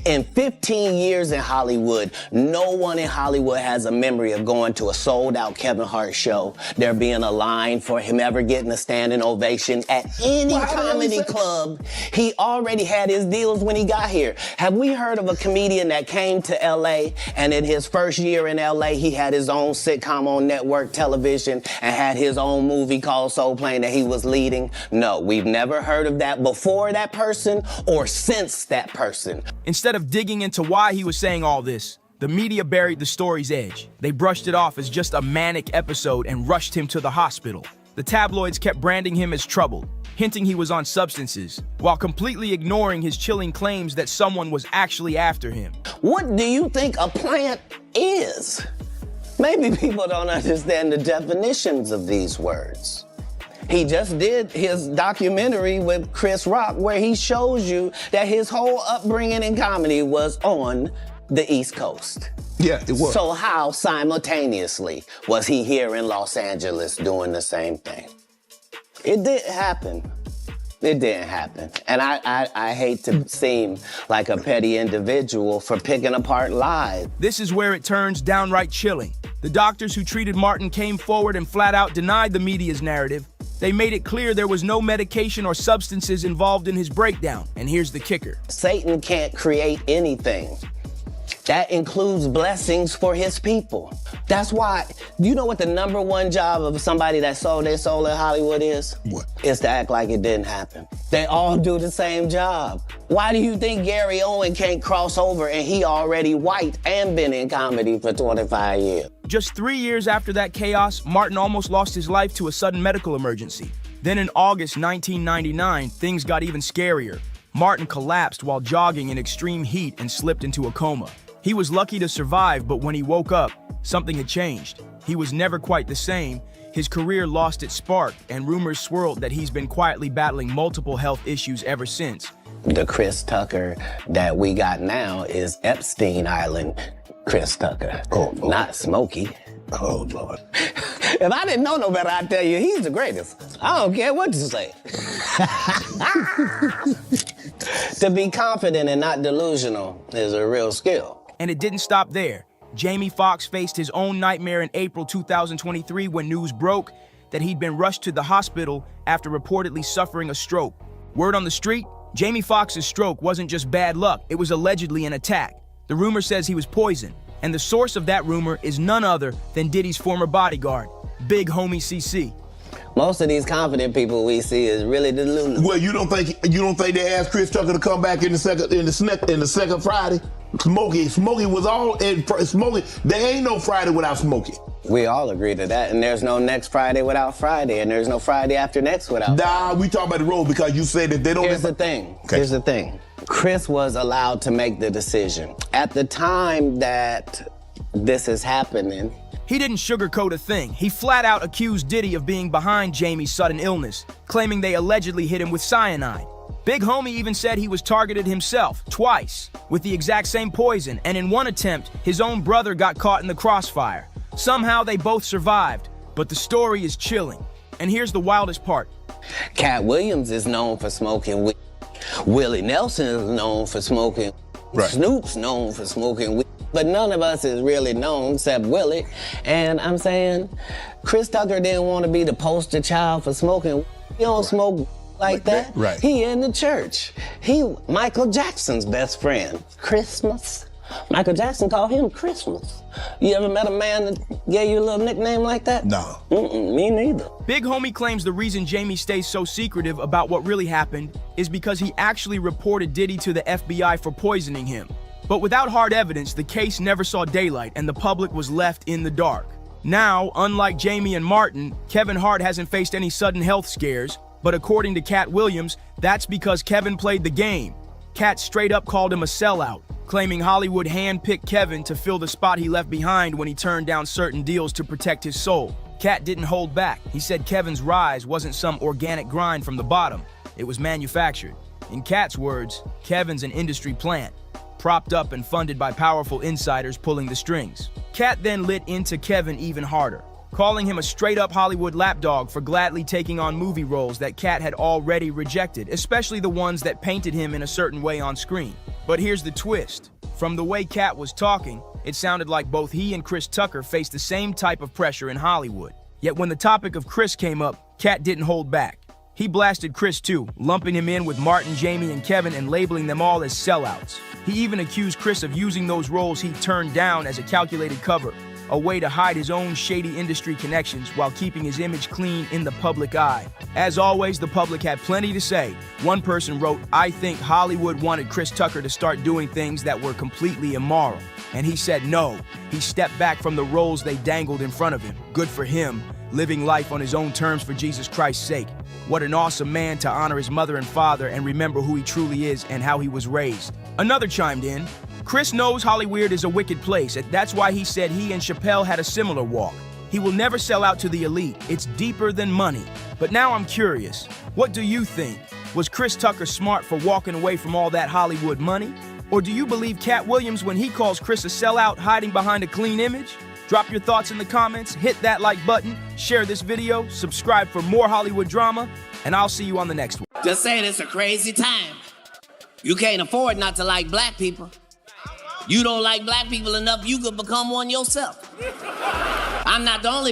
In 15 years in Hollywood, no one in Hollywood has a memory of going to a sold-out Kevin Hart show, there being a line for him ever getting a standing ovation at any comedy club. He already had his deals when he got here. Have we heard of a comedian that came to LA and in his first year in LA, he had his own sitcom on network television and had his own movie called Soul Plane that he was leading? No, we've never heard of that before that person or since that person.
Instead of digging into why he was saying all this, the media buried the story's edge. They brushed it off as just a manic episode and rushed him to the hospital. The tabloids kept branding him as troubled, hinting he was on substances, while completely ignoring his chilling claims that someone was actually after him.
What do you think a plant is? Maybe people don't understand the definitions of these words. He just did his documentary with Chris Rock where he shows you that his whole upbringing in comedy was on the East Coast.
Yeah, it was.
So how simultaneously was he here in Los Angeles doing the same thing? It didn't happen. It didn't happen. And I hate to seem like a petty individual for picking apart lies.
This is where it turns downright chilling. The doctors who treated Martin came forward and flat out denied the media's narrative. They made it clear there was no medication or substances involved in his breakdown. And here's the kicker.
Satan can't create anything. That includes blessings for his people. That's why, you know what the number one job of somebody that sold their soul in Hollywood is?
What?
Is to act like it didn't happen. They all do the same job. Why do you think Gary Owen can't cross over and he already white and been in comedy for 25 years?
Just 3 years after that chaos, Martin almost lost his life to a sudden medical emergency. Then in August 1999, things got even scarier. Martin collapsed while jogging in extreme heat and slipped into a coma. He was lucky to survive, but when he woke up, something had changed. He was never quite the same. His career lost its spark, and rumors swirled that he's been quietly battling multiple health issues ever since.
The Chris Tucker that we got now is Epstein Island Chris Tucker, not Smokey.
Oh, Lord.
If I didn't know no better, I'd tell you he's the greatest. I don't care what you say. To be confident and not delusional is a real skill.
And it didn't stop there. Jamie Foxx faced his own nightmare in April 2023 when news broke that he'd been rushed to the hospital after reportedly suffering a stroke. Word on the street, Jamie Foxx's stroke wasn't just bad luck, it was allegedly an attack. The rumor says he was poisoned, and the source of that rumor is none other than Diddy's former bodyguard, Big Homie CC.
Most of these confident people we see is really delusional.
Well, you don't think they asked Chris Tucker to come back in the second Friday? Smokey was all in Smokey. There ain't no Friday without Smokey.
We all agree to that, and there's no next Friday without Friday, and there's no Friday after next without.
Nah, we talk about the road because you said that they don't.
Here's the thing. Here's the thing. Chris was allowed to make the decision at the time that this is happening.
He didn't sugarcoat a thing. He flat out accused Diddy of being behind Jamie's sudden illness, claiming they allegedly hit him with cyanide. Big Homie even said he was targeted himself, twice, with the exact same poison, and in one attempt, his own brother got caught in the crossfire. Somehow they both survived, but the story is chilling. And here's the wildest part.
Cat Williams is known for smoking weed. Willie Nelson is known for smoking. Right. Snoop's known for smoking weed. But none of us is really known except Willie. And I'm saying, Chris Tucker didn't want to be the poster child for smoking. He don't smoke like that.
Right.
He in the church. He Michael Jackson's best friend. Christmas. Michael Jackson called him Christmas. You ever met a man that gave you a little nickname like that?
No.
Me neither.
Big Homie claims the reason Jamie stays so secretive about what really happened is because he actually reported Diddy to the FBI for poisoning him. But without hard evidence, the case never saw daylight and the public was left in the dark. Now, unlike Jamie and Martin, Kevin Hart hasn't faced any sudden health scares, but according to Cat Williams, that's because Kevin played the game. Cat straight up called him a sellout, claiming Hollywood handpicked Kevin to fill the spot he left behind when he turned down certain deals to protect his soul. Cat didn't hold back. He said Kevin's rise wasn't some organic grind from the bottom. It was manufactured. In Cat's words, Kevin's an industry plant, propped up and funded by powerful insiders pulling the strings. Cat then lit into Kevin even harder, calling him a straight-up Hollywood lapdog for gladly taking on movie roles that Cat had already rejected, especially the ones that painted him in a certain way on screen. But here's the twist. From the way Cat was talking, it sounded like both he and Chris Tucker faced the same type of pressure in Hollywood. Yet when the topic of Chris came up, Cat didn't hold back. He blasted Chris too, lumping him in with Martin, Jamie, and Kevin and labeling them all as sellouts. He even accused Chris of using those roles he turned down as a calculated cover, a way to hide his own shady industry connections while keeping his image clean in the public eye. As always, the public had plenty to say. One person wrote, "I think Hollywood wanted Chris Tucker to start doing things that were completely immoral." And he said no. He stepped back from the roles they dangled in front of him. Good for him, living life on his own terms for Jesus Christ's sake. What an awesome man to honor his mother and father and remember who he truly is and how he was raised. Another chimed in, Chris knows Hollywood is a wicked place, and that's why he said he and Chappelle had a similar walk. He will never sell out to the elite. It's deeper than money. But now I'm curious, what do you think? Was Chris Tucker smart for walking away from all that Hollywood money? Or do you believe Cat Williams when he calls Chris a sellout hiding behind a clean image? Drop your thoughts in the comments, hit that like button, share this video, subscribe for more Hollywood drama, and I'll see you on the next one.
Just saying it's a crazy time. You can't afford not to like black people. You don't like black people enough, you could become one yourself. I'm not the only black